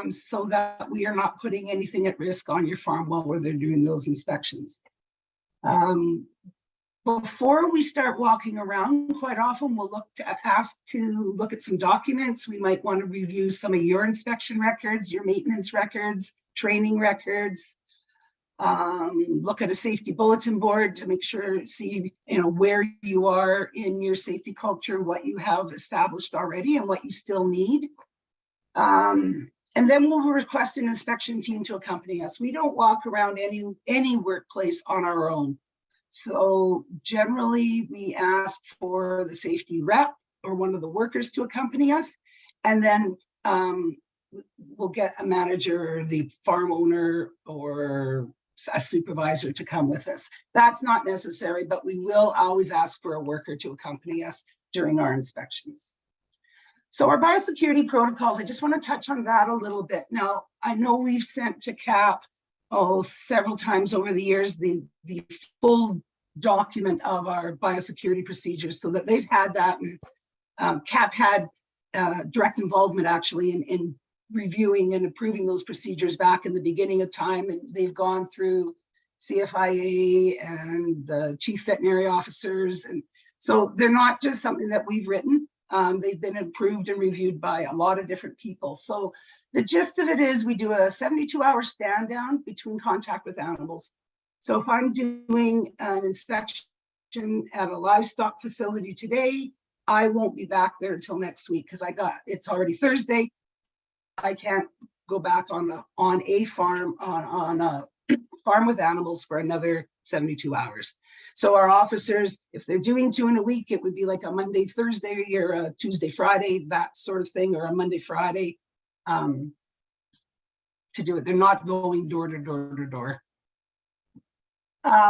so that we are not putting anything at risk on your farm while we're there doing those inspections. Before we start walking around, quite often we'll ask to look at some documents. We might want to review some of your inspection records, your maintenance records, training records. Look at a safety bulletin board to make sure, see, where you are in your safety culture, what you have established already and what you still need. And then we'll request an inspection team to accompany us. We don't walk around any workplace on our own. So generally we ask for the safety rep or one of the workers to accompany us. And then we'll get a manager, the farm owner, or a supervisor to come with us. That's not necessary, but we will always ask for a worker to accompany us during our inspections. So our biosecurity protocols, I just want to touch on that a little bit. Now, I know we've sent to CAP several times over the years the full document of our biosecurity procedures, so that they've had that, and CAP had direct involvement actually in reviewing and approving those procedures back in the beginning of time, and they've gone through CFIA and the chief veterinary officers, and so they're not just something that we've written. They've been approved and reviewed by a lot of different people. So the gist of it is we do a 72-hour stand down between contact with animals. So if I'm doing an inspection at a livestock facility today, I won't be back there until next week because it's already Thursday. I can't go back on a farm on a farm with animals for another 72 hours. So our officers, if they're doing 2 in a week, it would be like a Monday, Thursday, or a Tuesday, Friday, that sort of thing, or a Monday, Friday to do it. They're not going door to door to door.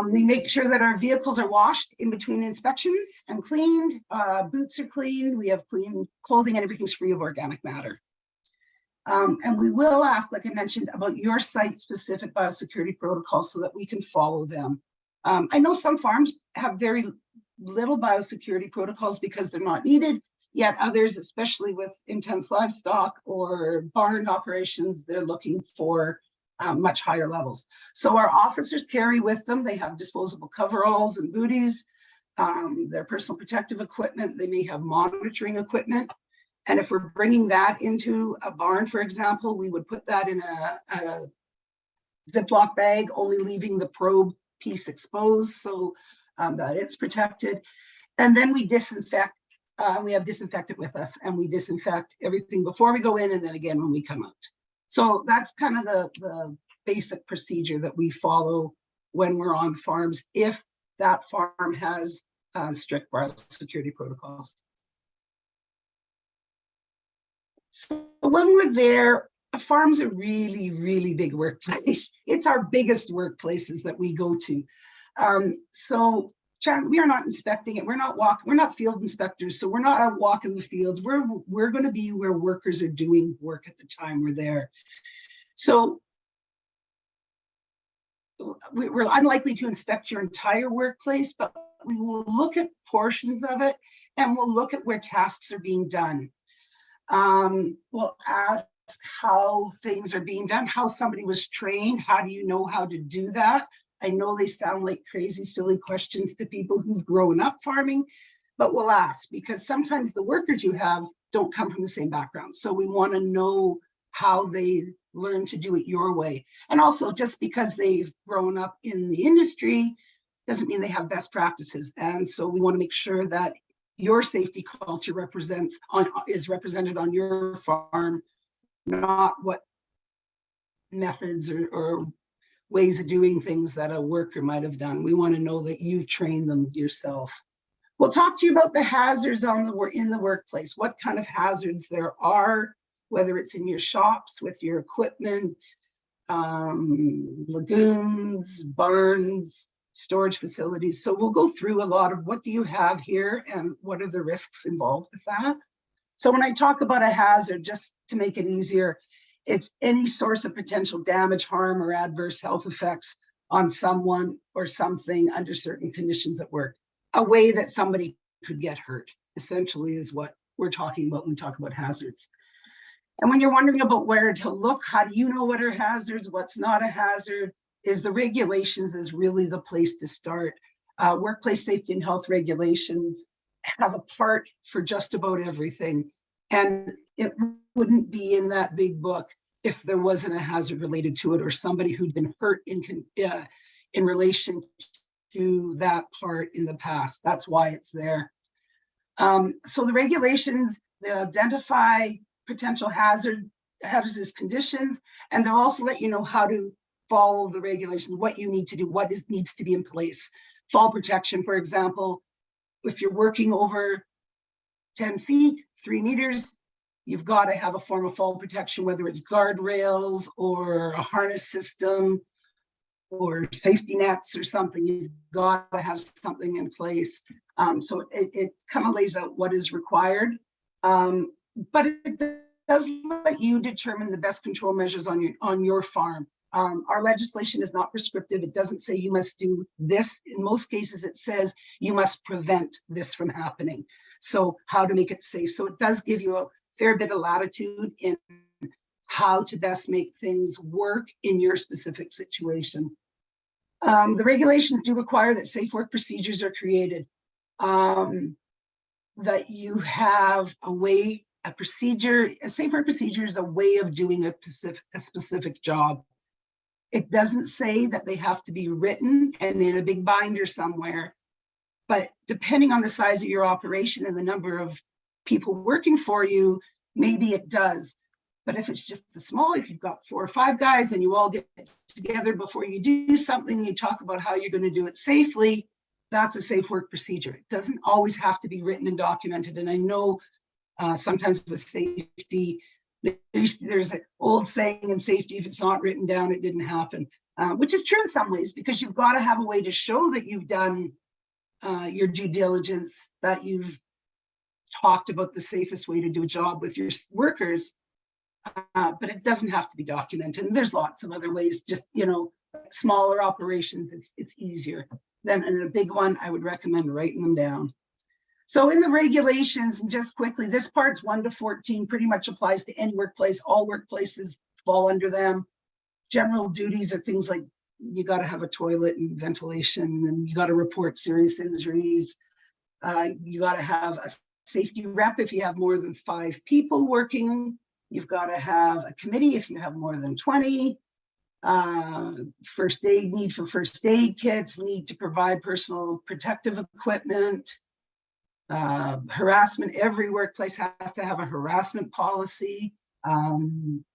We make sure that our vehicles are washed in between inspections and cleaned. Boots are cleaned. We have clean clothing and everything's free of organic matter. And we will ask, like I mentioned, about your site-specific biosecurity protocols so that we can follow them. I know some farms have very little biosecurity protocols because they're not needed, yet others, especially with intense livestock or barn operations, they're looking for much higher levels. So our officers carry with them, they have disposable coveralls and booties, their personal protective equipment, they may have monitoring equipment. And if we're bringing that into a barn, for example, we would put that in a Ziploc bag, only leaving the probe piece exposed so that it's protected. And then we disinfect. We have disinfectant with us, and we disinfect everything before we go in and then again when we come out. So that's kind of the basic procedure that we follow when we're on farms, if that farm has strict biosecurity protocols. So when we're there, a farm's a really, really big workplace. It's our biggest workplaces that we go to. So we are not inspecting it. We're not field inspectors. So we're not out walking the fields. We're going to be where workers are doing work at the time we're there. So we're unlikely to inspect your entire workplace, but we will look at portions of it and we'll look at where tasks are being done. We'll ask how things are being done, how somebody was trained, how do you know how to do that? I know they sound like crazy, silly questions to people who've grown up farming, but we'll ask because sometimes the workers you have don't come from the same background. So we want to know how they learn to do it your way. And also just because they've grown up in the industry doesn't mean they have best practices. And so we want to make sure that your safety culture is represented on your farm, not what methods or ways of doing things that a worker might have done. We want to know that you've trained them yourself. We'll talk to you about the hazards in the workplace, what kind of hazards there are, whether it's in your shops with your equipment, lagoons, barns, storage facilities. So we'll go through a lot of what do you have here and what are the risks involved with that. So when I talk about a hazard, just to make it easier, it's any source of potential damage, harm, or adverse health effects on someone or something under certain conditions at work. A way that somebody could get hurt, essentially, is what we're talking about when we talk about hazards. And when you're wondering about where to look, how do you know what are hazards, what's not a hazard, is the regulations is really the place to start. Workplace safety and health regulations have a part for just about everything. And it wouldn't be in that big book if there wasn't a hazard related to it or somebody who'd been hurt in relation to that part in the past. That's why it's there. So the regulations, they identify potential hazardous conditions, and they'll also let you know how to follow the regulations, what you need to do, what needs to be in place. Fall protection, for example, if you're working over 10 feet, 3 meters, you've got to have a form of fall protection, whether it's guardrails or a harness system or safety nets or something. You've got to have something in place. So it kind of lays out what is required, but it does let you determine the best control measures on your farm. Our legislation is not prescriptive. It doesn't say you must do this. In most cases, it says you must prevent this from happening. So how to make it safe. So it does give you a fair bit of latitude in how to best make things work in your specific situation. The regulations do require that safe work procedures are created, that you have a procedure. A safe work procedure is a way of doing a specific job. It doesn't say that they have to be written and in a big binder somewhere, but depending on the size of your operation and the number of people working for you, maybe it does. But if it's just if you've got 4 or 5 guys and you all get together before you do something, you talk about how you're going to do it safely, that's a safe work procedure. It doesn't always have to be written and documented. And I know sometimes with safety, there's an old saying in safety, if it's not written down, it didn't happen, which is true in some ways, because you've got to have a way to show that you've done your due diligence, that you've talked about the safest way to do a job with your workers, but it doesn't have to be documented. And there's lots of other ways, just, smaller operations, it's easier. then in a big one, I would recommend writing them down. So in the regulations, and just quickly, this part's 1 to 14 pretty much applies to any workplace. All workplaces fall under them. General duties are things like you got to have a toilet and ventilation, and you got to report serious injuries. You got to have a safety rep if you have more than 5 people working. You've got to have a committee if you have more than 20. First aid, need for first aid kits, need to provide personal protective equipment. Harassment, every workplace has to have a harassment policy.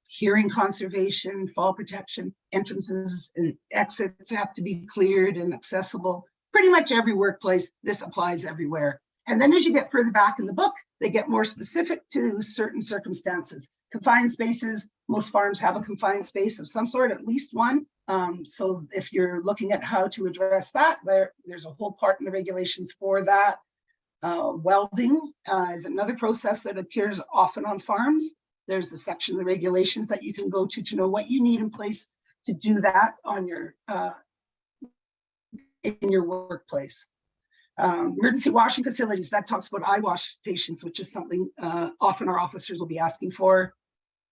Hearing conservation, fall protection, entrances and exits have to be cleared and accessible. Pretty much every workplace, this applies everywhere. And then as you get further back in the book, they get more specific to certain circumstances. Confined spaces, most farms have a confined space of some sort, at least one. So if you're looking at how to address that, there's a whole part in the regulations for that. Welding is another process that occurs often on farms. There's a section of the regulations that you can go to know what you need in place to do that on your in your workplace. Emergency washing facilities, that talks about eye wash stations, which is something often our officers will be asking for.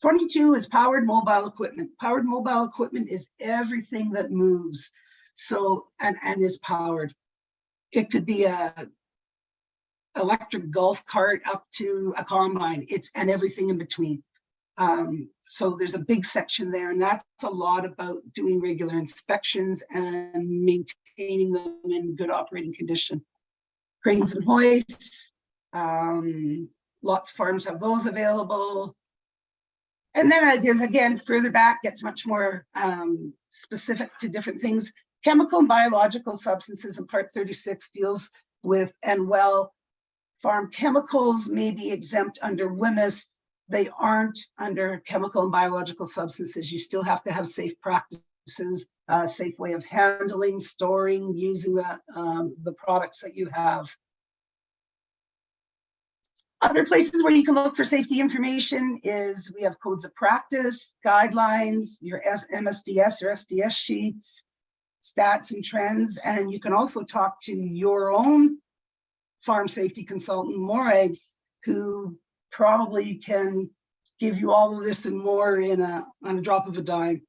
22 is powered mobile equipment. Powered mobile equipment is everything that moves, so and is powered. It could be a electric golf cart up to a combine, and everything in between. So there's a big section there, and that's a lot about doing regular inspections and maintaining them in good operating condition. Cranes and hoists, lots of farms have those available. And then there's, again, further back, gets much more specific to different things. Chemical and biological substances in Part 36 deals with, and well, farm chemicals may be exempt under WHMIS. They aren't under chemical and biological substances. You still have to have safe practices, safe way of handling, storing, using the products that you have. Other places where you can look for safety information is we have codes of practice, guidelines, your MSDS or SDS sheets, stats and trends, and you can also talk to your own farm safety consultant, Morag, who probably can give you all of this and more on a drop of a dime.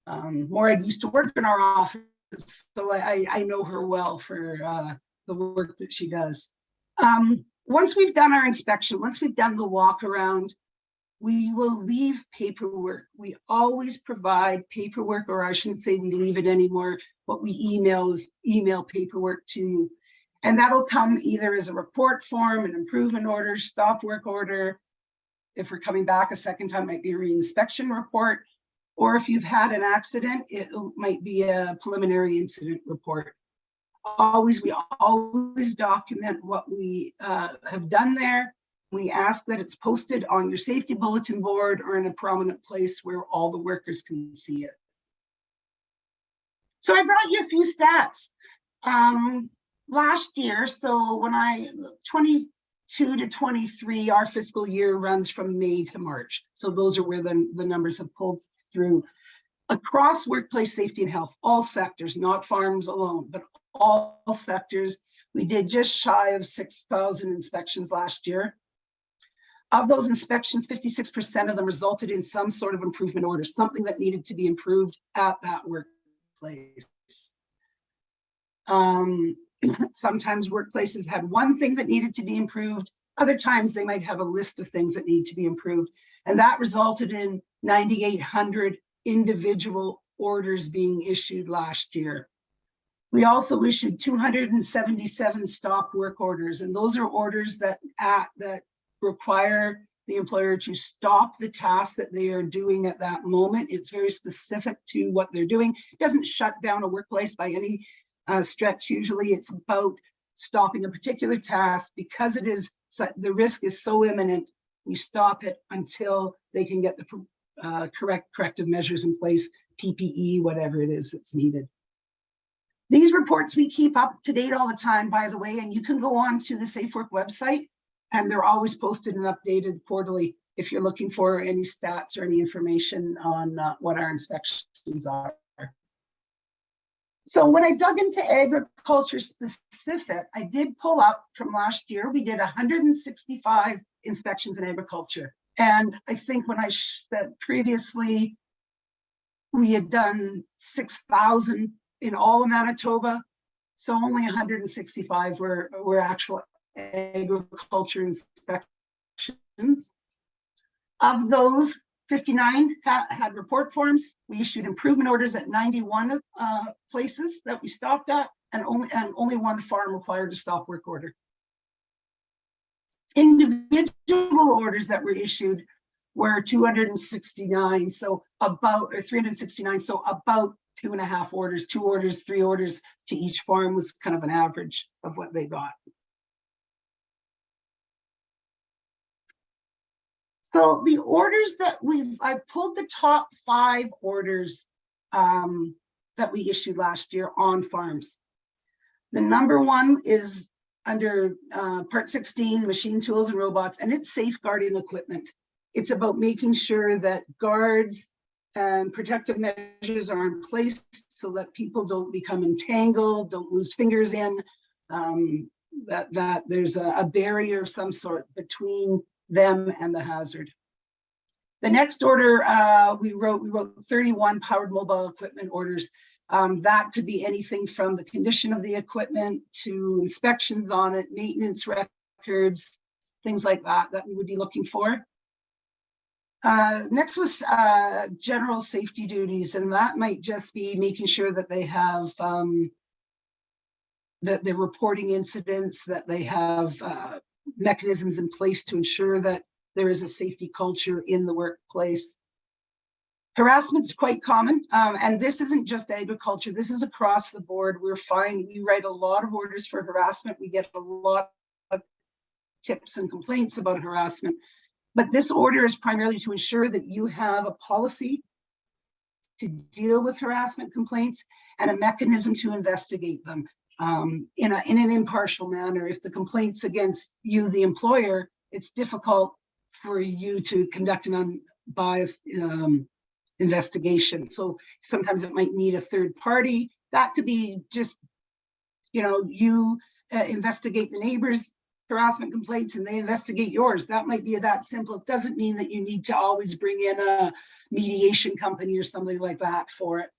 Morag used to work in our office, so I know her well for the work that she does. Once we've done our inspection, once we've done the walk around, we will leave paperwork. We always provide paperwork, or I shouldn't say we leave it anymore. What we email paperwork to you. And that'll come either as a report form, an improvement order, stop work order. If we're coming back a second time, it might be a re-inspection report. Or if you've had an accident, it might be a preliminary incident report. We always document what we have done there. We ask that it's posted on your safety bulletin board or in a prominent place where all the workers can see it. So I brought you a few stats. Last year, so when 22 to 23, our fiscal year runs from May to March. So those are where the numbers have pulled through. Across workplace safety and health, all sectors, not farms alone, but all sectors, we did just shy of 6,000 inspections last year. Of those inspections, 56% of them resulted in some sort of improvement order, something that needed to be improved at that workplace. Sometimes workplaces had one thing that needed to be improved. Other times they might have a list of things that need to be improved. And that resulted in 9,800 individual orders being issued last year. We also issued 277 stop work orders, and those are orders that require the employer to stop the task that they are doing at that moment. It's very specific to what they're doing. It doesn't shut down a workplace by any stretch. Usually it's about stopping a particular task because the risk is so imminent. We stop it until they can get the corrective measures in place, PPE, whatever it is that's needed. These reports we keep up to date all the time, by the way, and you can go on to the SafeWork website and they're always posted and updated quarterly if you're looking for any stats or any information on what our inspections are. So when I dug into agriculture specific, I did pull up from last year, we did 165 inspections in agriculture. And I think when I said previously, we had done 6,000 in all of Manitoba. So only 165 were actual agriculture inspections. Of those, 59 had report forms. We issued improvement orders at 91 places that we stopped at, and only one farm required a stop work order. Individual orders that were issued were 269, so about, or 369, so about 2.5 orders, 2 orders, 3 orders to each farm was kind of an average of what they got. So the orders that I pulled the top 5 orders that we issued last year on farms. The number 1 is under Part 16, machine tools and robots, and it's safeguarding equipment. It's about making sure that guards and protective measures are in place so that people don't become entangled, don't lose fingers in, that there's a barrier of some sort between them and the hazard. The next order, we wrote 31 powered mobile equipment orders. That could be anything from the condition of the equipment to inspections on it, maintenance records, things like that we would be looking for. Next was general safety duties, and that might just be making sure that they have that they're reporting incidents, that they have mechanisms in place to ensure that there is a safety culture in the workplace. Harassment is quite common, and this isn't just agriculture, this is across the board. We write a lot of orders for harassment. We get a lot of tips and complaints about harassment. But this order is primarily to ensure that you have a policy to deal with harassment complaints and a mechanism to investigate them in an impartial manner. If the complaint's against you, the employer, it's difficult for you to conduct an unbiased investigation. So sometimes it might need a third party. That could be just, you investigate the neighbors' harassment complaints and they investigate yours. That might be that simple. It doesn't mean that you need to always bring in a mediation company or something like that for it.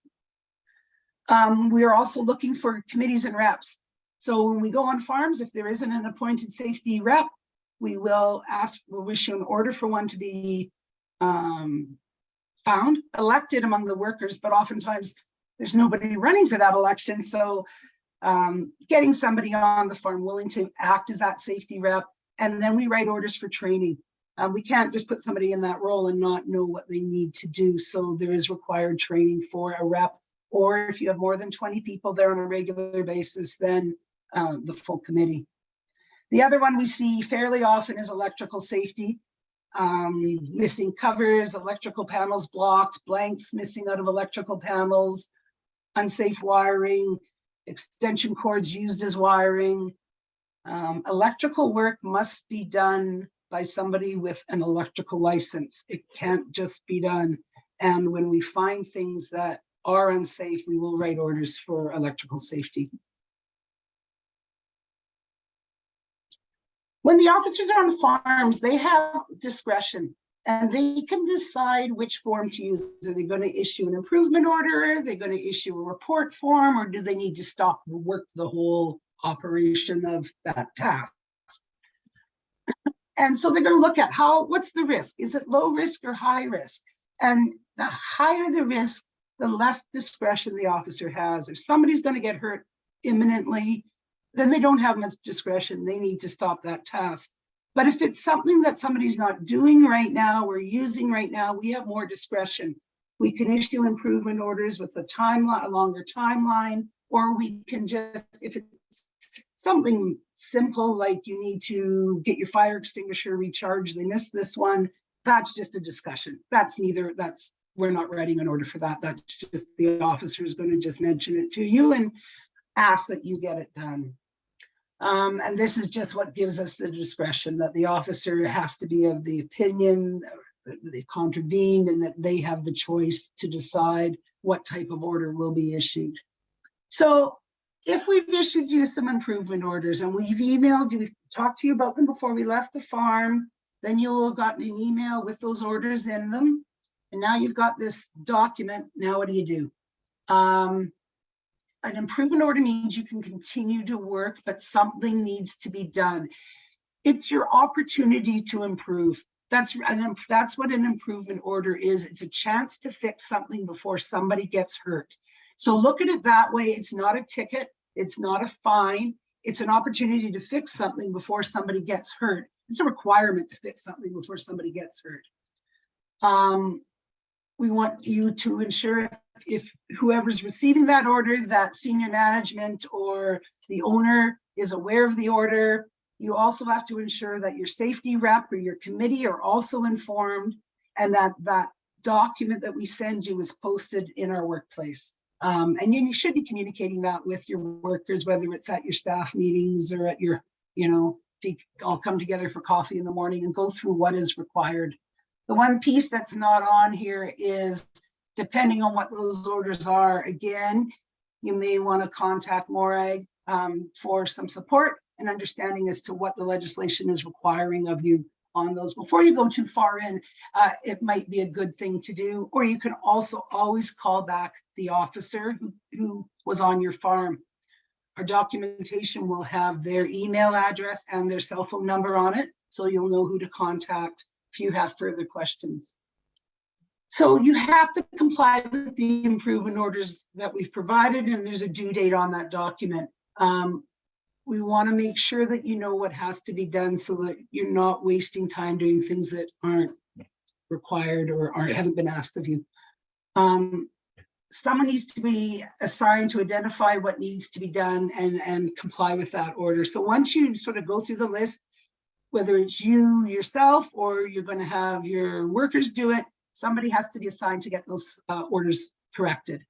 We are also looking for committees and reps. So when we go on farms, if there isn't an appointed safety rep, we'll issue an order for one to be found, elected among the workers, but oftentimes there's nobody running for that election. So getting somebody on the farm willing to act as that safety rep, and then we write orders for training. We can't just put somebody in that role and not know what they need to do. So there is required training for a rep, or if you have more than 20 people there on a regular basis, then the full committee. The other one we see fairly often is electrical safety. Missing covers, electrical panels blocked, blanks missing out of electrical panels, unsafe wiring, extension cords used as wiring. Electrical work must be done by somebody with an electrical license. It can't just be done. And when we find things that are unsafe, we will write orders for electrical safety. When the officers are on the farms, they have discretion and they can decide which form to use. Are they going to issue an improvement order? Are they going to issue a report form, or do they need to stop and work the whole operation of that task? And so they're going to look at what's the risk? Is it low risk or high risk? And the higher the risk, the less discretion the officer has. If somebody's going to get hurt imminently, then they don't have much discretion. They need to stop that task. But if it's something that somebody's not doing right now or using right now, we have more discretion. We can issue improvement orders with a longer timeline, or we can just, if it's something simple like you need to get your fire extinguisher recharged, they missed this one, that's just a discussion. We're not writing an order for that. That's just the officer is going to just mention it to you and ask that you get it done. And this is just what gives us the discretion, that the officer has to be of the opinion that they've contravened and that they have the choice to decide what type of order will be issued. So if we've issued you some improvement orders and we've emailed you, we've talked to you about them before we left the farm, then you'll have gotten an email with those orders in them. And now you've got this document. Now what do you do? An improvement order means you can continue to work, but something needs to be done. It's your opportunity to improve. That's what an improvement order is. It's a chance to fix something before somebody gets hurt. So look at it that way. It's not a ticket. It's not a fine. It's an opportunity to fix something before somebody gets hurt. It's a requirement to fix something before somebody gets hurt. We want you to ensure if whoever's receiving that order, that senior management or the owner is aware of the order. You also have to ensure that your safety rep or your committee are also informed, and that that document that we send you is posted in our workplace. And you should be communicating that with your workers, whether it's at your staff meetings or at your, if you all come together for coffee in the morning and go through what is required. The one piece that's not on here is, depending on what those orders are, again, you may want to contact MORAG for some support and understanding as to what the legislation is requiring of you on those. Before you go too far in, it might be a good thing to do, or you can also always call back the officer who was on your farm. Our documentation will have their email address and their cell phone number on it, so you'll know who to contact if you have further questions. So you have to comply with the improvement orders that we've provided, and there's a due date on that document. We want to make sure that you know what has to be done so that you're not wasting time doing things that aren't required or haven't been asked of you. Someone needs to be assigned to identify what needs to be done and comply with that order. So once you sort of go through the list, whether it's you yourself or you're going to have your workers do it, somebody has to be assigned to get those orders corrected.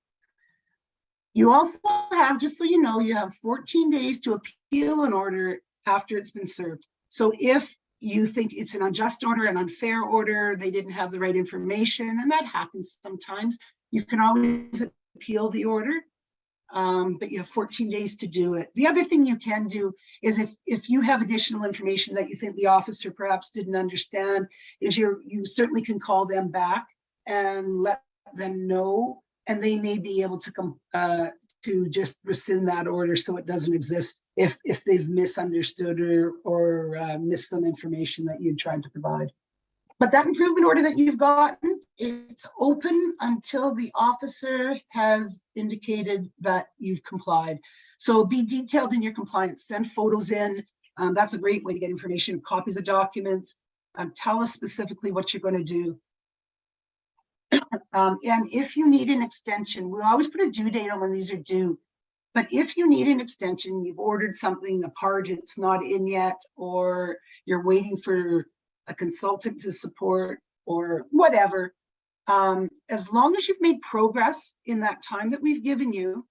You also have, just so you know, you have 14 days to appeal an order after it's been served. So if you think it's an unjust order, an unfair order, they didn't have the right information, and that happens sometimes, you can always appeal the order, but you have 14 days to do it. The other thing you can do is if you have additional information that you think the officer perhaps didn't understand, is you certainly can call them back and let them know, and they may be able to just rescind that order so it doesn't exist if they've misunderstood or missed some information that you tried to provide. But that improvement order that you've gotten, it's open until the officer has indicated that you've complied. So be detailed in your compliance, send photos in. That's a great way to get information, copies of documents. Tell us specifically what you're going to do. And if you need an extension, we always put a due date on when these are due. But if you need an extension, you've ordered something, a part it's not in yet, or you're waiting for a consultant to support or whatever, as long as you've made progress in that time that we've given you,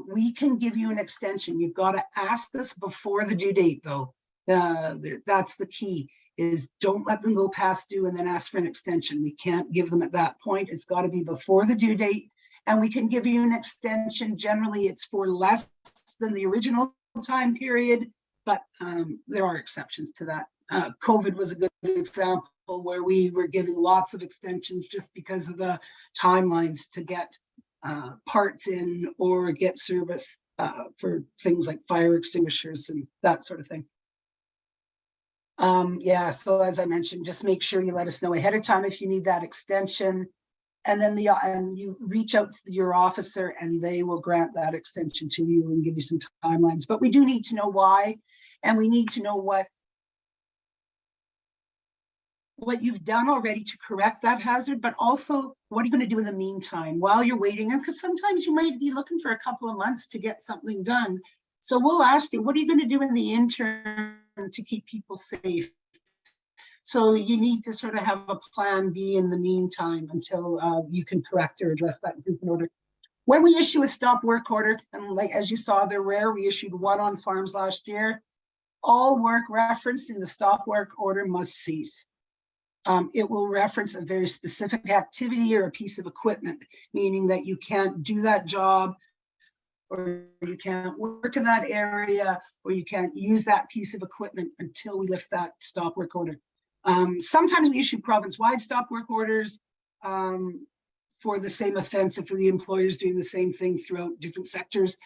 we can give you an extension. You've got to ask us before the due date, though. That's the key, is don't let them go past due and then ask for an extension. We can't give them at that point. It's got to be before the due date, and we can give you an extension. Generally, it's for less than the original time period, but there are exceptions to that. COVID was a good example where we were giving lots of extensions just because of the timelines to get parts in or get service for things like fire extinguishers and that sort of thing. Yeah, so as I mentioned, just make sure you let us know ahead of time if you need that extension, and then you reach out to your officer and they will grant that extension to you and give you some timelines. But we do need to know why, and we need to know what you've done already to correct that hazard, but also what are you going to do in the meantime while you're waiting? And because sometimes you might be looking for a couple of months to get something done. So we'll ask you, what are you going to do in the interim to keep people safe? So you need to sort of have a plan B in the meantime until you can correct or address that improvement order. When we issue a stop work order, and like as you saw, they're rare, we issued one on farms last year. All work referenced in the stop work order must cease. It will reference a very specific activity or a piece of equipment, meaning that you can't do that job or you can't work in that area, or you can't use that piece of equipment until we lift that stop work order. Sometimes we issue province-wide stop work orders for the same offense if the employer is doing the same thing throughout different sectors.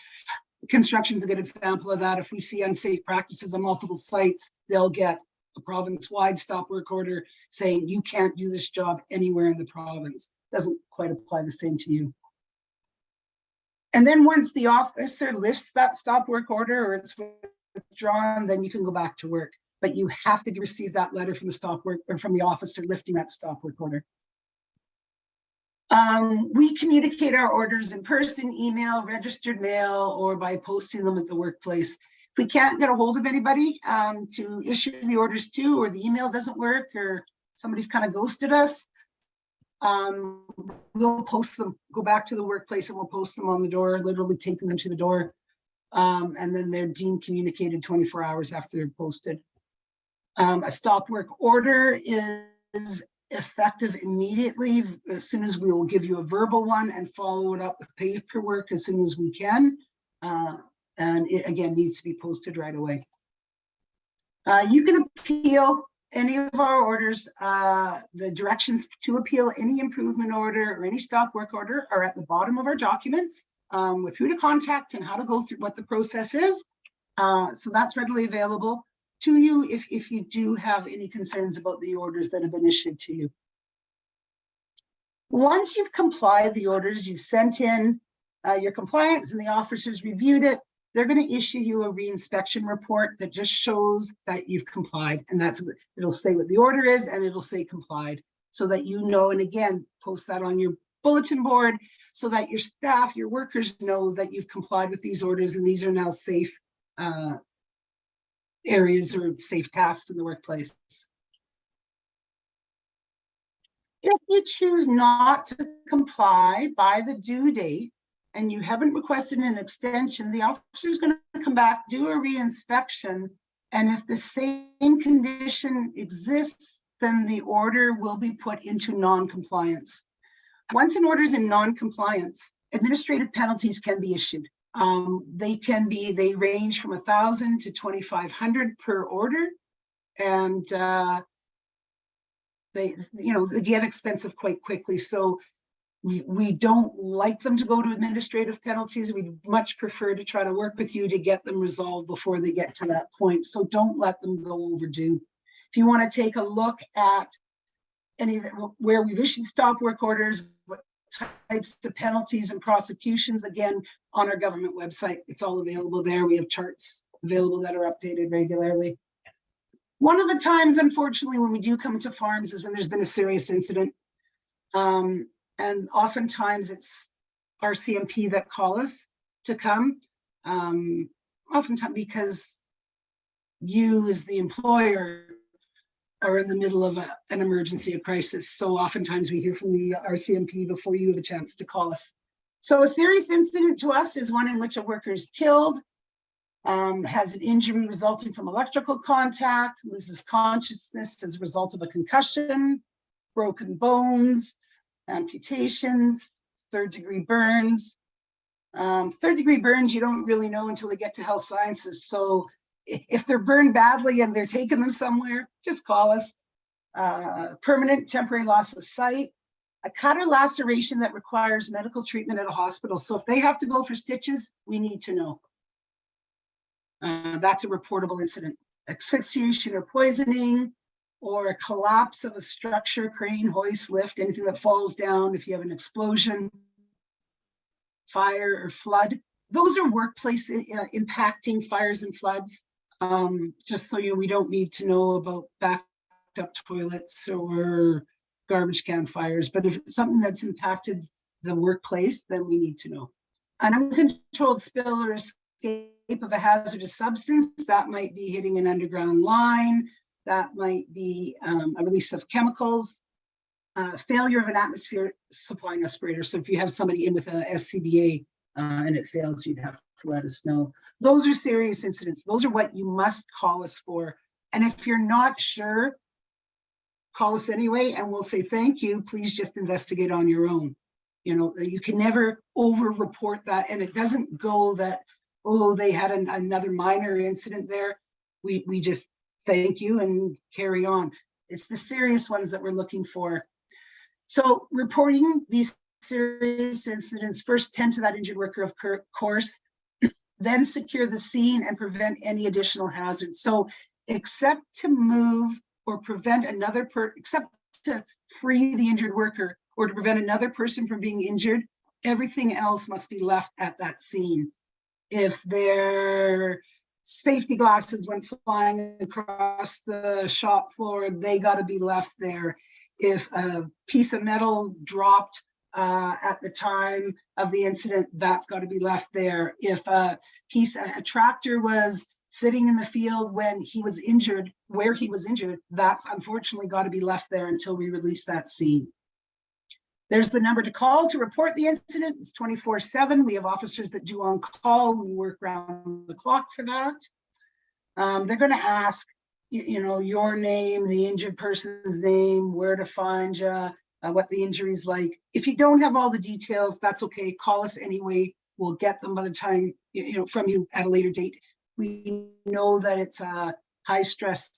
Construction is a good example of that. If we see unsafe practices on multiple sites, they'll get a province-wide stop work order saying you can't do this job anywhere in the province. Doesn't quite apply the same to you. And then once the officer lifts that stop work order or it's withdrawn, then you can go back to work. But you have to receive that letter from the stop work or from the officer lifting that stop work order. We communicate our orders in person, email, registered mail, or by posting them at the workplace. If we can't get a hold of anybody to issue the orders to, or the email doesn't work, or somebody's kind of ghosted us, we'll post them, go back to the workplace and we'll post them on the door, literally taking them to the door. And then they're deemed communicated 24 hours after they're posted. A stop work order is effective immediately as soon as we will give you a verbal one and follow it up with paperwork as soon as we can. And it again needs to be posted right away. You can appeal any of our orders. The directions to appeal any improvement order or any stop work order are at the bottom of our documents with who to contact and how to go through what the process is. So that's readily available to you if you do have any concerns about the orders that have been issued to you. Once you've complied the orders, you've sent in your compliance and the officers reviewed it, they're going to issue you a reinspection report that just shows that you've complied. And it'll say what the order is and it'll say complied so that you know, and again, post that on your bulletin board so that your staff, your workers know that you've complied with these orders and these are now safe areas or safe tasks in the workplace. If you choose not to comply by the due date and you haven't requested an extension, the officer is going to come back, do a reinspection, and if the same condition exists, then the order will be put into non-compliance. Once an order is in non-compliance, administrative penalties can be issued. They range from 1,000 to 2,500 per order, and they get expensive quite quickly. So we don't like them to go to administrative penalties. We'd much prefer to try to work with you to get them resolved before they get to that point. So don't let them go overdue. If you want to take a look at any where we've issued stop work orders, what types of penalties and prosecutions, again, on our government website, it's all available there. We have charts available that are updated regularly. One of the times, unfortunately, when we do come to farms is when there's been a serious incident. And oftentimes it's our CMP that call us to come, oftentimes because you as the employer are in the middle of an emergency, a crisis. So oftentimes we hear from the RCMP before you have a chance to call us. So a serious incident to us is one in which a worker is killed, has an injury resulting from electrical contact, loses consciousness as a result of a concussion, broken bones, amputations, third-degree burns. Third-degree burns, you don't really know until they get to health sciences. So if they're burned badly and they're taking them somewhere, just call us. Permanent temporary loss of sight, a cut or laceration that requires medical treatment at a hospital. So if they have to go for stitches, we need to know. That's a reportable incident. Asphyxiation or poisoning, or a collapse of a structure, crane, hoist, lift, anything that falls down. If you have an explosion, fire or flood, those are workplace impacting fires and floods. Just so we don't need to know about backed up toilets or garbage can fires. But if it's something that's impacted the workplace, then we need to know. An uncontrolled spill or escape of a hazardous substance, that might be hitting an underground line, that might be a release of chemicals, failure of an atmosphere supplying aspirator. So if you have somebody in with a SCBA and it fails, you'd have to let us know. Those are serious incidents. Those are what you must call us for. And if you're not sure, call us anyway, and we'll say, thank you, please just investigate on your own. You know, you can never over-report that, and it doesn't go that, oh, they had another minor incident there. We just thank you and carry on. It's the serious ones that we're looking for. So reporting these serious incidents, first tend to that injured worker, of course, then secure the scene and prevent any additional hazards. So except to move or prevent another except to free the injured worker or to prevent another person from being injured, everything else must be left at that scene. If their safety glasses went flying across the shop floor, they got to be left there. If a piece of metal dropped at the time of the incident, that's got to be left there. If a tractor was sitting in the field when he was injured, where he was injured, that's unfortunately got to be left there until we release that scene. There's the number to call to report the incident. It's 24/7. We have officers that do on call. We work around the clock for that. They're going to ask, you know, your name, the injured person's name, where to find you, what the injury's like. If you don't have all the details, that's okay. Call us anyway. We'll get them by the time, you know, from you at a later date. We know that it's a high stress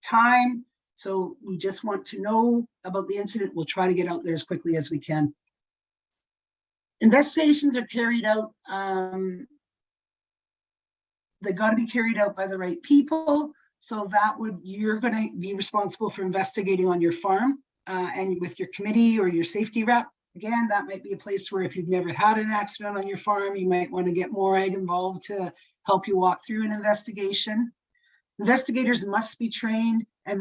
time, so we just want to know about the incident. We'll try to get out there as quickly as we can. Investigations are carried out. They got to be carried out by the right people. So that would, you're going to be responsible for investigating on your farm and with your committee or your safety rep. Again, that might be a place where if you've never had an accident on your farm, you might want to get MORAG involved to help you walk through an investigation. Investigators must be trained, and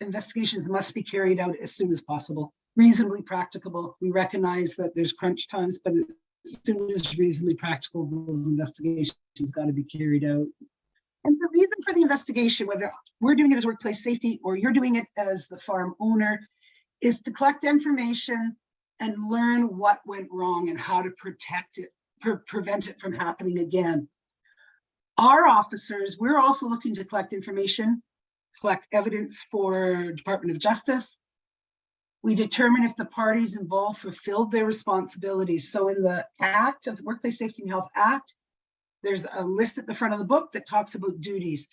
investigations must be carried out as soon as possible, reasonably practicable. We recognize that there's crunch times, but as soon as reasonably practical, those investigations got to be carried out. And the reason for the investigation, whether we're doing it as workplace safety or you're doing it as the farm owner, is to collect information and learn what went wrong and how to protect it, prevent it from happening again. Our officers, we're also looking to collect information, collect evidence for Department of Justice. We determine if the parties involved fulfilled their responsibilities. So in the Act of the Workplace Safety and Health Act, there's a list at the front of the book that talks about duties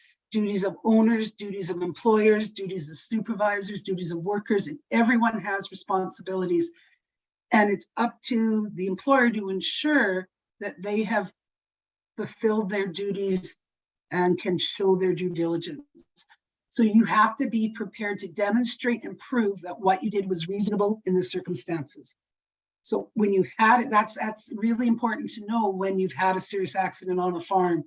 of owners, duties of employers, duties of supervisors, duties of workers, and everyone has responsibilities. And it's up to the employer to ensure that they have fulfilled their duties and can show their due diligence. So you have to be prepared to demonstrate and prove that what you did was reasonable in the circumstances. So when you've had it, that's really important to know when you've had a serious accident on a farm,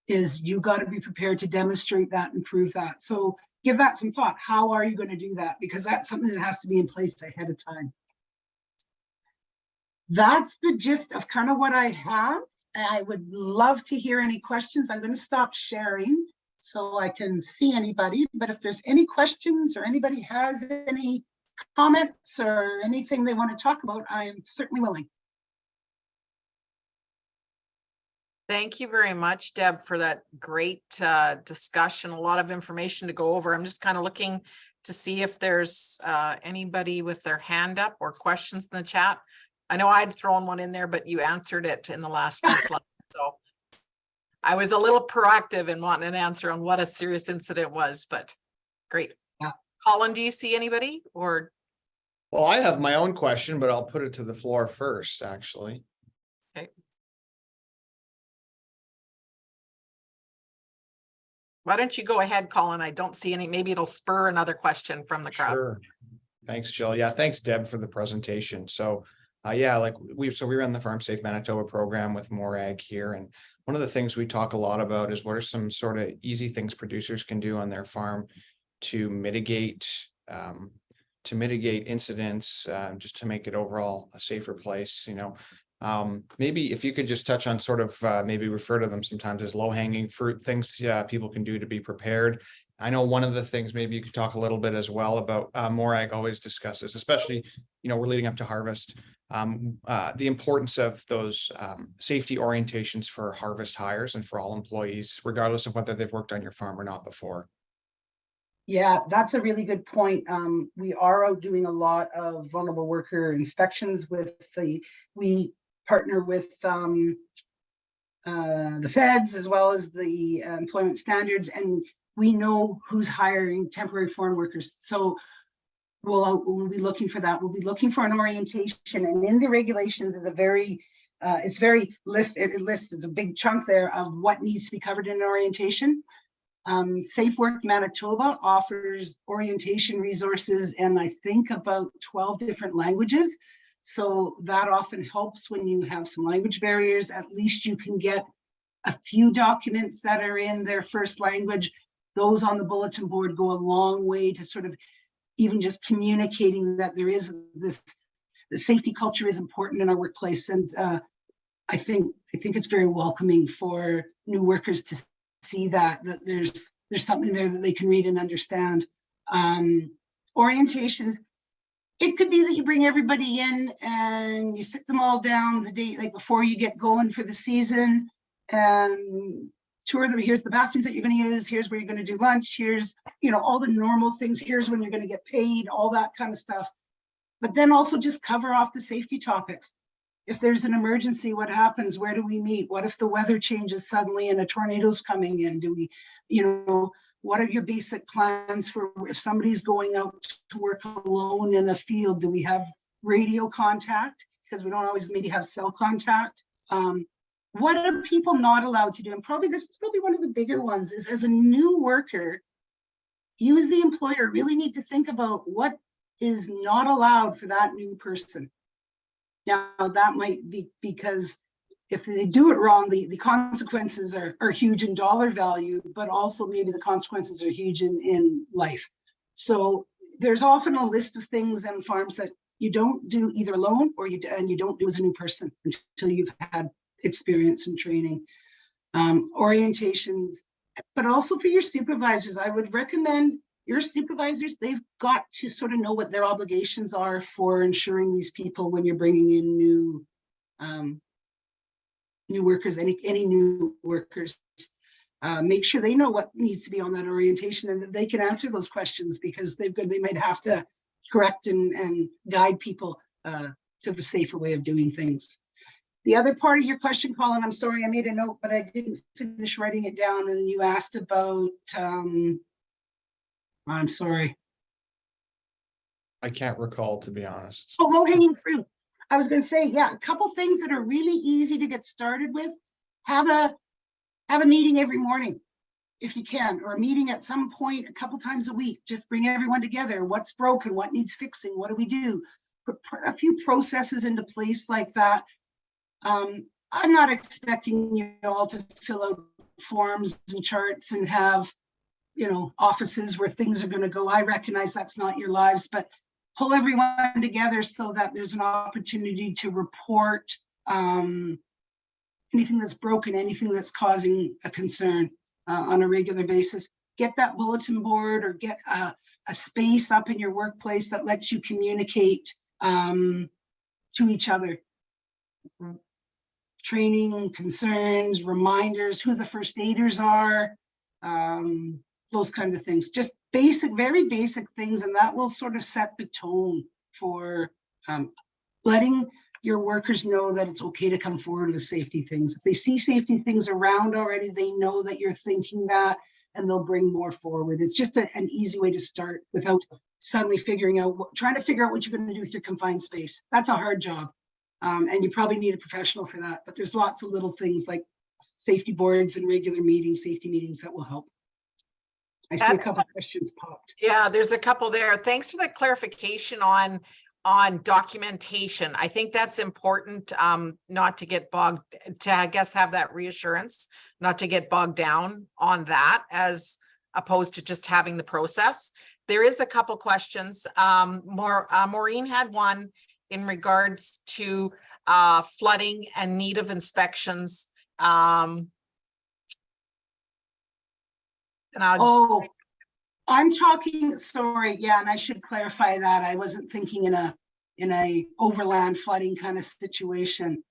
is you got to be prepared to demonstrate that and prove that. So give that some thought. How are you going to do that? Because that's something that has to be in place ahead of time. That's the gist of kind of what I have. I would love to hear any questions. I'm going to stop sharing so I can see anybody, but if there's any questions or anybody has any comments or anything they want to talk about, I am certainly willing. Thank you very much, Deb, for that great discussion. A lot of information to go over. I'm just kind of looking to see if there's anybody with their hand up or questions in the chat. I know I'd thrown one in there, but you answered it in the last few slides. So I was a little proactive in wanting an answer on what a serious incident was, but great. Yeah. Colin, do you see anybody or? Well, I have my own question, but I'll put it to the floor first, actually. Okay. Why don't you go ahead, Colin? I don't see any, maybe it'll spur another question from the crowd. Sure. Thanks, Jill. Yeah, thanks, Deb, for the presentation. So yeah, like we run the Farm Safe Manitoba program with MORAG here. And one of the things we talk a lot about is what are some sort of easy things producers can do on their farm to mitigate incidents, just to make it overall a safer place, you know. Maybe if you could just touch on sort of maybe refer to them sometimes as low-hanging fruit things people can do to be prepared. I know one of the things maybe you could talk a little bit as well about MORAG always discusses, especially, you know, we're leading up to harvest, the importance of those safety orientations for harvest hires and for all employees, regardless of whether they've worked on your farm or not before. Yeah, that's a really good point. We are out doing a lot of vulnerable worker inspections we partner with the feds as well as the employment standards, and we know who's hiring temporary foreign workers. So we'll be looking for that. We'll be looking for an orientation, and in the regulations is a very, it's very it lists, it's a big chunk there of what needs to be covered in an orientation. Safe Work Manitoba offers orientation resources and I think about 12 different languages. So that often helps when you have some language barriers. At least you can get a few documents that are in their first language. Those on the bulletin board go a long way to sort of even just communicating that there is this, the safety culture is important in our workplace. And I think it's very welcoming for new workers to see that there's something there that they can read and understand. Orientations, it could be that you bring everybody in and you sit them all down the day, like before you get going for the season, and tour them. Here's the bathrooms that you're going to use. Here's where you're going to do lunch. Here's, you know, all the normal things. Here's when you're going to get paid, all that kind of stuff. But then also just cover off the safety topics. If there's an emergency, what happens? Where do we meet? What if the weather changes suddenly and a tornado's coming in? Do we, you know, what are your basic plans for if somebody's going out to work alone in a field? Do we have radio contact? Because we don't always maybe have cell contact. What are people not allowed to do? And probably this is probably one of the bigger ones is, as a new worker, you as the employer really need to think about what is not allowed for that new person. Now, that might be because if they do it wrong, the consequences are huge in dollar value, but also maybe the consequences are huge in life. So there's often a list of things and farms that you don't do either alone or you don't do as a new person until you've had experience and training. Orientations, but also for your supervisors, I would recommend your supervisors, they've got to sort of know what their obligations are for ensuring these people when you're bringing in new workers, any new workers, make sure they know what needs to be on that orientation and that they can answer those questions, because they might have to correct and guide people to the safer way of doing things. The other part of your question, Colin, I'm sorry, I made a note, but I didn't finish writing it down. And you asked about, I'm sorry. I can't recall, to be honest. Oh, low-hanging fruit. I was going to say, yeah, a couple things that are really easy to get started with. Have a meeting every morning, if you can, or a meeting at some point a couple times a week. Just bring everyone together. What's broken? What needs fixing? What do we do? Put a few processes into place like that. I'm not expecting you all to fill out forms and charts and have, you know, offices where things are going to go. I recognize that's not your lives, but pull everyone together so that there's an opportunity to report anything that's broken, anything that's causing a concern on a regular basis. Get that bulletin board or get a space up in your workplace that lets you communicate to each other. Training, concerns, reminders, who the first aiders are, those kinds of things. Just basic, very basic things, and that will sort of set the tone for letting your workers know that it's okay to come forward with safety things. If they see safety things around already, they know that you're thinking that, and they'll bring more forward. It's just an easy way to start without suddenly trying to figure out what you're going to do with your confined space. That's a hard job. And you probably need a professional for that, but there's lots of little things like safety boards and regular meetings, safety meetings that will help. I see a couple of questions popped. Yeah, there's a couple there. Thanks for the clarification on documentation. I think that's important, not to get bogged, to I guess have that reassurance, not to get bogged down on that as opposed to just having the process. There is a couple questions. Maureen had one in regards to flooding and need of inspections. And I'm talking, sorry, yeah, and I should clarify that. I wasn't thinking in a overland flooding kind of situation.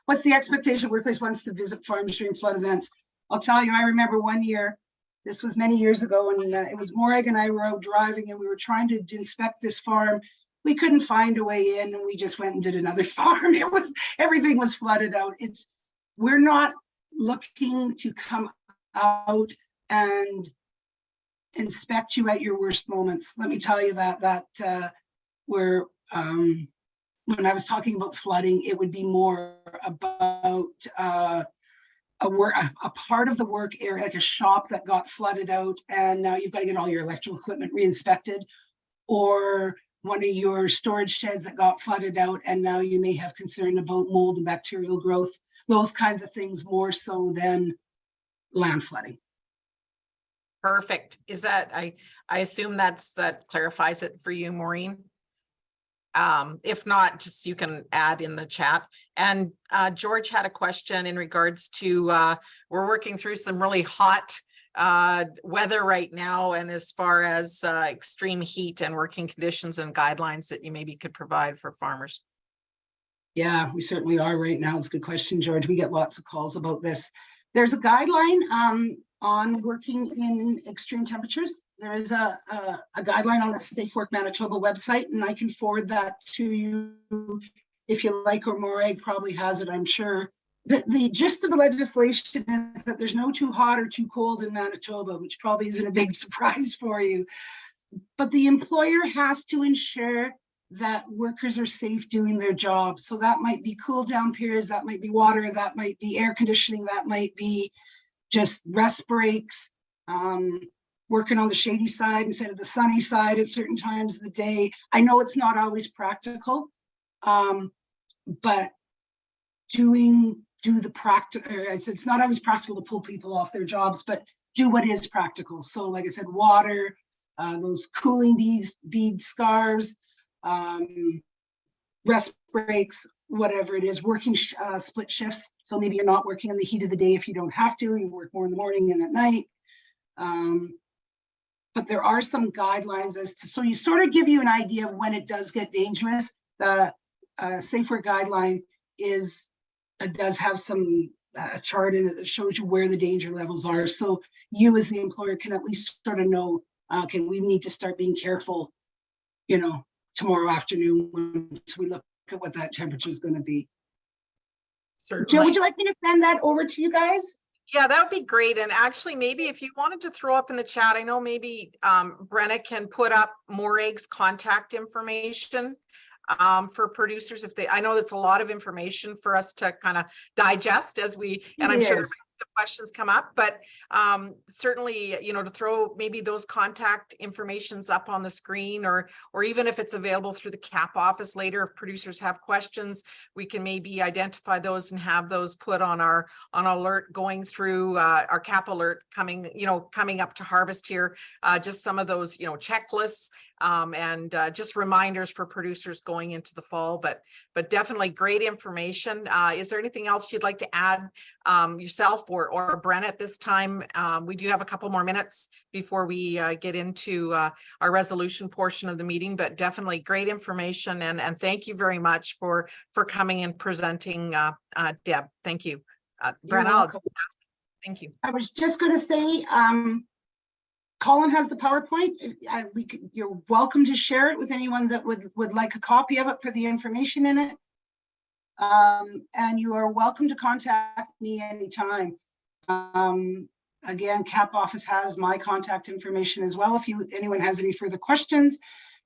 What's the expectation workplace wants to visit farms during flood events? I'll tell you, I remember one year This was many years ago, and it was Morag and I were out driving, and we were trying to inspect this farm. We couldn't find a way in, and we just went and did another farm. Everything was flooded out. We're not looking to come out and inspect you at your worst moments. Let me tell you that we're when I was talking about flooding, it would be more about a part of the work area, like a shop that got flooded out, and now you've got to get all your electrical equipment re-inspected, or one of your storage sheds that got flooded out, and now you may have concern about mold and bacterial growth, those kinds of things more so than land flooding. Perfect. Is that, I assume that clarifies it for you, Maureen? If not, just you can add in the chat. And George had a question in regards to, we're working through some really hot weather right now, and as far as extreme heat and working conditions and guidelines that you maybe could provide for farmers. Yeah, we certainly are right now. It's a good question, George. We get lots of calls about this. There's a guideline on working in extreme temperatures. There is a guideline on the Safe Work Manitoba website, and I can forward that to you if you like, or Morag probably has it, I'm sure. The gist of the legislation is that there's no too hot or too cold in Manitoba, which probably isn't a big surprise for you. But the employer has to ensure that workers are safe doing their job. So that might be cool down periods, that might be water, that might be air conditioning, that might be just rest breaks, working on the shady side instead of the sunny side at certain times of the day. I know it's not always practical, but it's not always practical to pull people off their jobs, but do what is practical. So like I said, water, those cooling bead scarves, rest breaks, whatever it is, working split shifts. So maybe you're not working in the heat of the day if you don't have to, you work more in the morning and at night. But there are some guidelines so you sort of give you an idea of when it does get dangerous. The Safe Work guideline does have some chart in it that shows you where the danger levels are. So you as the employer can at least sort of know, okay, we need to start being careful, tomorrow afternoon once we look at what that temperature is going to be. Certainly. Jill, would you like me to send that over to you guys? Yeah, that would be great. And actually, maybe if you wanted to throw up in the chat, I know maybe Brenna can put up Morag's contact information for producers. I know that's a lot of information for us to kind of digest and I'm sure the questions come up, but certainly, to throw maybe those contact informations up on the screen, or even if it's available through the CAP office later, if producers have questions, we can maybe identify those and have those put on our alert going through our CAP alert coming up to harvest here, just some of those, checklists and just reminders for producers going into the fall, but definitely great information. Is there anything else you'd like to add yourself or Brenna at this time? We do have a couple more minutes before we get into our resolution portion of the meeting, but definitely great information, and thank you very much for coming and presenting, Deb. Thank you. Brenna, thank you. I was just going to say, Colin has the PowerPoint. You're welcome to share it with anyone that would like a copy of it for the information in it. And you are welcome to contact me anytime. Again, CAP office has my contact information as well if anyone has any further questions.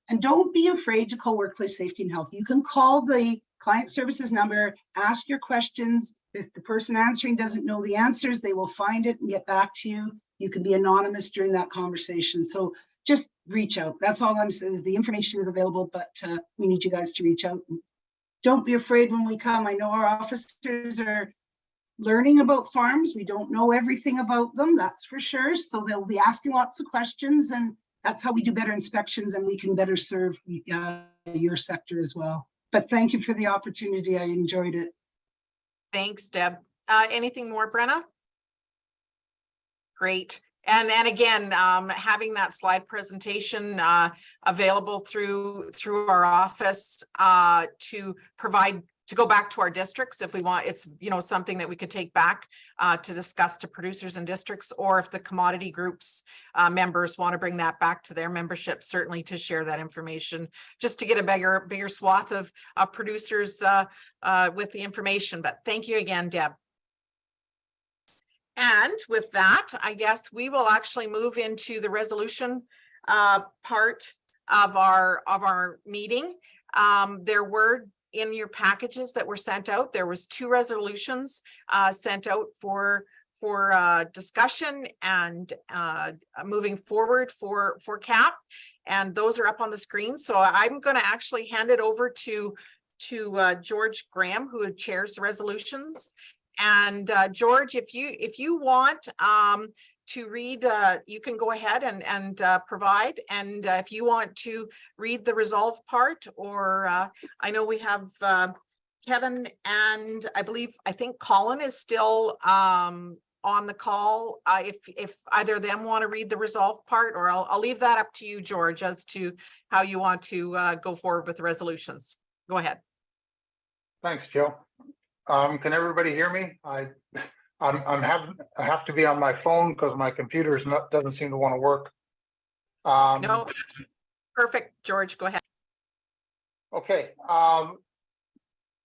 And don't be afraid to call Workplace Safety and Health. You can call the client services number, ask your questions. If the person answering doesn't know the answers, they will find it and get back to you. You can be anonymous during that conversation. So just reach out. That's all I'm saying. The information is available, but we need you guys to reach out. Don't be afraid when we come. I know our officers are learning about farms. We don't know everything about them, that's for sure. So they'll be asking lots of questions, and that's how we do better inspections, and we can better serve your sector as well. But thank you for the opportunity. I enjoyed it. Thanks, Deb. Anything more, Brenna? Great. And again, having that slide presentation available through our office to provide go back to our districts if we want. It's, you know, something that we could take back to discuss to producers and districts, or if the commodity groups members want to bring that back to their membership, certainly to share that information, just to get a bigger swath of producers with the information. But thank you again, Deb. And with that, I guess we will actually move into the resolution part of our meeting. There were in your packages that were sent out, there was 2 resolutions sent out for discussion and moving forward for CAP, and those are up on the screen. So I'm going to actually hand it over to George Graham, who chairs the resolutions. And George, if you want to read, you can go ahead and provide. And if you want to read the resolve part, or I know we have Kevin and I think Colin is still on the call. If either of them want to read the resolve part, or I'll leave that up to you, George, as to how you want to go forward with the resolutions. Go ahead. Thanks, Jill. Can everybody hear me? I have to be on my phone because my computer doesn't seem to want to work. No, perfect, George, go ahead. Okay,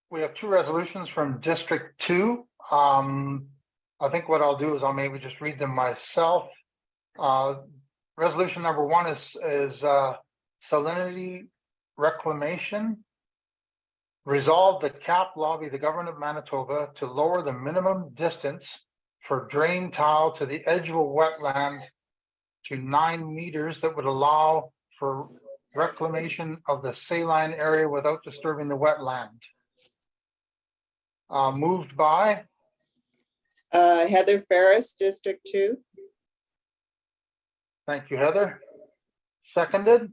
we have 2 resolutions from District 2. I think what I'll do is I'll maybe just read them myself. Resolution number 1 is salinity reclamation. Resolve that CAP lobby the government of Manitoba to lower the minimum distance for drain tile to the edge of a wetland to 9 meters that would allow for reclamation of the saline area without disturbing the wetland. Moved by Heather Ferris, District 2. Thank you, Heather. Seconded.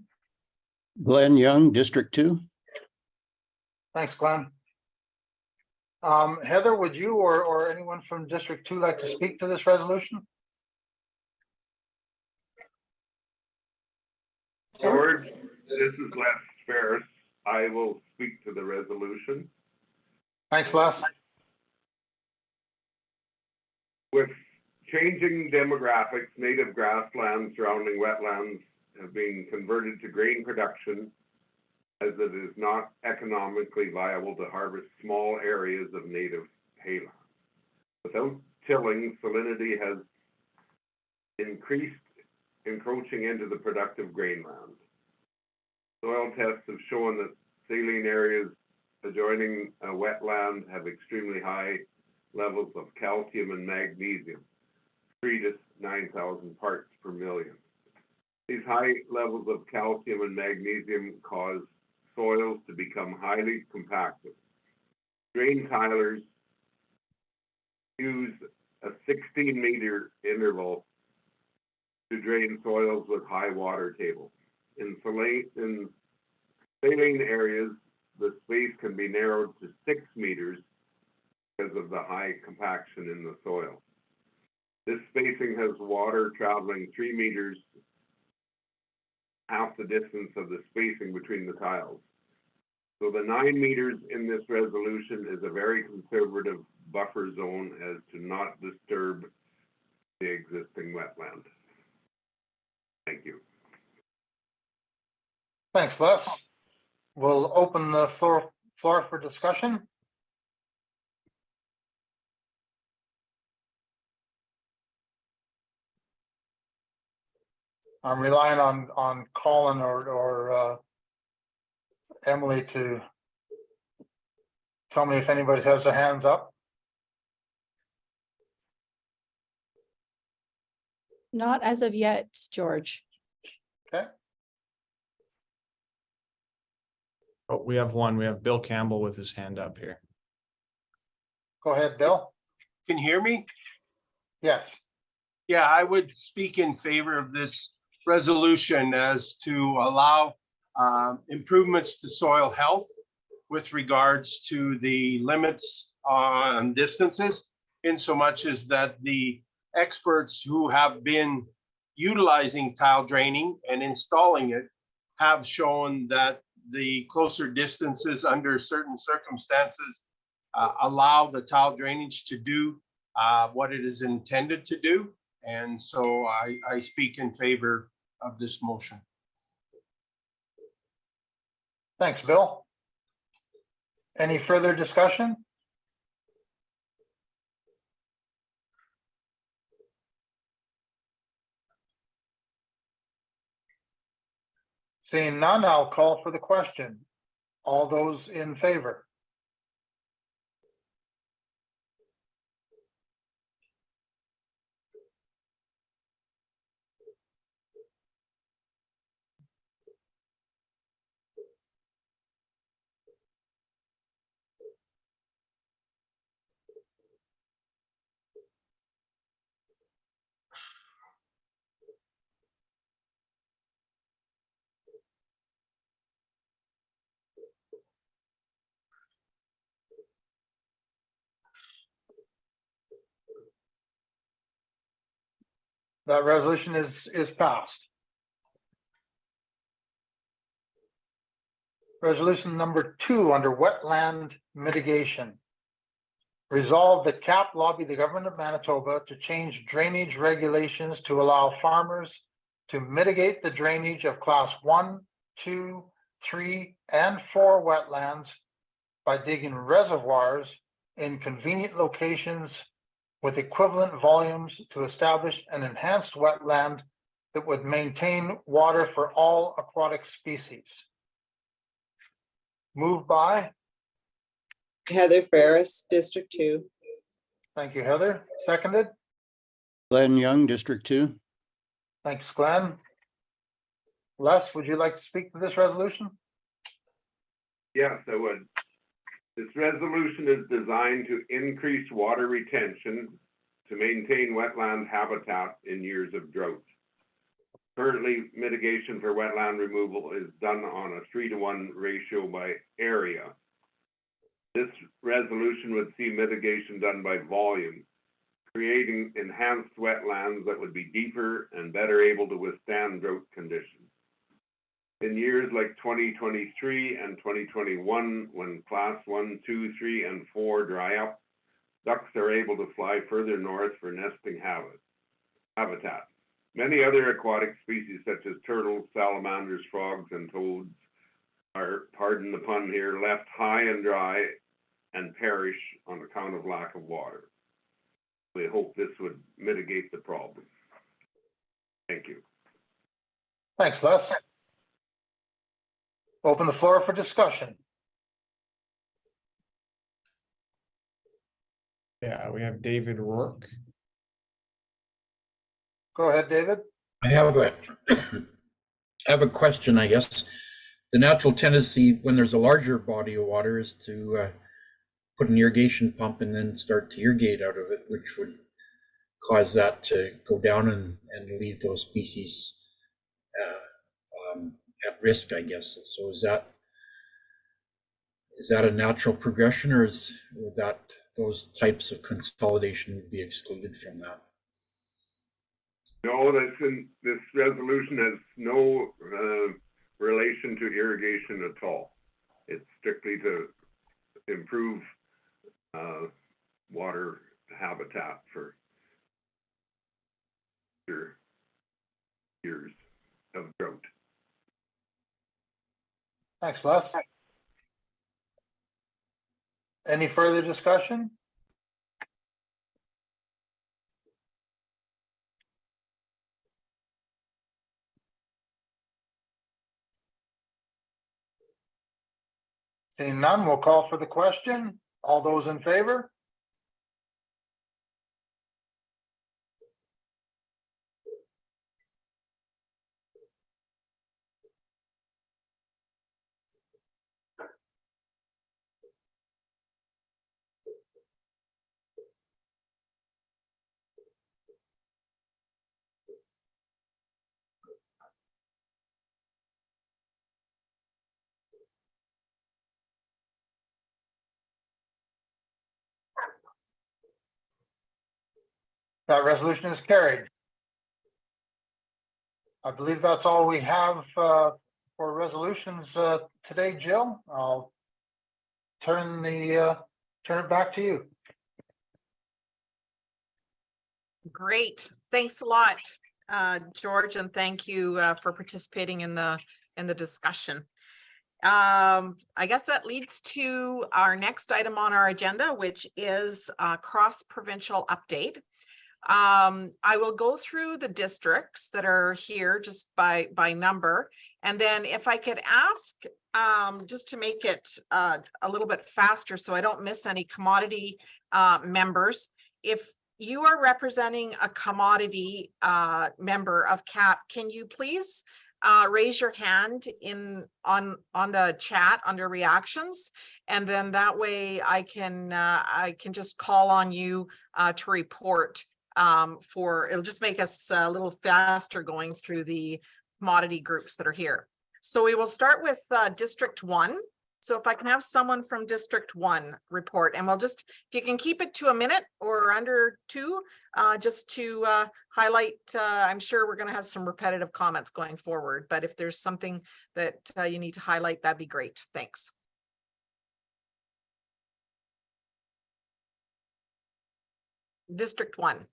Glenn Young, District 2. Thanks, Glenn. Heather, would you or anyone from District 2 like to speak to this resolution? George, this is Les Ferris. I will speak to the resolution. Thanks, Les. With changing demographics, native grasslands surrounding wetlands have been converted to grain production, as it is not economically viable to harvest small areas of native hayland. Without tilling, salinity has increased, encroaching into the productive grain land. Soil tests have shown that saline areas adjoining a wetland have extremely high levels of calcium and magnesium, 3 to 9,000 parts per million. These high levels of calcium and magnesium cause soils to become highly compacted. Drain tilers use a 16-meter interval to drain soils with high water tables. In saline areas, the space can be narrowed to 6 meters because of the high compaction in the soil. This spacing has water traveling 3 meters, half the distance of the spacing between the tiles. So the 9 meters in this resolution is a very conservative buffer zone as to not disturb the existing wetland. Thank you. Thanks, Les. We'll open the floor for discussion. I'm relying on Colin or Emily to tell me if anybody has their hands up. Not as of yet, George. Okay. Oh, we have one. We have Bill Campbell with his hand up here. Go ahead, Bill. Can you hear me? Yes. Yeah, I would speak in favor of this resolution as to allow improvements to soil health with regards to the limits on distances, in so much as that the experts who have been utilizing tile draining and installing it have shown that the closer distances under certain circumstances allow the tile drainage to do what it is intended to do. And so I speak in favor of this motion. Thanks, Bill. Any further discussion? Seeing none, I'll call for the question. All those in favor? That resolution is passed. Resolution number 2 under wetland mitigation. Resolve that CAP lobby the government of Manitoba to change drainage regulations to allow farmers to mitigate the drainage of class 1, 2, 3, and 4 wetlands by digging reservoirs in convenient locations with equivalent volumes to establish an enhanced wetland that would maintain water for all aquatic species. Moved by Heather Ferris, District 2. Thank you, Heather. Seconded. Glenn Young, District 2. Thanks, Glenn. Les, would you like to speak to this resolution? Yes, I would. This resolution is designed to increase water retention to maintain wetland habitat in years of drought. Currently, mitigation for wetland removal is done on a 3-to-1 ratio by area. This resolution would see mitigation done by volume, creating enhanced wetlands that would be deeper and better able to withstand drought conditions. In years like 2023 and 2021, when class 1, 2, 3, and 4 dry up, ducks are able to fly further north for nesting habitat. Many other aquatic species such as turtles, salamanders, frogs, and toads are, pardon the pun here, left high and dry and perish on account of lack of water. We hope this would mitigate the problem. Thank you. Thanks, Les. Open the floor for discussion. Yeah, we have David Rourke. Go ahead, David. I have a question, I guess. The natural tendency when there's a larger body of water is to put an irrigation pump and then start to irrigate out of it, which would cause that to go down and leave those species at risk, I guess. So is that a natural progression, or is that those types of consolidation would be excluded from that? No, this resolution has no relation to irrigation at all. It's strictly to improve water habitat for years of drought. Thanks, Les. Any further discussion? Seeing none, we'll call for the question. All those in favor? That resolution is carried. I believe that's all we have for resolutions today, Jill. I'll turn it back to you. Great. Thanks a lot, George, and thank you for participating in the discussion. I guess that leads to our next item on our agenda, which is cross-provincial update. I will go through the districts that are here just by number. And then if I could ask, just to make it a little bit faster so I don't miss any commodity members, if you are representing a commodity member of CAP, can you please raise your hand on the chat under reactions, and then that way I can just call on you to report. It'll just make us a little faster going through the commodity groups that are here. So we will start with District 1. So if I can have someone from District 1 report, and we'll just, if you can keep it to a minute or under 2, just to highlight, I'm sure we're going to have some repetitive comments going forward, but if there's something that you need to highlight, that'd be great. Thanks. District 1.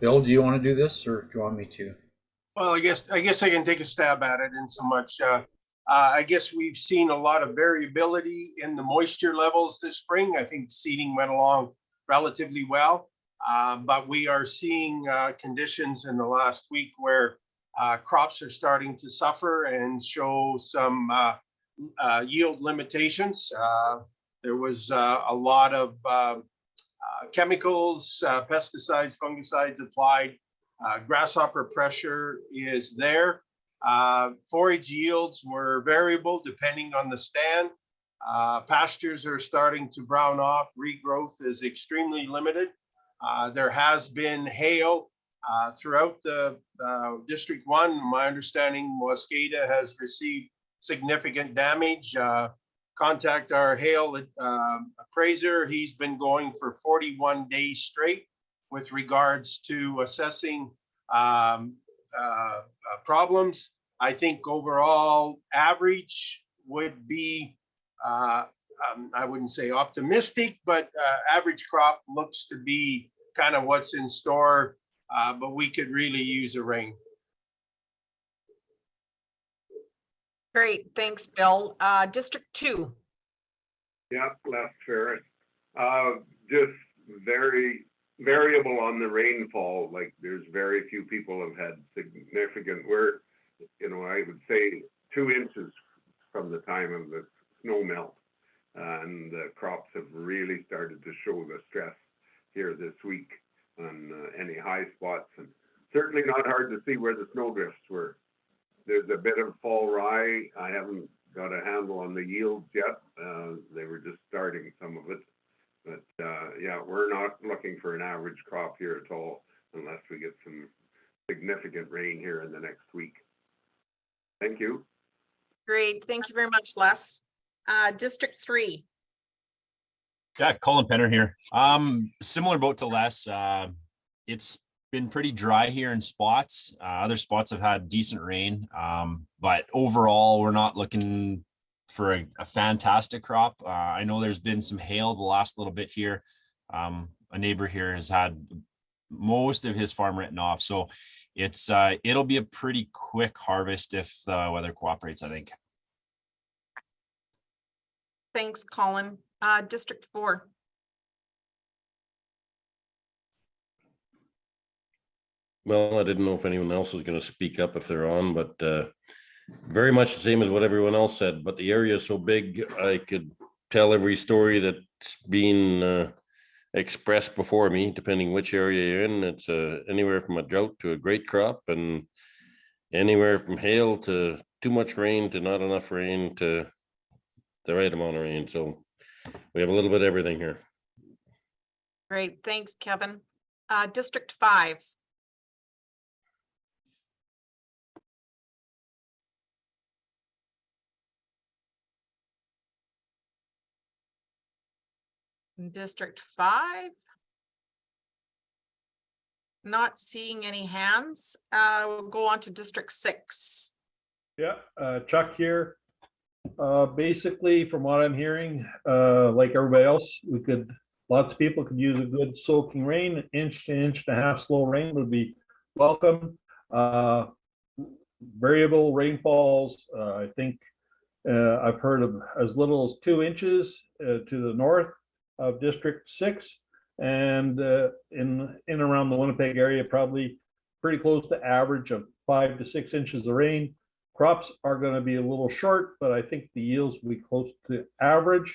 Bill, do you want to do this, or do you want me to? Well, I guess I can take a stab at it in so much. I guess we've seen a lot of variability in the moisture levels this spring. I think seeding went along relatively well, but we are seeing conditions in the last week where crops are starting to suffer and show some yield limitations. There was a lot of chemicals, pesticides, fungicides applied. Grasshopper pressure is there. Forage yields were variable depending on the stand. Pastures are starting to brown off. Regrowth is extremely limited. There has been hail throughout the District 1. My understanding, Wascada has received significant damage. Contact our hail appraiser. He's been going for 41 days straight with regards to assessing problems. I think overall average would be, I wouldn't say optimistic, but average crop looks to be kind of what's in store, but we could really use a rain. Great, thanks, Bill. District 2. Yeah, Les Ferris. Just very variable on the rainfall. Like there's very few people have had significant, I would say 2 inches from the time of the snow melt. And the crops have really started to show the stress here this week on any high spots, and certainly not hard to see where the snowdrifts were. There's a bit of fall rye. I haven't got a handle on the yields yet. They were just starting some of it. But yeah, we're not looking for an average crop here at all unless we get some significant rain here in the next week. Thank you. Great, thank you very much, Les. District 3. Yeah, Colin Penner here. Similar boat to Les. It's been pretty dry here in spots. Other spots have had decent rain, but overall, we're not looking for a fantastic crop. I know there's been some hail the last little bit here. A neighbor here has had most of his farm written off, so it'll be a pretty quick harvest if the weather cooperates, I think. Thanks, Colin. District 4. Well, I didn't know if anyone else was going to speak up if they're on, but very much the same as what everyone else said. But the area is so big, I could tell every story that's been expressed before me, depending which area you're in. It's anywhere from a drought to a great crop, and anywhere from hail to too much rain to not enough rain to the right amount of rain. So we have a little bit of everything here. Great, thanks, Kevin. District 5. District 5. Not seeing any hands. We'll go on to District 6. Yeah, Chuck here. Basically, from what I'm hearing, like everybody else, lots of people could use a good soaking rain. An inch to inch and a half slow rain would be welcome. Variable rainfalls, I think I've heard of as little as 2 inches to the north of District 6, and in around the Winnipeg area, probably pretty close to average of 5 to 6 inches of rain. Crops are going to be a little short, but I think the yields will be close to average,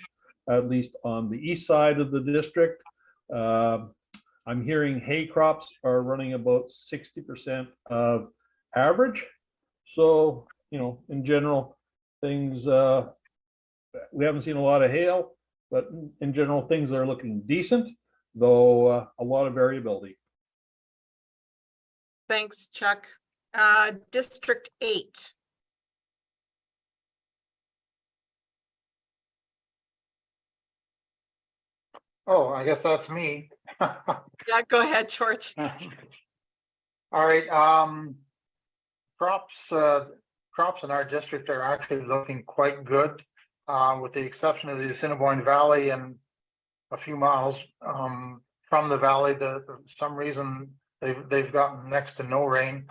at least on the east side of the district. I'm hearing hay crops are running about 60% of average. So, you know, in general, things, we haven't seen a lot of hail, but in general, things are looking decent, though a lot of variability. Thanks, Chuck. District 8. Oh, I guess that's me. Yeah, go ahead, George. All right, crops in our district are actually looking quite good, with the exception of the Assiniboine Valley and a few miles from the valley. For some reason they've gotten next to no rain.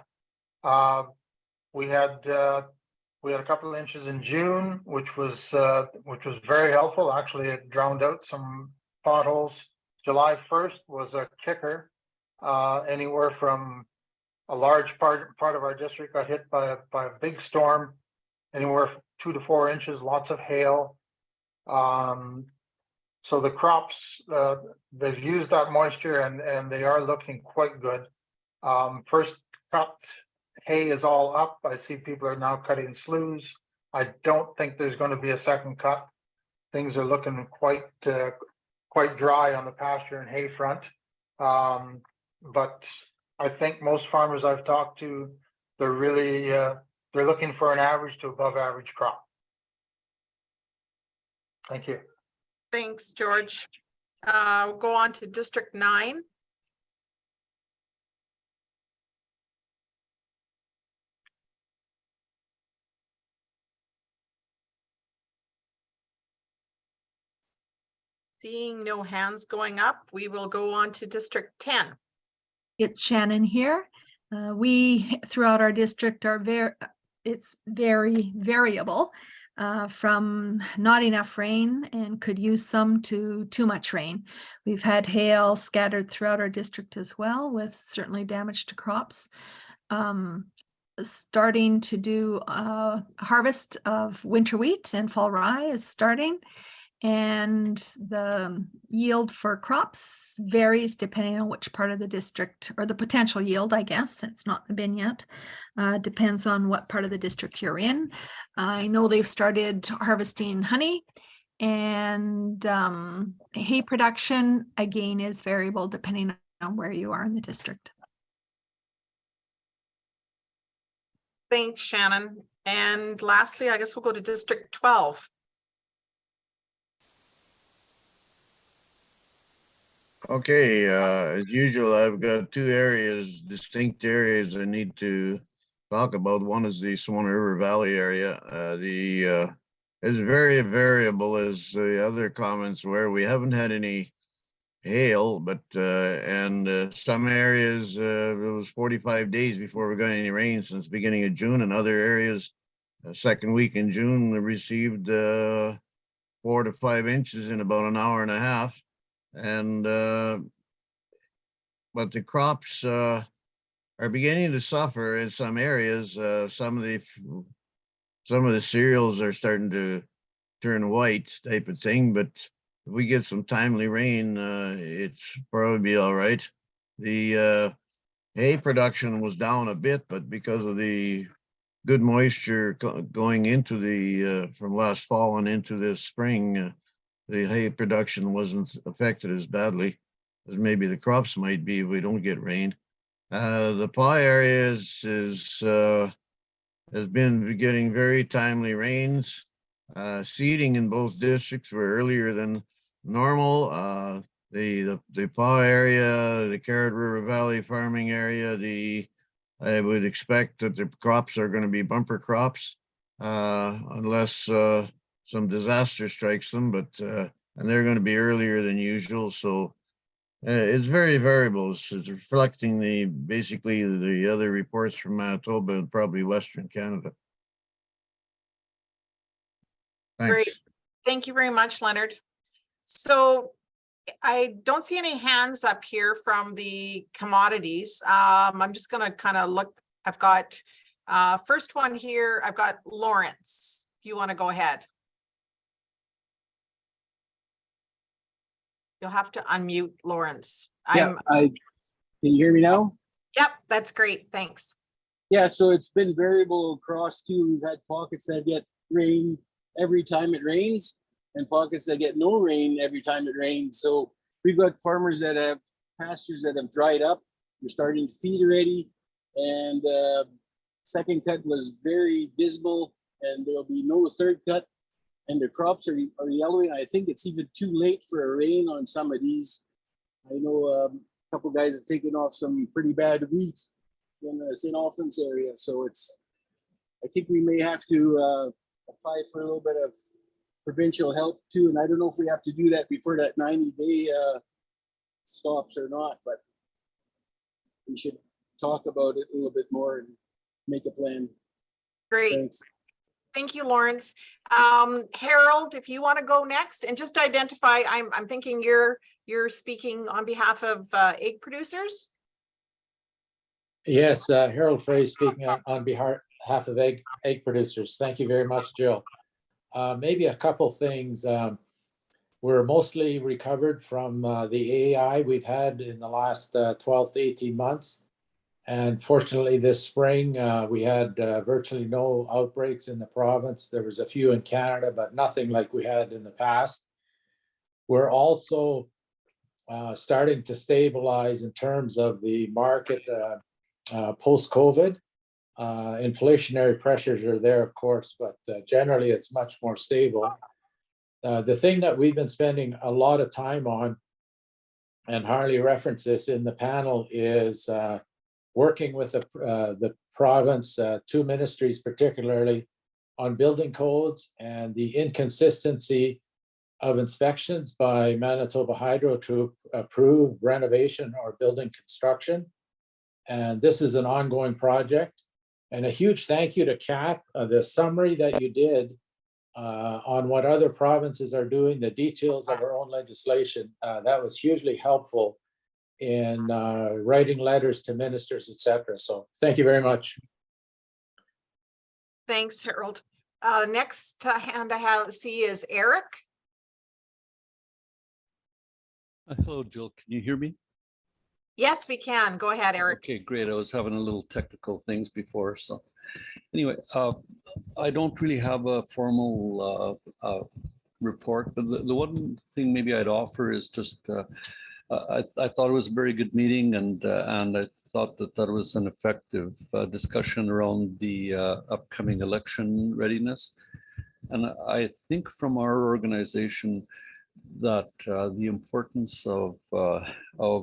We had a couple of inches in June, which was very helpful. Actually, it drowned out some potholes. July 1st was a kicker. Anywhere from a large part of our district got hit by a big storm, anywhere from 2 to 4 inches, lots of hail. So the crops, they've used that moisture and they are looking quite good. First cut hay is all up. I see people are now cutting sloughs. I don't think there's going to be a second cut. Things are looking quite dry on the pasture and hay front. But I think most farmers I've talked to, they're really they're looking for an average to above average crop. Thank you. Thanks, George. We'll go on to District 9. Seeing no hands going up, we will go on to District 10. It's Shannon here. We throughout our district are very variable, from not enough rain and could use some to too much rain. We've had hail scattered throughout our district as well, with certainly damage to crops. Starting to do harvest of winter wheat and fall rye is starting. And the yield for crops varies depending on which part of the district, or the potential yield, I guess. It's not the bin yet. Depends on what part of the district you're in. I know they've started harvesting honey, and hay production, again, is variable depending on where you are in the district. Thanks, Shannon. And lastly, I guess we'll go to District 12. Okay, as usual, I've got 2 areas, distinct areas I need to talk about. One is the Swan River Valley area. It's very variable as the other comments were. We haven't had any hail, but and some areas it was 45 days before we got any rain since the beginning of June, and other areas second week in June received 4 to 5 inches in about an hour and a half. And but the crops are beginning to suffer in some areas. Some of the cereals are starting to turn white, type of thing. But if we get some timely rain, it's probably be all right. The hay production was down a bit, but because of the good moisture going into the from last fall and into this spring, the hay production wasn't affected as badly as maybe the crops might be if we don't get rain. The PAW areas has been getting very timely rains. Seeding in both districts were earlier than normal. The PAW area, the Carrot River Valley farming area, I would expect that the crops are going to be bumper crops. unless some disaster strikes them, but and they're going to be earlier than usual. So it's very variable. It's reflecting basically the other reports from Manitoba and probably Western Canada. Thanks. Great. Thank you very much, Leonard. So I don't see any hands up here from the commodities. I'm just gonna kind of look. I've got first one here. I've got Lawrence. If you want to go ahead. You'll have to unmute Lawrence. Yeah, can you hear me now? Yep, that's great. Thanks. Yeah, so it's been variable across too. We've had pockets that get rain every time it rains and pockets that get no rain every time it rains. So we've got farmers that have pastures that have dried up. We're starting to feed already. And second cut was very dismal and there'll be no third cut. And the crops are yellowing. I think it's even too late for a rain on some of these. I know a couple guys have taken off some pretty bad wheat in the St. Alphonse area. So I think we may have to apply for a little bit of provincial help too. And I don't know if we have to do that before that 90-day stops or not, but we should talk about it a little bit more and make a plan. Great. Thanks. Thank you, Lawrence. Harold, if you want to go next and just identify, I'm thinking you're speaking on behalf of egg producers. Yes, Harold Frey speaking on behalf of egg producers. Thank you very much, Jill. Maybe a couple things. We're mostly recovered from the AI we've had in the last 12 to 18 months. And fortunately, this spring, we had virtually no outbreaks in the province. There was a few in Canada, but nothing like we had in the past. We're also starting to stabilize in terms of the market post-COVID. Inflationary pressures are there, of course, but generally it's much more stable. The thing that we've been spending a lot of time on, and Harley referenced this in the panel, is working with the province, two ministries particularly, on building codes and the inconsistency of inspections by Manitoba Hydro to approve renovation or building construction. And this is an ongoing project. And a huge thank you to Kat, the summary that you did on what other provinces are doing, the details of our own legislation, that was hugely helpful in writing letters to ministers, etc. So thank you very much. Thanks, Harold. Next hand I see is Eric. Hello, Jill. Can you hear me? Yes, we can. Go ahead, Eric. Okay, great. I was having a little technical things before. So anyway, I don't really have a formal report, but the one thing maybe I'd offer is just I thought it was a very good meeting, and I thought that was an effective discussion around the upcoming election readiness. And I think from our organization that the importance of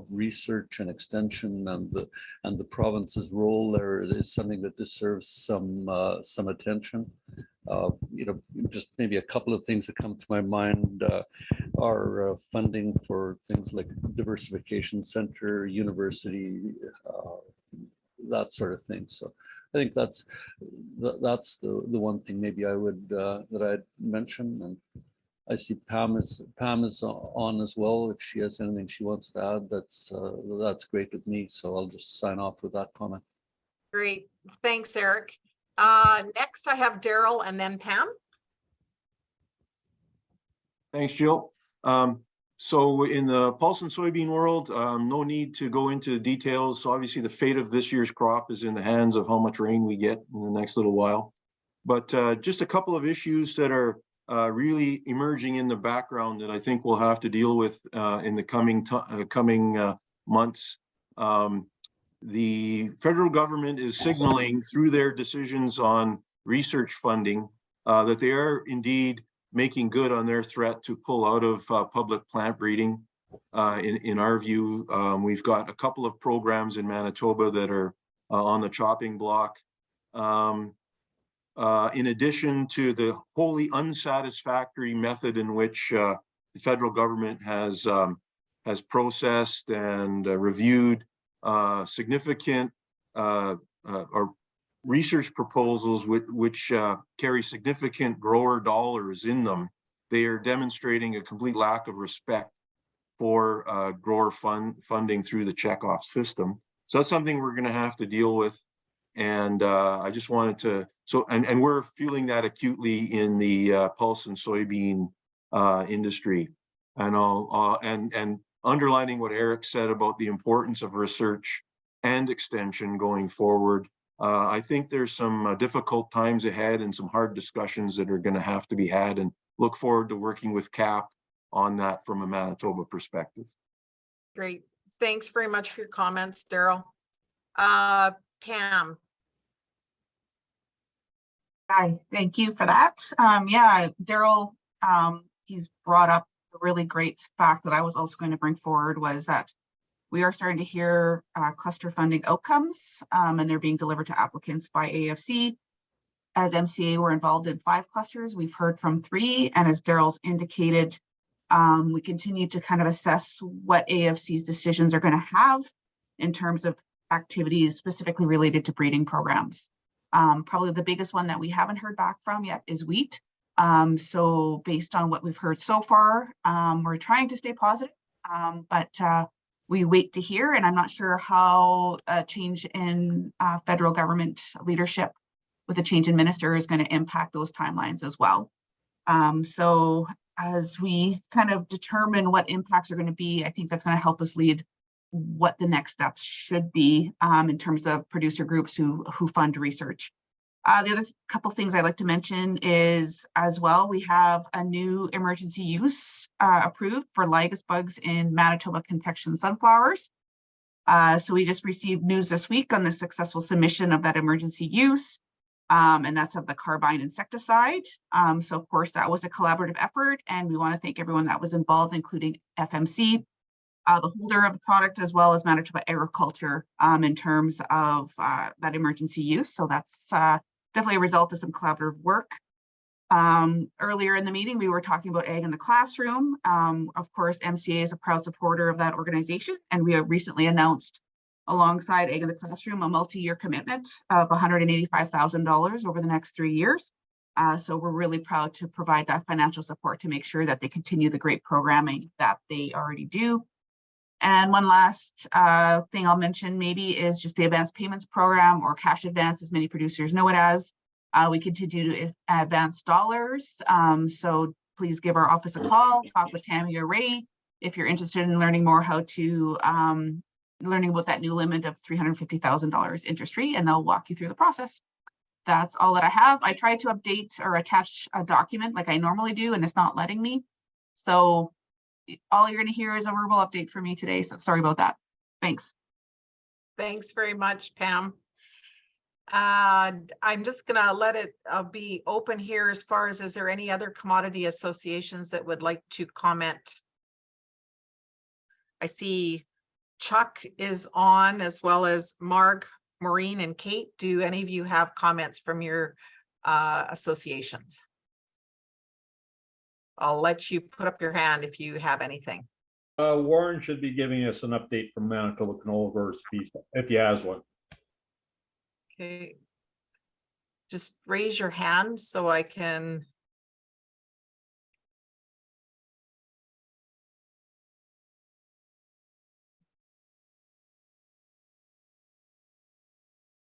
research and extension and the province's role there is something that deserves some attention. Just maybe a couple of things that come to my mind are funding for things like diversification center, university, that sort of thing. So I think that's the one thing maybe I would that I'd mention. And I see Pam is on as well. If she has anything she wants to add, that's great with me. So I'll just sign off with that comment. Great. Thanks, Eric. Next I have Daryl and then Pam. Thanks, Jill. So in the pulse and soybean world, no need to go into the details. So obviously the fate of this year's crop is in the hands of how much rain we get in the next little while. But just a couple of issues that are really emerging in the background that I think we'll have to deal with in the coming months. The federal government is signaling through their decisions on research funding that they are indeed making good on their threat to pull out of public plant breeding. In our view, we've got a couple of programs in Manitoba that are on the chopping block. in addition to the wholly unsatisfactory method in which the federal government has processed and reviewed significant or research proposals which carry significant grower dollars in them, they are demonstrating a complete lack of respect for grower funding through the checkoff system. So that's something we're going to have to deal with. And I just wanted to, and we're feeling that acutely in the pulse and soybean industry. And underlining what Eric said about the importance of research and extension going forward. I think there's some difficult times ahead and some hard discussions that are going to have to be had, and look forward to working with CAP on that from a Manitoba perspective. Great. Thanks very much for your comments, Daryl. Pam. Hi, thank you for that. Yeah, Daryl, he's brought up a really great fact that I was also going to bring forward, was that we are starting to hear cluster funding outcomes, and they're being delivered to applicants by AFC. As MCA, we're involved in 5 clusters. We've heard from 3, and as Daryl's indicated, we continue to kind of assess what AFC's decisions are going to have in terms of activities specifically related to breeding programs. Probably the biggest one that we haven't heard back from yet is wheat. So based on what we've heard so far, we're trying to stay positive, but we wait to hear, and I'm not sure how a change in federal government leadership with a change in minister is going to impact those timelines as well. So as we kind of determine what impacts are going to be, I think that's going to help us lead what the next steps should be in terms of producer groups who fund research. The other couple things I'd like to mention is, as well, we have a new emergency use approved for lygus bugs in Manitoba confection sunflowers. So we just received news this week on the successful submission of that emergency use, and that's of the carbine insecticide. So of course that was a collaborative effort, and we want to thank everyone that was involved, including FMC, the holder of the product, as well as Manitoba Agriculture in terms of that emergency use. So that's definitely a result of some collaborative work. Earlier in the meeting, we were talking about Ag in the Classroom. Of course, MCA is a proud supporter of that organization, and we have recently announced, alongside Ag in the Classroom, a multi-year commitment of $185,000 over the next 3 years. So we're really proud to provide that financial support to make sure that they continue the great programming that they already do. And one last thing I'll mention maybe is just the advanced payments program, or cash advance, as many producers know it as. We continue to advance dollars. So please give our office a call, talk with Tammy or Ray if you're interested in learning more how to, learning about that new limit of $350,000 interest free, and they'll walk you through the process. That's all that I have. I tried to update or attach a document like I normally do, and it's not letting me. So all you're going to hear is a verbal update from me today. So sorry about that. Thanks. Thanks very much, Pam. I'm just gonna let it be open here as far as, is there any other commodity associations that would like to comment? I see Chuck is on, as well as Marg, Maureen, and Kate. Do any of you have comments from your associations? I'll let you put up your hand if you have anything. Warren should be giving us an update from Manitoba Canola Growers piece, if he has one. Okay. Just raise your hand so I can.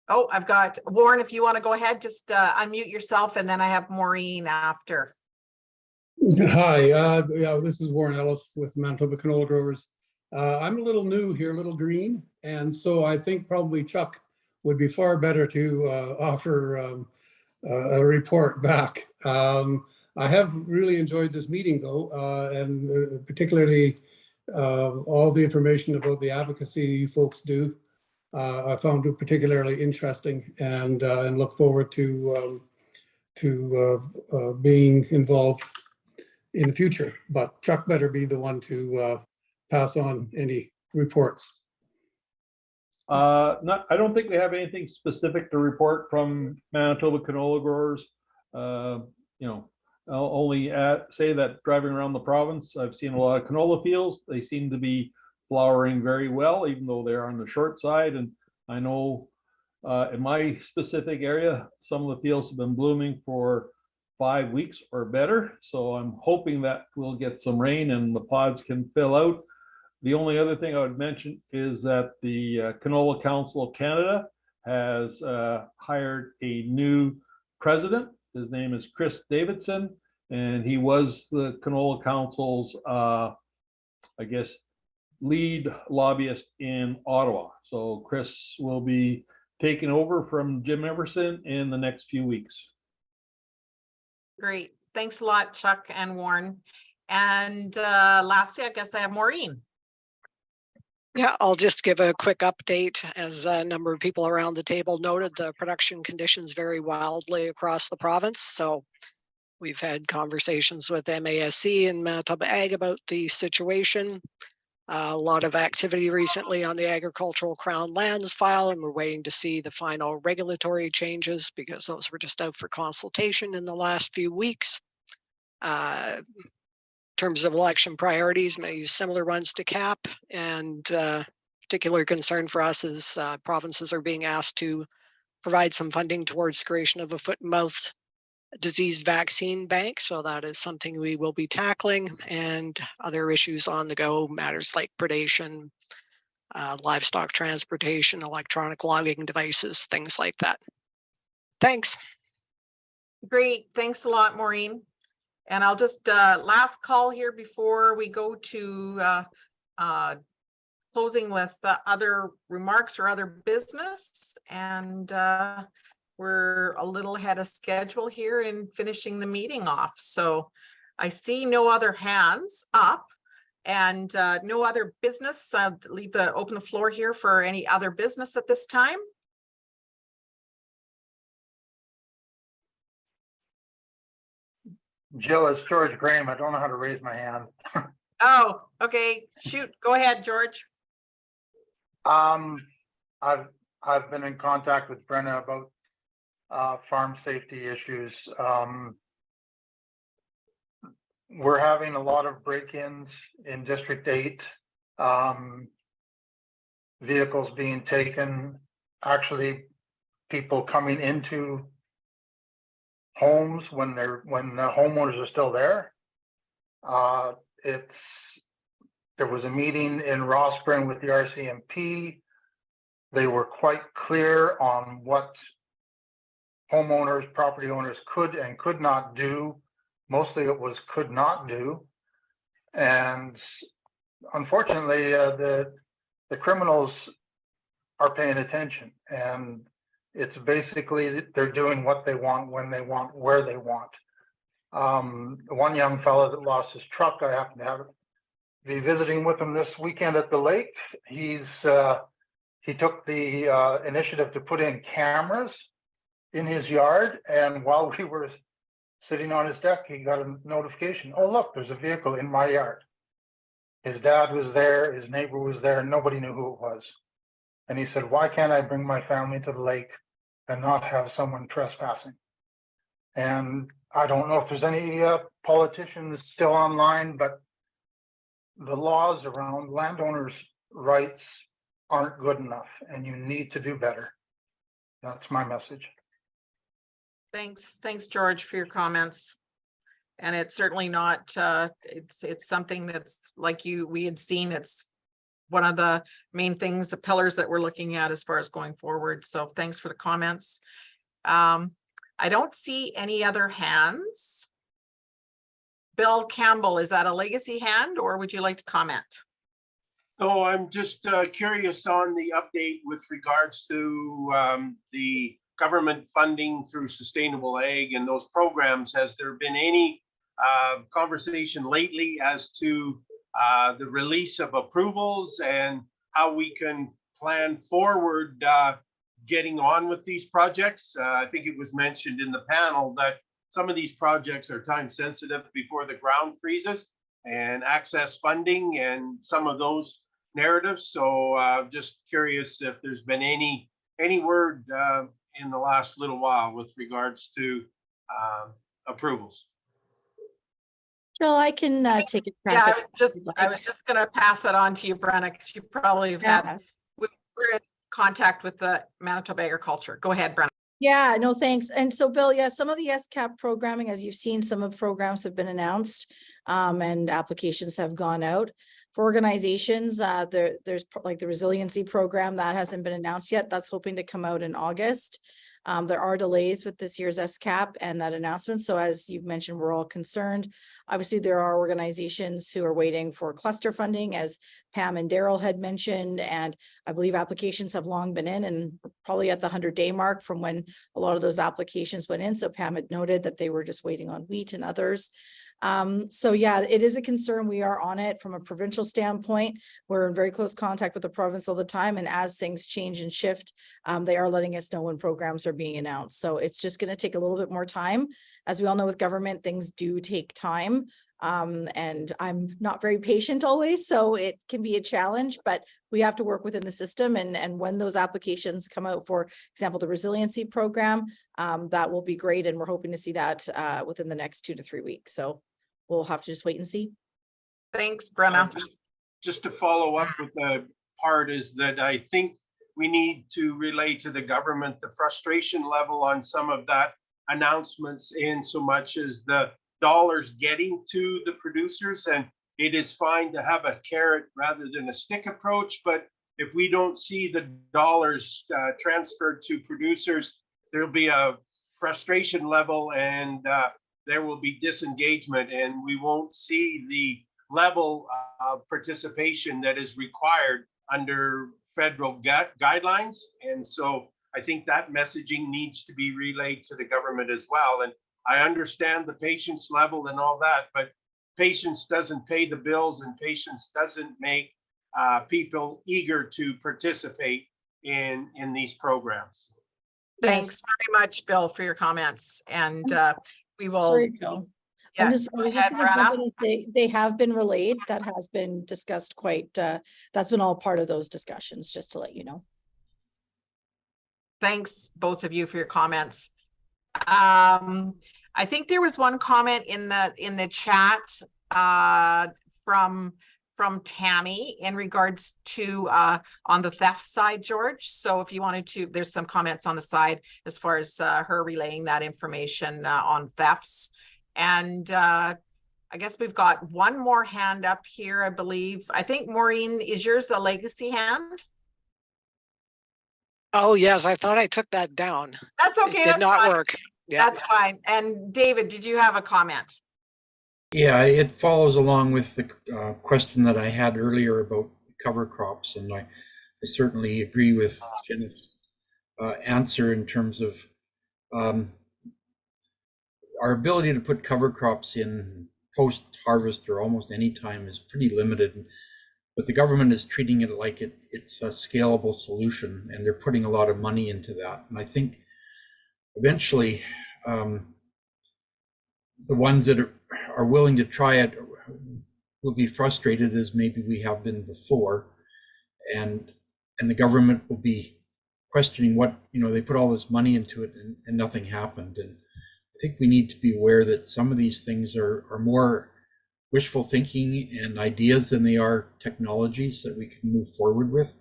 Oh, I've got Warren. If you want to go ahead, just unmute yourself, and then I have Maureen after. Hi, yeah, this is Warren Ellis with Manitoba Canola Growers. I'm a little new here, a little green, and so I think probably Chuck would be far better to offer a report back. I have really enjoyed this meeting though, and particularly all the information about the advocacy you folks do. I found it particularly interesting, and look forward to being involved in the future. But Chuck better be the one to pass on any reports. I don't think we have anything specific to report from Manitoba canola growers. You know, I'll only say that driving around the province, I've seen a lot of canola fields. They seem to be flowering very well, even though they're on the short side. And I know in my specific area, some of the fields have been blooming for 5 weeks or better. So I'm hoping that we'll get some rain and the pods can fill out. The only other thing I would mention is that the Canola Council of Canada has hired a new president. His name is Chris Davidson, and he was the Canola Council's, I guess, lead lobbyist in Ottawa. So Chris will be taking over from Jim Everson in the next few weeks. Great. Thanks a lot, Chuck and Warren. And lastly, I guess I have Maureen. Yeah, I'll just give a quick update. As a number of people around the table noted, the production conditions vary wildly across the province. So we've had conversations with MASC and Manitoba Ag about the situation. A lot of activity recently on the agricultural crown lands file, and we're waiting to see the final regulatory changes because those were just out for consultation in the last few weeks. In terms of election priorities, many similar ones to CAP, and particular concern for us is provinces are being asked to provide some funding towards creation of a foot and mouth disease vaccine bank. So that is something we will be tackling, and other issues on the go, matters like predation, livestock transportation, electronic logging devices, things like that. Thanks. Great. Thanks a lot, Maureen. And I'll just last call here before we go to closing with other remarks or other business. And we're a little ahead of schedule here in finishing the meeting off. So I see no other hands up and no other business. I'll open the floor here for any other business at this time. Jill, it's George Graham. I don't know how to raise my hand. Oh, okay. Shoot. Go ahead, George. I've been in contact with Brenna about farm safety issues. We're having a lot of break-ins in District 8. Vehicles being taken, actually people coming into homes when the homeowners are still there. There was a meeting in Rossburn with the RCMP. They were quite clear on what homeowners, property owners could and could not do. Mostly it was could not do. And unfortunately, the criminals are paying attention, and it's basically they're doing what they want, when they want, where they want. One young fellow that lost his truck, I happen to be visiting with him this weekend at the lake. He took the initiative to put in cameras in his yard, and while we were sitting on his deck, he got a notification. Oh, look, there's a vehicle in my yard. His dad was there, his neighbor was there, and nobody knew who it was. And he said, why can't I bring my family to the lake and not have someone trespassing? And I don't know if there's any politicians still online, but the laws around landowners' rights aren't good enough, and you need to do better. That's my message. Thanks, George, for your comments. And it's certainly not, it's something that's like we had seen, it's one of the main things, the pillars that we're looking at as far as going forward. So thanks for the comments. I don't see any other hands. Bill Campbell, is that a legacy hand, or would you like to comment? Oh, I'm just curious on the update with regards to the government funding through Sustainable Ag and those programs. Has there been any conversation lately as to the release of approvals and how we can plan forward getting on with these projects? I think it was mentioned in the panel that some of these projects are time sensitive before the ground freezes, and access funding and some of those narrative. So just curious if there's been any word in the last little while with regards to approvals. Jill, I can take a Yeah, crack at I was just gonna pass it on to you, Brenna, because you probably have Yeah. had, we're in contact with the Manitoba Agriculture. Go ahead, Brenna. Yeah, no, thanks. And so Bill, yeah, some of the SCAP programming, as you've seen, some of the programs have been announced and applications have gone out. For organizations, there's like the resiliency program that hasn't been announced yet. That's hoping to come out in August. There are delays with this year's SCAP and that announcement. So as you've mentioned, we're all concerned. Obviously, there are organizations who are waiting for cluster funding, as Pam and Daryl had mentioned, and I believe applications have long been in and probably at the 100-day mark from when a lot of those applications went in. So Pam had noted that they were just waiting on wheat and others. So yeah, it is a concern. We are on it from a provincial standpoint. We're in very close contact with the province all the time. And as things change and shift, they are letting us know when programs are being announced. So it's just going to take a little bit more time. As we all know with government, things do take time. And I'm not very patient always, so it can be a challenge, but we have to work within the system. And when those applications come out, for example, the resiliency program, that will be great. And we're hoping to see that within the next 2 to 3 weeks. So we'll have to just wait and see. Thanks, Brenna. Just to follow up with the part is that I think we need to relay to the government the frustration level on some of that announcements, in so much as the dollars getting to the producers. And it is fine to have a carrot rather than a stick approach, but if we don't see the dollars transferred to producers, there'll be a frustration level, and there will be disengagement, and we won't see the level of participation that is required under federal guidelines. And so I think that messaging needs to be relayed to the government as well. And I understand the patience level and all that, but patience doesn't pay the bills, and patience doesn't make people eager to participate in these programs. Thanks very much, Bill, for your comments. And we will. Sorry, Jill. Yeah, I was just go gonna ahead, jump Brenna. in and say they have been relayed. That has been discussed quite, that's been all part of those discussions, just to let you know. Thanks, both of you, for your comments. I think there was one comment in the chat from Tammy in regards to on the theft side, George. So if you wanted to, there's some comments on the side as far as her relaying that information on thefts. And I guess we've got one more hand up here, I believe. I think, Maureen, is yours a legacy hand? Oh, yes, I thought I took that down. That's okay. It That's did not fine. work. Yeah. That's fine. And David, did you have a comment? Yeah, it follows along with the question that I had earlier about cover crops, and I certainly agree with Jennifer's answer in terms of our ability to put cover crops in post-harvest or almost any time is pretty limited. But the government is treating it like it's a scalable solution, and they're putting a lot of money into that. And I think eventually the ones that are willing to try it will be frustrated, as maybe we have been before, and the government will be questioning what, they put all this money into it and nothing happened. And I think we need to be aware that some of these things are more wishful thinking and ideas than they are technologies that we can move forward with.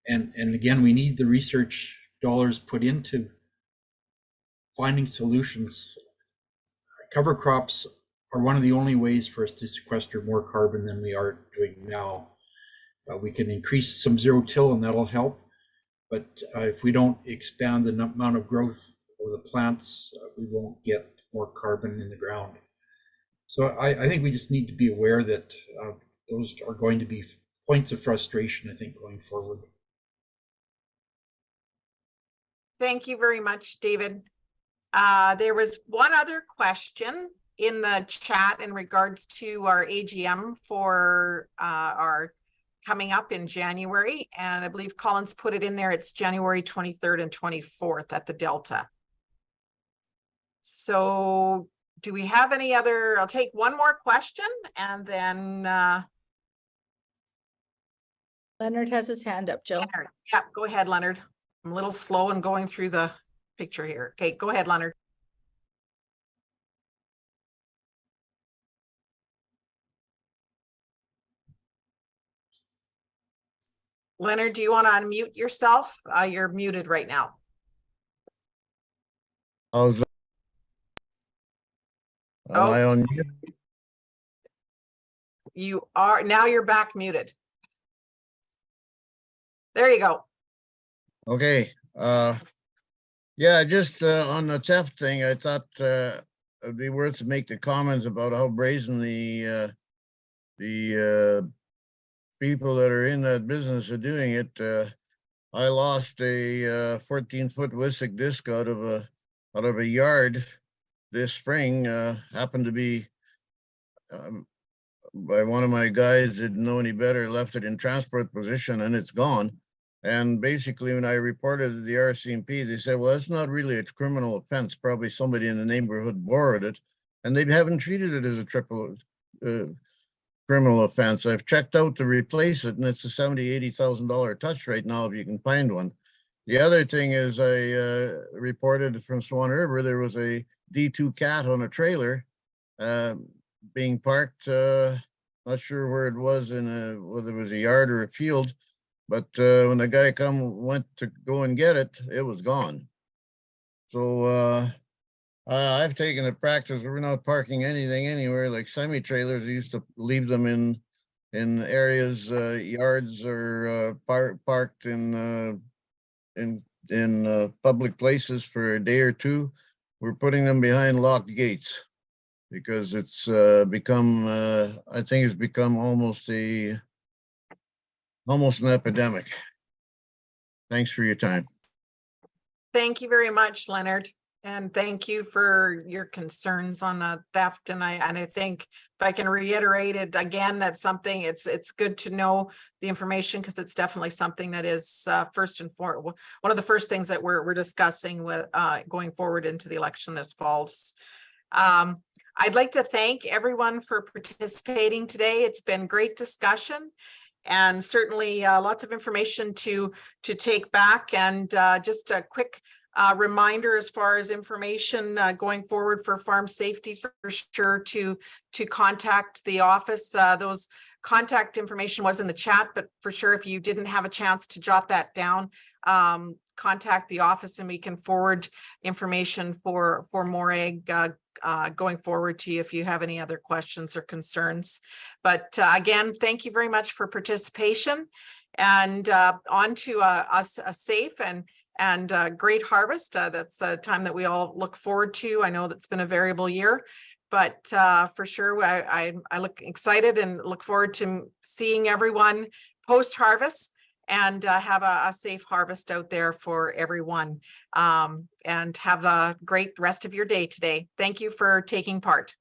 And again, we need the research dollars put into finding solutions. Cover crops are one of the only ways for us to sequester more carbon than we are doing now. We can increase some zero-till, and that'll help. But if we don't expand the amount of growth of the plants, we won't get more carbon in the ground. So I think we just need to be aware that those are going to be points of frustration, I think, going forward. Thank you very much, David. There was one other question in the chat in regards to our AGM for our coming up in January. And I believe Collins put it in there. It's January 23rd and 24th at the Delta. So do we have any other? I'll take one more question and then Leonard has his hand up, Jill. Leonard. Yeah, go ahead, Leonard. I'm a little slow in going through the picture here. Okay, go ahead, Leonard. Leonard, do you want to unmute yourself? You're muted right now. How's that? Am I on mute? You are, now you're back muted. There you go. Okay, yeah, just on the theft thing, I thought it'd be worth to make the comments about how brazen the people that are in that business are doing it. I lost a 14-foot Wissac disc out of a yard this spring. Happened to be by one of my guys, didn't know any better, left it in transport position, and it's gone. And basically, when I reported to the RCMP, they said, well, that's not really a criminal offense. Probably somebody in the neighborhood borrowed it, and they haven't treated it as a triple criminal offense. I've checked out to replace it, and it's a $70,000-$80,000 touch right now if you can find one. The other thing is I reported from Swan River, there was a D2 cat on a trailer being parked, not sure where it was, whether it was a yard or a field. But when the guy went to go and get it, it was gone. So I've taken the practice, we're not parking anything anywhere, like semi-trailers. I used to leave them in areas, yards, or parked in public places for a day or two. We're putting them behind locked gates because it's become, I think it's become almost an epidemic. Thanks for your time. Thank you very much, Leonard. And thank you for your concerns on theft. And I think if I can reiterate it again, that's something, it's good to know the information, because it's definitely something that is first and foremost, one of the first things that we're discussing with going forward into the election this fall. I'd like to thank everyone for participating today. It's been great discussion, and certainly lots of information to take back, and just a quick reminder as far as information going forward for farm safety, for sure to contact the office. Those contact information was in the chat, but for sure, if you didn't have a chance to jot that down, contact the office and we can forward information for Morag going forward to you if you have any other questions or concerns. But again, thank you very much for participation, and on to a safe and great harvest. That's the time that we all look forward to. I know that's been a variable year, but for sure, I look excited and look forward to seeing everyone post-harvest, and have a safe harvest out there for everyone. And have a great rest of your day today. Thank you for taking part.